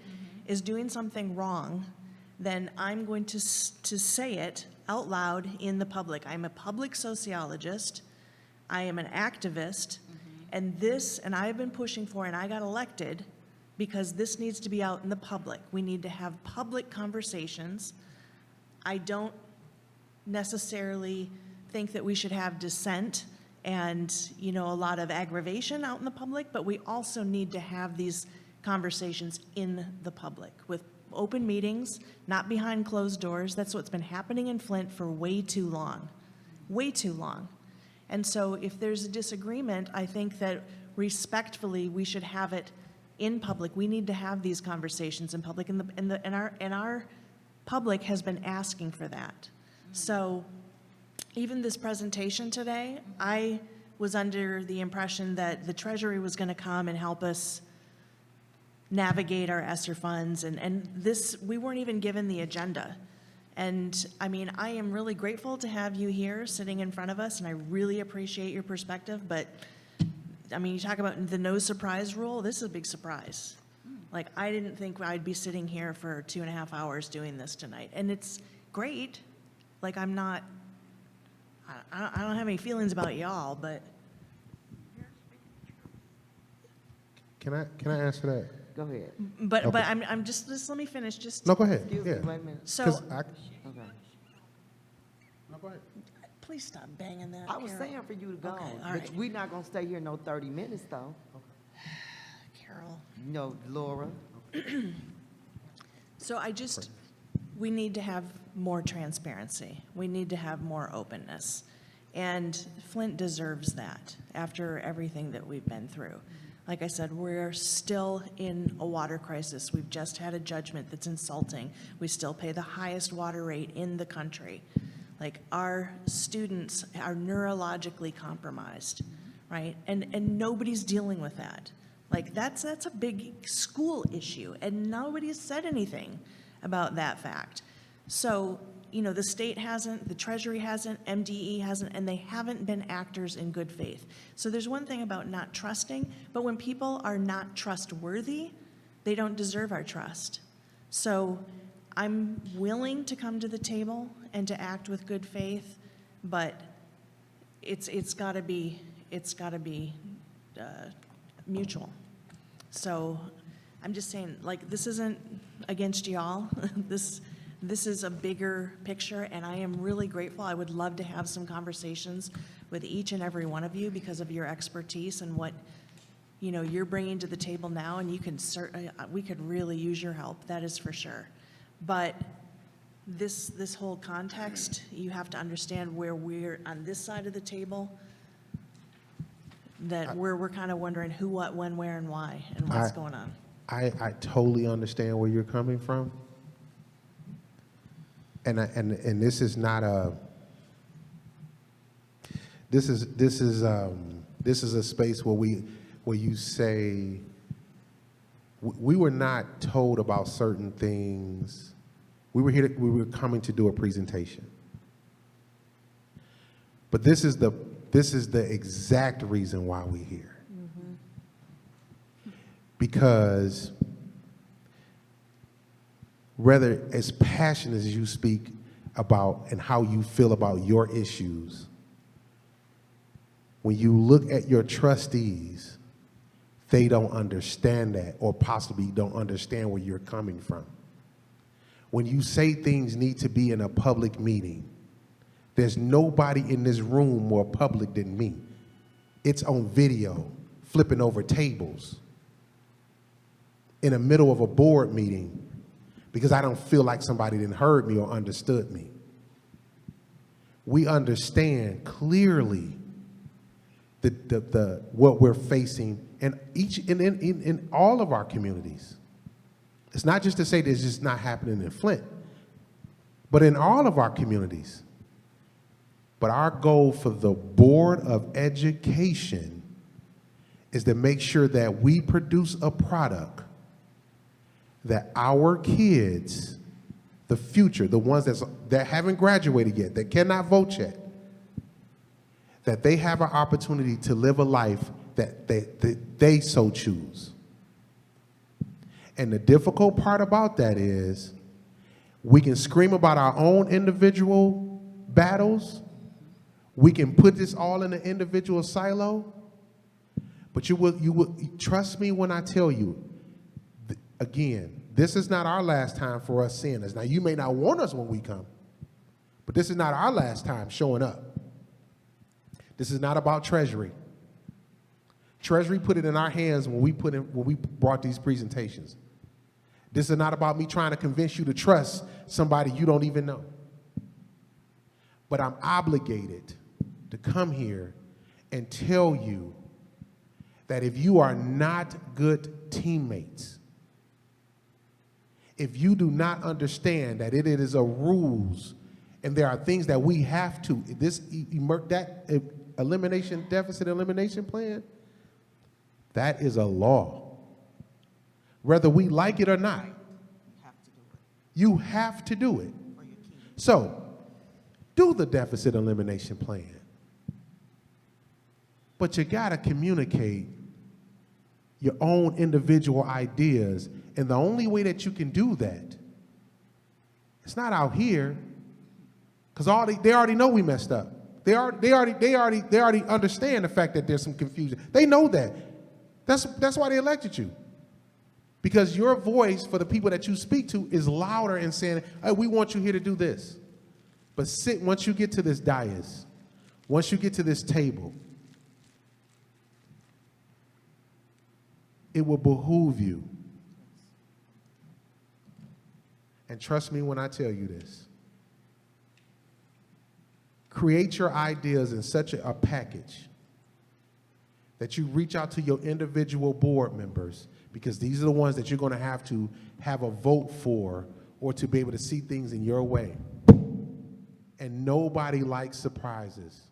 is doing something wrong, then I'm going to say it out loud in the public. I'm a public sociologist. I am an activist. And I've been pushing for, and I got elected because this needs to be out in the public. We need to have public conversations. I don't necessarily think that we should have dissent and, a lot of aggravation out in the public, but we also need to have these conversations in the public with open meetings, not behind closed doors. That's what's been happening in Flint for way too long, way too long. And so if there's a disagreement, I think that respectfully, we should have it in public. We need to have these conversations in public, and our public has been asking for that. So even this presentation today, I was under the impression that the Treasury was going to come and help us navigate our ESSER funds, and this, we weren't even given the agenda. And I mean, I am really grateful to have you here sitting in front of us, and I really appreciate your perspective, but I mean, you talk about the no surprise rule, this is a big surprise. Like, I didn't think I'd be sitting here for 2.5 hours doing this tonight, and it's great. Like, I don't have any feelings about y'all, but. Can I answer that? Go ahead. But Okay. I'm just let me finish. Just No, go ahead. Excuse Yeah. me, wait a minute. So 'Cause I- Okay. No, go ahead. please stop banging that. I was Carol. saying for you to go, Okay, all but right. we're not gonna stay here no 30 minutes, though. Carol. No, Laura. So we need to have more transparency. We need to have more openness. And Flint deserves that after everything that we've been through. Like I said, we're still in a water crisis. We've just had a judgment that's insulting. We still pay the highest water rate in the country. Like, our students are neurologically compromised, right? And nobody's dealing with that. Like, that's a big school issue, and nobody has said anything about that fact. So, the state hasn't, the Treasury hasn't, MDE hasn't, and they haven't been actors in good faith. So there's one thing about not trusting, but when people are not trustworthy, they don't deserve our trust. So I'm willing to come to the table and to act with good faith, but it's got to be mutual. So I'm just saying, like, this isn't against y'all. This is a bigger picture, and I am really grateful. I would love to have some conversations with each and every one of you because of your expertise and what, you're bringing to the table now, and we could really use your help, that is for sure. But this whole context, you have to understand where we're on this side of the table, that we're kind of wondering who, what, when, where, and why, and what's going on. I totally understand where you're coming from. And this is not this is a space where you say we were not told about certain things. We were coming to do a presentation. But this is the exact reason why we're here. Because rather as passionate as you speak about and how you feel about your issues, when you look at your trustees, they don't understand that, or possibly don't understand where you're coming from. When you say things need to be in a public meeting, there's nobody in this room more public than me. It's on video, flipping over tables in the middle of a board meeting because I don't feel like somebody didn't heard me or understood me. We understand clearly what we're facing in all of our communities. It's not just to say that it's just not happening in Flint, but in all of our communities. But our goal for the Board of Education is to make sure that we produce a product that our kids, the future, the ones that haven't graduated yet, that cannot vote yet, that they have an opportunity to live a life that they so choose. And the difficult part about that is we can scream about our own individual battles. We can put this all in an individual silo. But you will trust me when I tell you, again, this is not our last time for us seeing us. Now, you may not want us when we come, but this is not our last time showing up. This is not about Treasury. Treasury put it in our hands when we brought these presentations. This is not about me trying to convince you to trust somebody you don't even know. But I'm obligated to come here and tell you that if you are not good teammates, if you do not understand that it is a rules and there are things that we have to, that deficit elimination plan, that is a law. Whether we like it or not, you have to do it. So, do the deficit elimination plan. But you gotta communicate your own individual ideas, and the only way that you can do that, it's not out here, because they already know we messed up. They already understand the fact that there's some confusion. They know that. That's why they elected you. Because your voice for the people that you speak to is louder in saying, hey, we want you here to do this. But once you get to this dais, once you get to this table, it will behoove you. And trust me when I tell you this. Create your ideas in such a package that you reach out to your individual board members, because these are the ones that you're going to have a vote for, or to be able to see things in your way. And nobody likes surprises.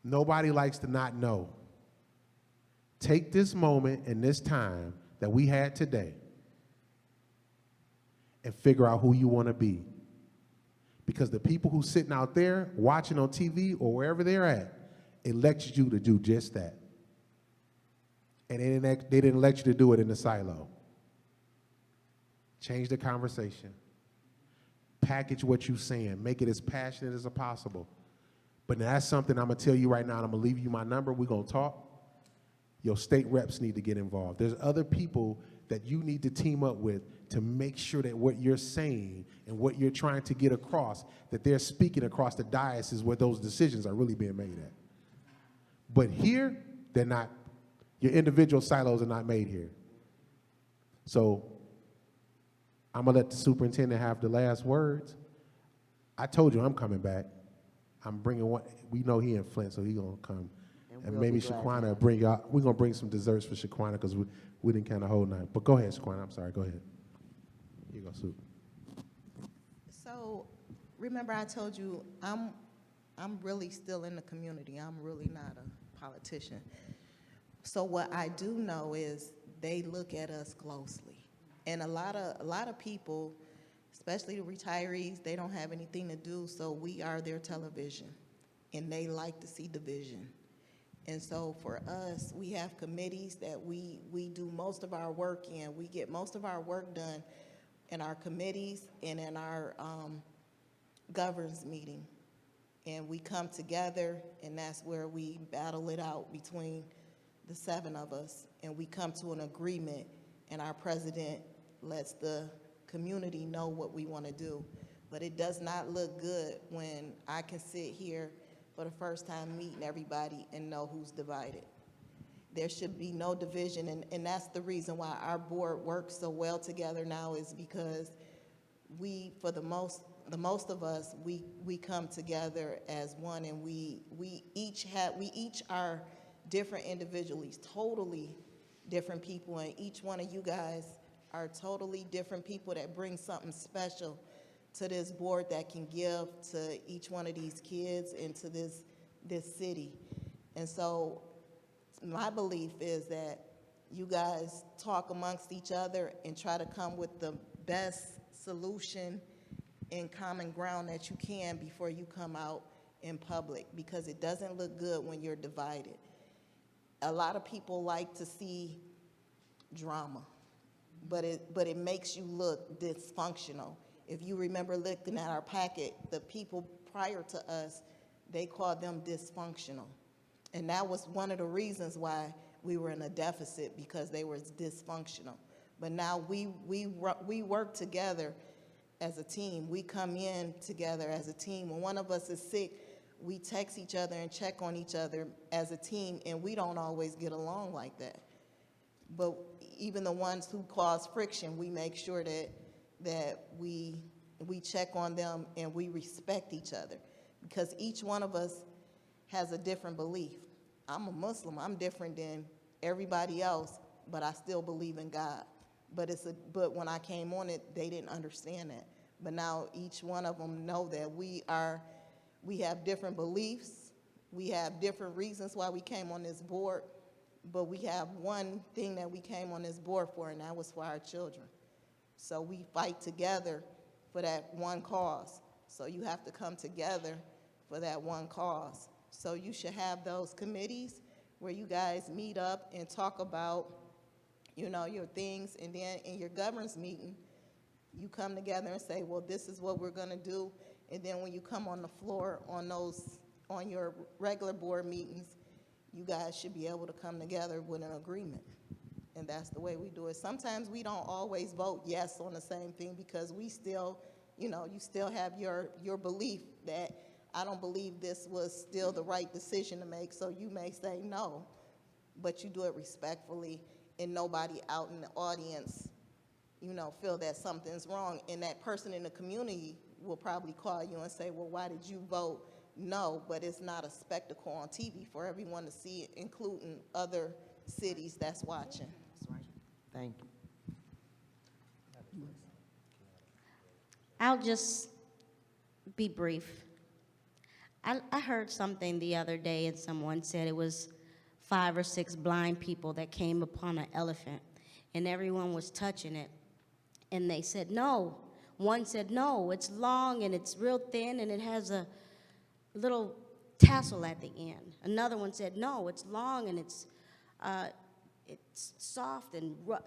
Nobody likes to not know. Take this moment and this time that we had today and figure out who you want to be. Because the people who's sitting out there watching on TV or wherever they're at elected you to do just that. And they didn't elect you to do it in the silo. Change the conversation. Package what you're saying. Make it as passionate as possible. But that's something I'm going to tell you right now, and I'm going to leave you my number. We're going to talk. Your state reps need to get involved. There's other people that you need to team up with to make sure that what you're saying and what you're trying to get across, that they're speaking across the diocese where those decisions are really being made at. But here, they're not. Your individual silos are not made here. So I'm going to let the superintendent have the last words. I told you I'm coming back. I'm bringing one. We know he in Flint, so he's going to come. And we'll maybe be glad Shaquana to will bring out, we're going to bring some desserts for Shaquana because we didn't kind of hold night. But go ahead, Shaquana. I'm sorry. Go ahead. Here you go, Sue. So, remember I told you I'm really still in the community. I'm really not a politician. So what I do know is they look at us closely. And a lot of people, especially the retirees, they don't have anything to do, so we are their television. And they like to see division. And so for us, we have committees that we do most of our work in. We get most of our work done in our committees and in our governance meeting. And we come together, and that's where we battle it out between the 7 of us, and we come to an agreement, and our president lets the community know what we want to do. But it does not look good when I can sit here for the first time meeting everybody and know who's divided. There should be no division, and that's the reason why our board works so well together now, is because we, for the most of us, we come together as one, and we each are different individuals, totally different people, and each one of you guys are totally different people that bring something special to this board that can give to each one of these kids and to this city. And so my belief is that you guys talk amongst each other and try to come with the best solution and common ground that you can before you come out in public, because it doesn't look good when you're divided. a lot of people like to see drama, but it makes you look dysfunctional. If you remember looking at our packet, the people prior to us, they called them dysfunctional. And that was one of the reasons why we were in a deficit, because they were dysfunctional. But now we work together as a team. We come in together as a team. When one of us is sick, we text each other and check on each other as a team, and we don't always get along like that. But even the ones who cause friction, we make sure that we check on them and we respect each other, because each one of us has a different belief. I'm a Muslim. I'm different than everybody else, but I still believe in God. But when I came on it, they didn't understand that. But now each one of them know that we have different beliefs. We have different reasons why we came on this board, but we have one thing that we came on this board for, and that was for our children. So we fight together for that one cause. So you have to come together for that one cause. So you should have those committees where you guys meet up and talk about, your things, and then in your governance meeting, you come together and say, well, this is what we're gonna do. And then when you come on the floor on your regular board meetings, you guys should be able to come together with an agreement. And that's the way we do it. Sometimes we don't always vote yes on the same thing, because we still, you still have your belief that I don't believe this was still the right decision to make, so you may say no, but you do it respectfully, and nobody out in the audience, feel that something's wrong. And that person in the community will probably call you and say, well, why did you vote no? But it's not a spectacle on TV for everyone to see, including other cities that's watching. That's right. Thank you. I'll just be brief. I heard something the other day, and someone said it was 5 or 6 blind people that came upon an elephant, and everyone was touching it. And they said, no. One said, no, it's long and it's real thin and it has a little tassel at the end. Another one said, no, it's long and it's soft and rough.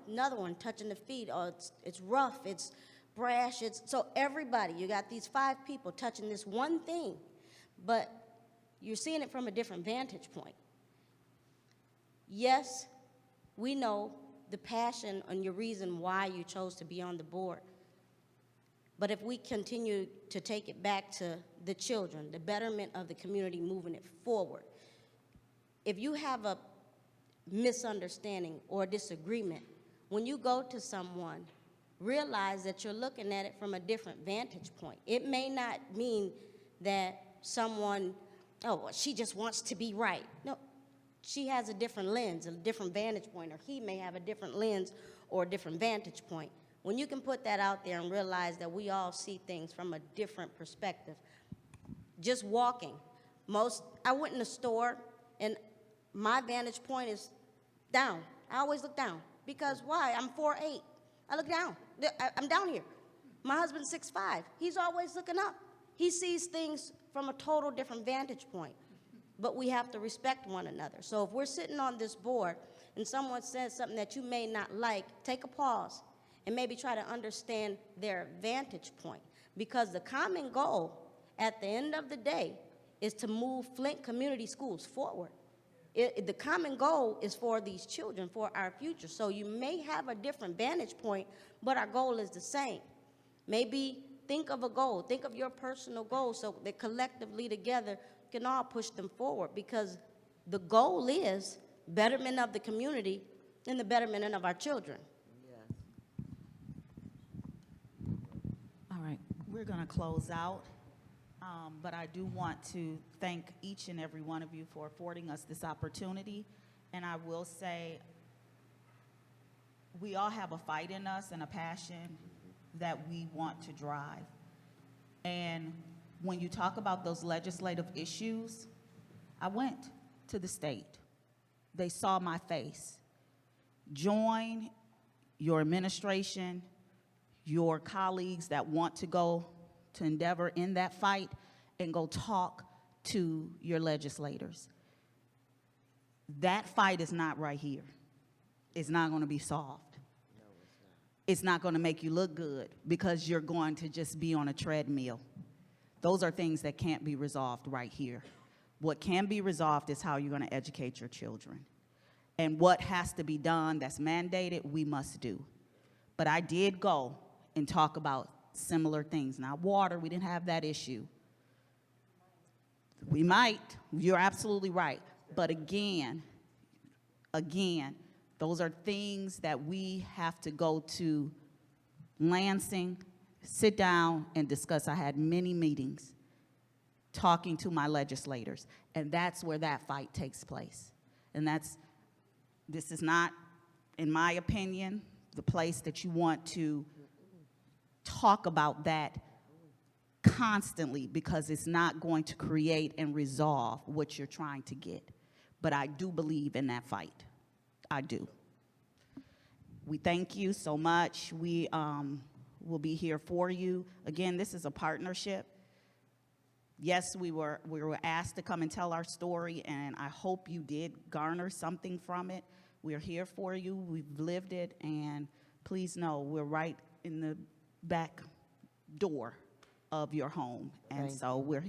Another one touching the feet, oh, it's rough, it's brash. So everybody, you got these 5 people touching this one thing, but you're seeing it from a different vantage point. Yes, we know the passion and your reason why you chose to be on the board. But if we continue to take it back to the children, the betterment of the community, moving it forward, if you have a misunderstanding or disagreement, when you go to someone, realize that you're looking at it from a different vantage point. It may not mean that someone, oh, well, she just wants to be right. No, she has a different lens, a different vantage point, or he may have a different lens or a different vantage point. When you can put that out there and realize that we all see things from a different perspective, just walking. I went in the store, and my vantage point is down. I always look down. Because why? I'm 4'8". I look down. I'm down here. My husband's 6'5". He's always looking up. He sees things from a total different vantage point. But we have to respect one another. So if we're sitting on this board and someone says something that you may not like, take a pause and maybe try to understand their vantage point. Because the common goal at the end of the day is to move Flint Community Schools forward. The common goal is for these children, for our future. So you may have a different vantage point, but our goal is the same. Maybe think of a goal. Think of your personal goal so that collectively together can all push them forward, because the goal is betterment of the community and the betterment of our children. All right, we're going to close out, but I do want to thank each and every one of you for affording us this opportunity. And I will say, we all have a fight in us and a passion that we want to drive. And when you talk about those legislative issues, I went to the state. They saw my face. Join your administration, your colleagues that want to go to endeavor in that fight, and go talk to your legislators. That fight is not right here. It's not going to be solved. It's not going to make you look good because you're going to just be on a treadmill. Those are things that can't be resolved right here. What can be resolved is how you're going to educate your children. And what has to be done that's mandated, we must do. But I did go and talk about similar things. Now, water, we didn't have that issue. We might, you're absolutely right. But again, those are things that we have to go to Lansing, sit down and discuss. I had many meetings talking to my legislators, and that's where that fight takes place. And this is not, in my opinion, the place that you want to talk about that constantly, because it's not going to create and resolve what you're trying to get. But I do believe in that fight. I do. We thank you so much. We will be here for you. Again, this is a partnership. Yes, we were asked to come and tell our story, and I hope you did garner something from it. We're here for you. We've lived it, and please know we're right in the back door of your home. And so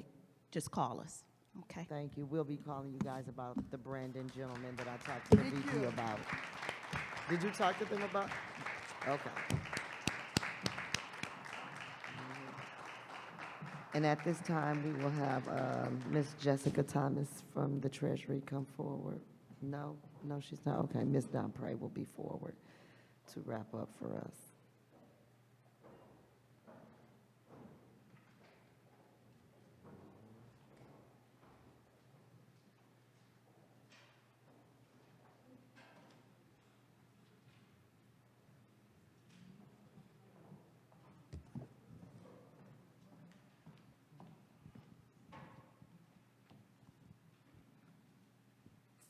just call us. Okay. Thank you. We'll be calling you guys about the Brandon gentleman that I talked to the VP about. Did you talk to them about? Okay. And at this time, we will have Ms. Jessica Thomas from the Treasury come forward. No, she's not. Okay, Ms. Domprey will be forward to wrap up for us.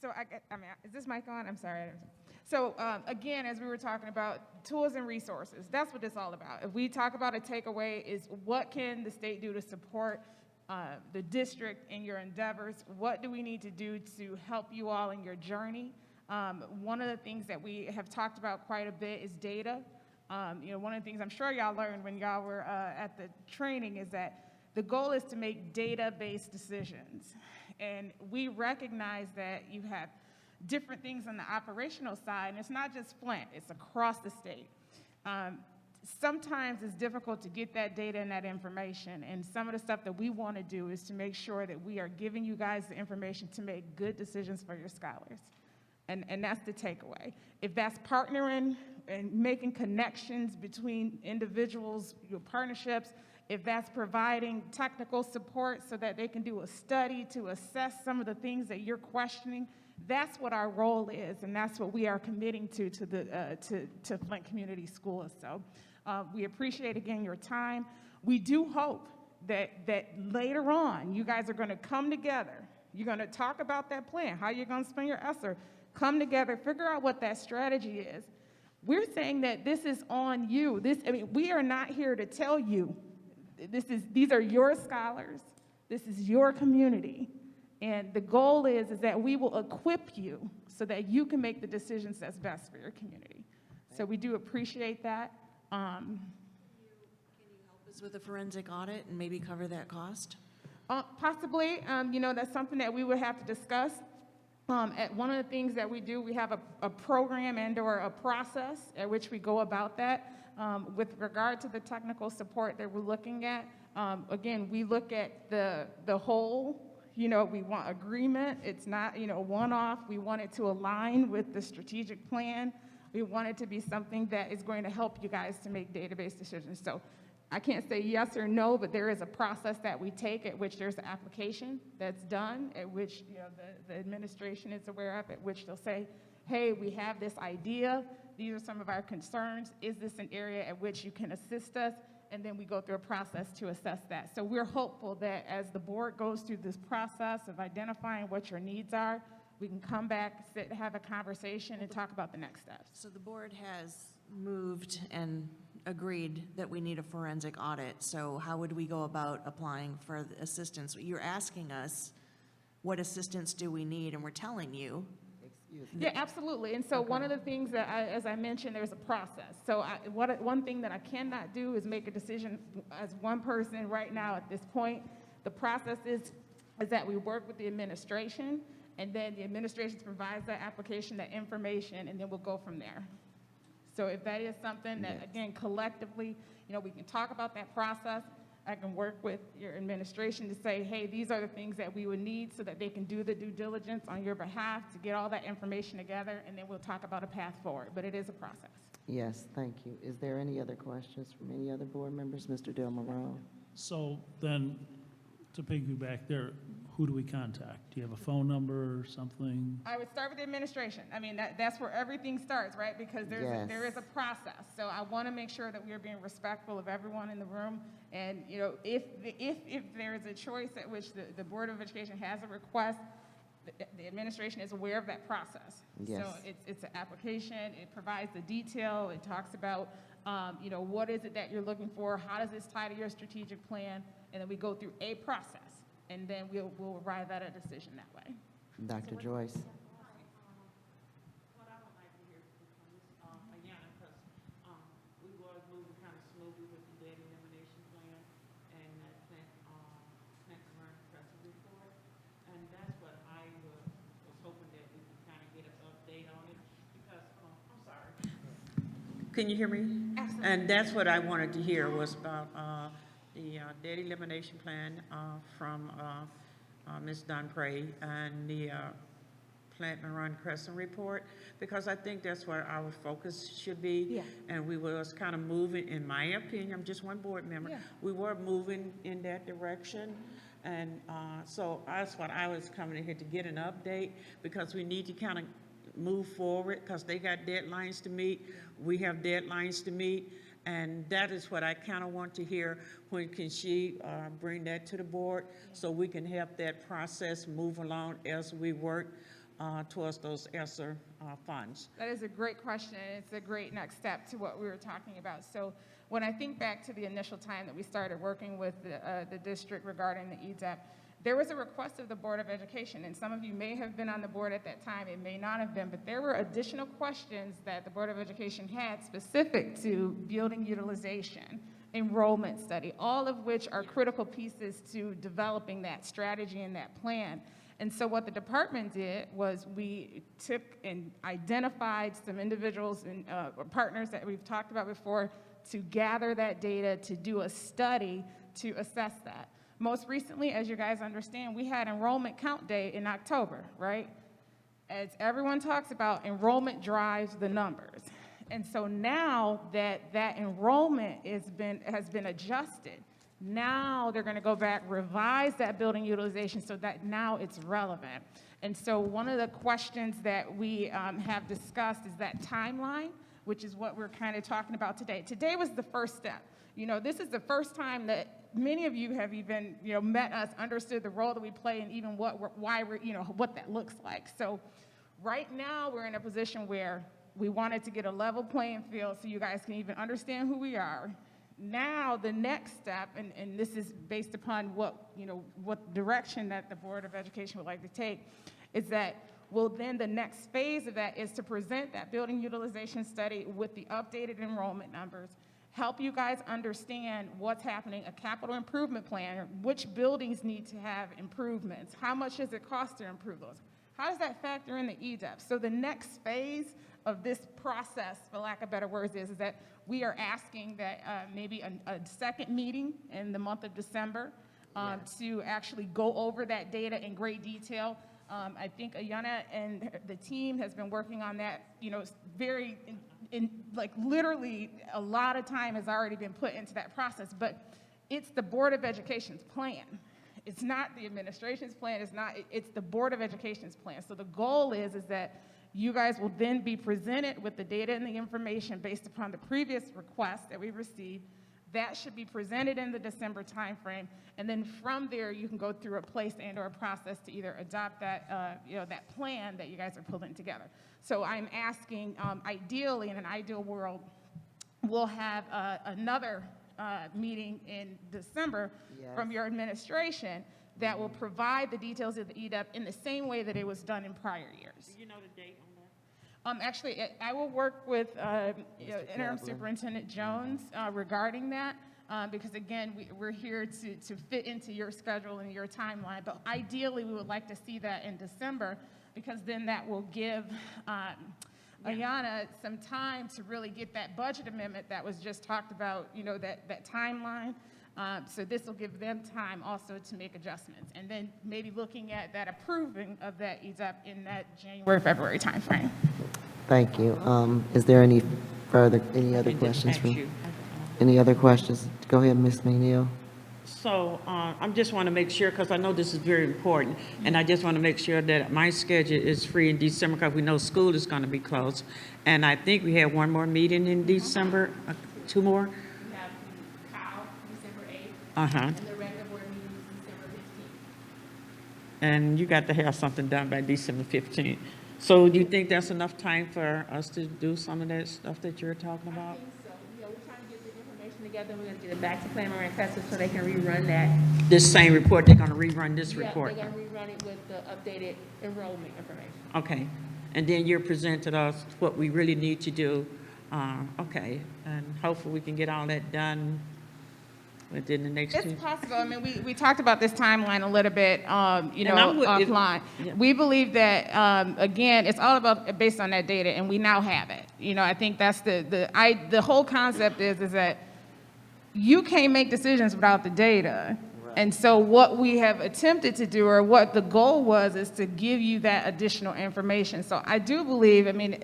So is this mic on? I'm sorry. So again, as we were talking about tools and resources, that's what it's all about. If we talk about a takeaway, is what can the state do to support the district in your endeavors? What do we need to do to help you all in your journey? One of the things that we have talked about quite a bit is data. One of the things I'm sure y'all learned when y'all were at the training is that the goal is to make data-based decisions. And we recognize that you have different things on the operational side, and it's not just Flint, it's across the state. Sometimes it's difficult to get that data and that information, and some of the stuff that we want to do is to make sure that we are giving you guys the information to make good decisions for your scholars. And that's the takeaway. If that's partnering and making connections between individuals, your partnerships, if that's providing technical support so that they can do a study to assess some of the things that you're questioning, that's what our role is, and that's what we are committing to Flint Community Schools. So we appreciate, again, your time. We do hope that later on, you guys are going to come together. You're going to talk about that plan, how you're going to spend your ESSER, come together, figure out what that strategy is. We're saying that this is on you. We are not here to tell you. These are your scholars. This is your community. And the goal is that we will equip you so that you can make the decisions that's best for your community. So we do appreciate that. Can you help us with a forensic audit and maybe cover that cost? Possibly. That's something that we would have to discuss. At one of the things that we do, we have a program and/or a process at which we go about that. With regard to the technical support that we're looking at, again, we look at the whole. We want agreement. It's not, one-off. We want it to align with the strategic plan. We want it to be something that is going to help you guys to make database decisions. So I can't say yes or no, but there is a process that we take at which there's an application that's done, at which the administration is aware of, at which they'll say, hey, we have this idea. These are some of our concerns. Is this an area at which you can assist us? And then we go through a process to assess that. So we're hopeful that as the board goes through this process of identifying what your needs are, we can come back, sit, have a conversation, and talk about the next steps. So the board has moved and agreed that we need a forensic audit. So how would we go about applying for the assistance? You're asking us, what assistance do we need? And we're telling you Excuse me. Yeah, absolutely. And so one of the things that as I mentioned, there's a process. So one thing that I cannot do is make a decision as one person right now at this point. The process is that we work with the administration, and then the administration provides that application, that information, and then we'll go from there. So if that is something that, again, collectively, we can talk about that process. I can work with your administration to say, hey, these are the things that we would need so that they can do the due diligence on your behalf to get all that information together, and then we'll talk about a path forward. But it is a process. Yes, thank you. Is there any other questions from any other board members? Mr. Del Morone? So then, to piggyback there, who do we contact? Do you have a phone number or something? I would start with the administration. I mean, that's where everything starts, right? Because there is a process. So I want to make sure that we are being respectful of everyone in the room. And, if there is a choice at which the Board of Education has a request, the administration is aware of that process. Yes. So it's an application. It provides the detail. It talks about, what is it that you're looking for? How does this tie to your strategic plan? And then we go through a process. And then we'll arrive at a decision that way. Dr. Joyce? What I would like to hear from Ayanna, because we were moving kind of smoothly with the debt elimination plan and that Flint Crescent report. And that's what I was hoping that we could kind of get an update on it, because, I'm sorry. Can you hear me? Absolutely. And that's what I wanted to hear was about the debt elimination plan from Ms. Dunpray and the Flint Crescent report, because I think that's where our focus should be. Yeah. And we was kind of moving, in my opinion, I'm just one board member, Yeah. we were moving in that direction. And so that's what I was coming in here to get an update, because we need to kind of move forward, because they got deadlines to meet, we have deadlines to meet. And that is what I kind of want to hear. When can she bring that to the board so we can help that process move along as we work towards those ESSER funds? That is a great question, and it's a great next step to what we were talking about. So when I think back to the initial time that we started working with the district regarding the EDEP, there was a request of the Board of Education, and some of you may have been on the board at that time, it may not have been, but there were additional questions that the Board of Education had specific to building utilization, enrollment study, all of which are critical pieces to developing that strategy and that plan. And so what the department did was we took and identified some individuals and partners that we've talked about before to gather that data, to do a study to assess that. Most recently, as you guys understand, we had enrollment count day in October, right? As everyone talks about, enrollment drives the numbers. And so now that enrollment has been adjusted, now they're going to go back, revise that building utilization so that now it's relevant. And so one of the questions that we have discussed is that timeline, which is what we're kind of talking about today. Today was the first step. This is the first time that many of you have even, met us, understood the role that we play, and even why we're, what that looks like. So right now we're in a position where we wanted to get a level playing field so you guys can even understand who we are. Now the next step, and this is based upon what direction that the Board of Education would like to take, is that the next phase of that is to present that building utilization study with the updated enrollment numbers, help you guys understand what's happening, a capital improvement plan, which buildings need to have improvements, how much does it cost to improve those, how does that factor in the EDEP? So the next phase of this process, for lack of better words, is that we are asking that maybe a second meeting in the month of December to actually go over that data in great detail. I think Ayanna and the team has been working on that, very, literally a lot of time has already been put into that process, but it's the Board of Education's plan. It's not the administration's plan, it's the Board of Education's plan. So the goal is that you guys will then be presented with the data and the information based upon the previous requests that we received. That should be presented in the December timeframe, and then from there you can go through a place and/or a process to either adopt that, that plan that you guys are pulling together. So I'm asking, ideally, in an ideal world, we'll have another meeting in December from your administration that will provide the details of the EDEP in the same way that it was done in prior years. Do you know the date on Actually, I will work with Interim Kaplan. Superintendent Jones regarding that, because again, we're here to fit into your schedule and your timeline. But ideally, we would like to see that in December, because then that will give Ayanna some time to really get that budget amendment that was just talked about, that timeline. So this will give them time also to make adjustments, and then maybe looking at that approving of that ESAP in that January, February timeframe. Thank you. Is there any other questions? Any other questions? Go ahead, Ms. McNeil. So I just want to make sure, because I know this is very important, and I just want to make sure that my schedule is free in December, because we know school is going to be closed. And I think we have one more meeting in December, 2 more? We have Kyle, December 8th, Uh-huh. and the regular board meeting is December 15th. And you got to have something done by December 15th. So do you think that's enough time for us to do some of that stuff that you're talking I about? think so. Yeah, we're trying to get the information together. We're going to get it back to Clammore and Crescent so they can rerun that. This same report, they're going to rerun this report? Yeah, they're going to rerun it with the updated enrollment information. Okay. And then you're presenting us what we really need to do. Okay. And hopefully we can get all that done within the next 2. It's possible. I mean, we talked about this timeline a little bit, I'm with- offline. Yeah. We believe that, again, it's all about based on that data, and we now have it. I think that's the whole concept is that you can't make decisions without the data. And so what we have attempted to do, or what the goal was, is to give you that additional information. So I do believe, I mean,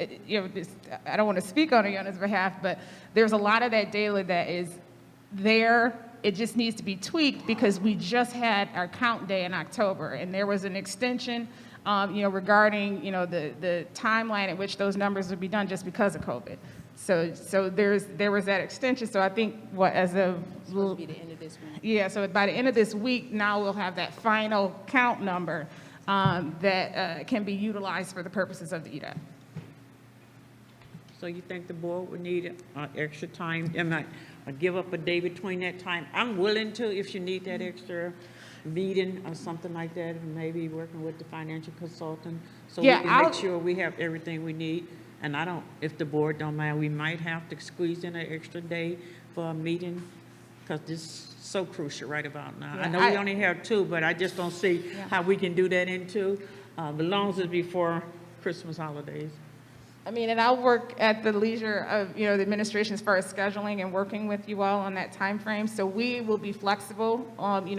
I don't want to speak on Ayanna's behalf, but there's a lot of that data that is there. It just needs to be tweaked, because we just had our count day in October, and there was an extension, regarding, the timeline at which those numbers would be done just because of COVID. So there was that extension. So I think as of Supposed to be the end of this week. yeah, so by the end of this week, now we'll have that final count number that can be utilized for the purposes of the EDAP. So you think the board would need extra time? Give up a day between that time? I'm willing to, if you need that extra meeting or something like that, and maybe working with the financial consultant, so we can make sure we have everything we need. And if the board don't mind, we might have to squeeze in an extra day for a meeting, because this is so crucial right about now. I know we only have 2, but I just don't see how we can do that in 2, as long as it's before Christmas holidays. I mean, and I'll work at the leisure of, the administration as far as scheduling and working with you all on that time frame. So we will be flexible,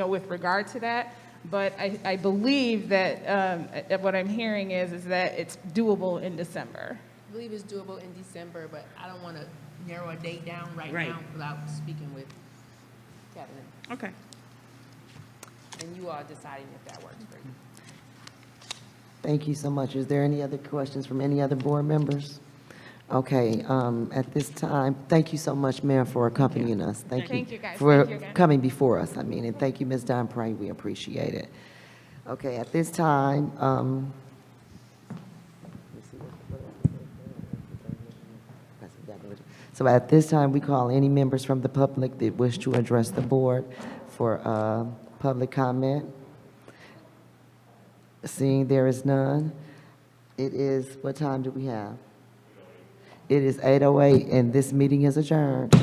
with regard to that. But I believe that what I'm hearing is that it's doable in December. I believe it's doable in December, but I don't want to narrow a date down right Right. now without speaking with cabinet Okay. and you all deciding if that works for you. Thank you so much. Is there any other questions from any other board members? Okay, at this time, thank you so much, Mayor, for accompanying us. Thank you, guys. For Thank you again. coming before us, and thank you, Ms. Don Prey, we appreciate it. Okay, at this time, so at this time, we call any members from the public that wish to address the board for public comment. Seeing there is none, it is, what time do we have? It is 8:08, and this meeting is adjourned.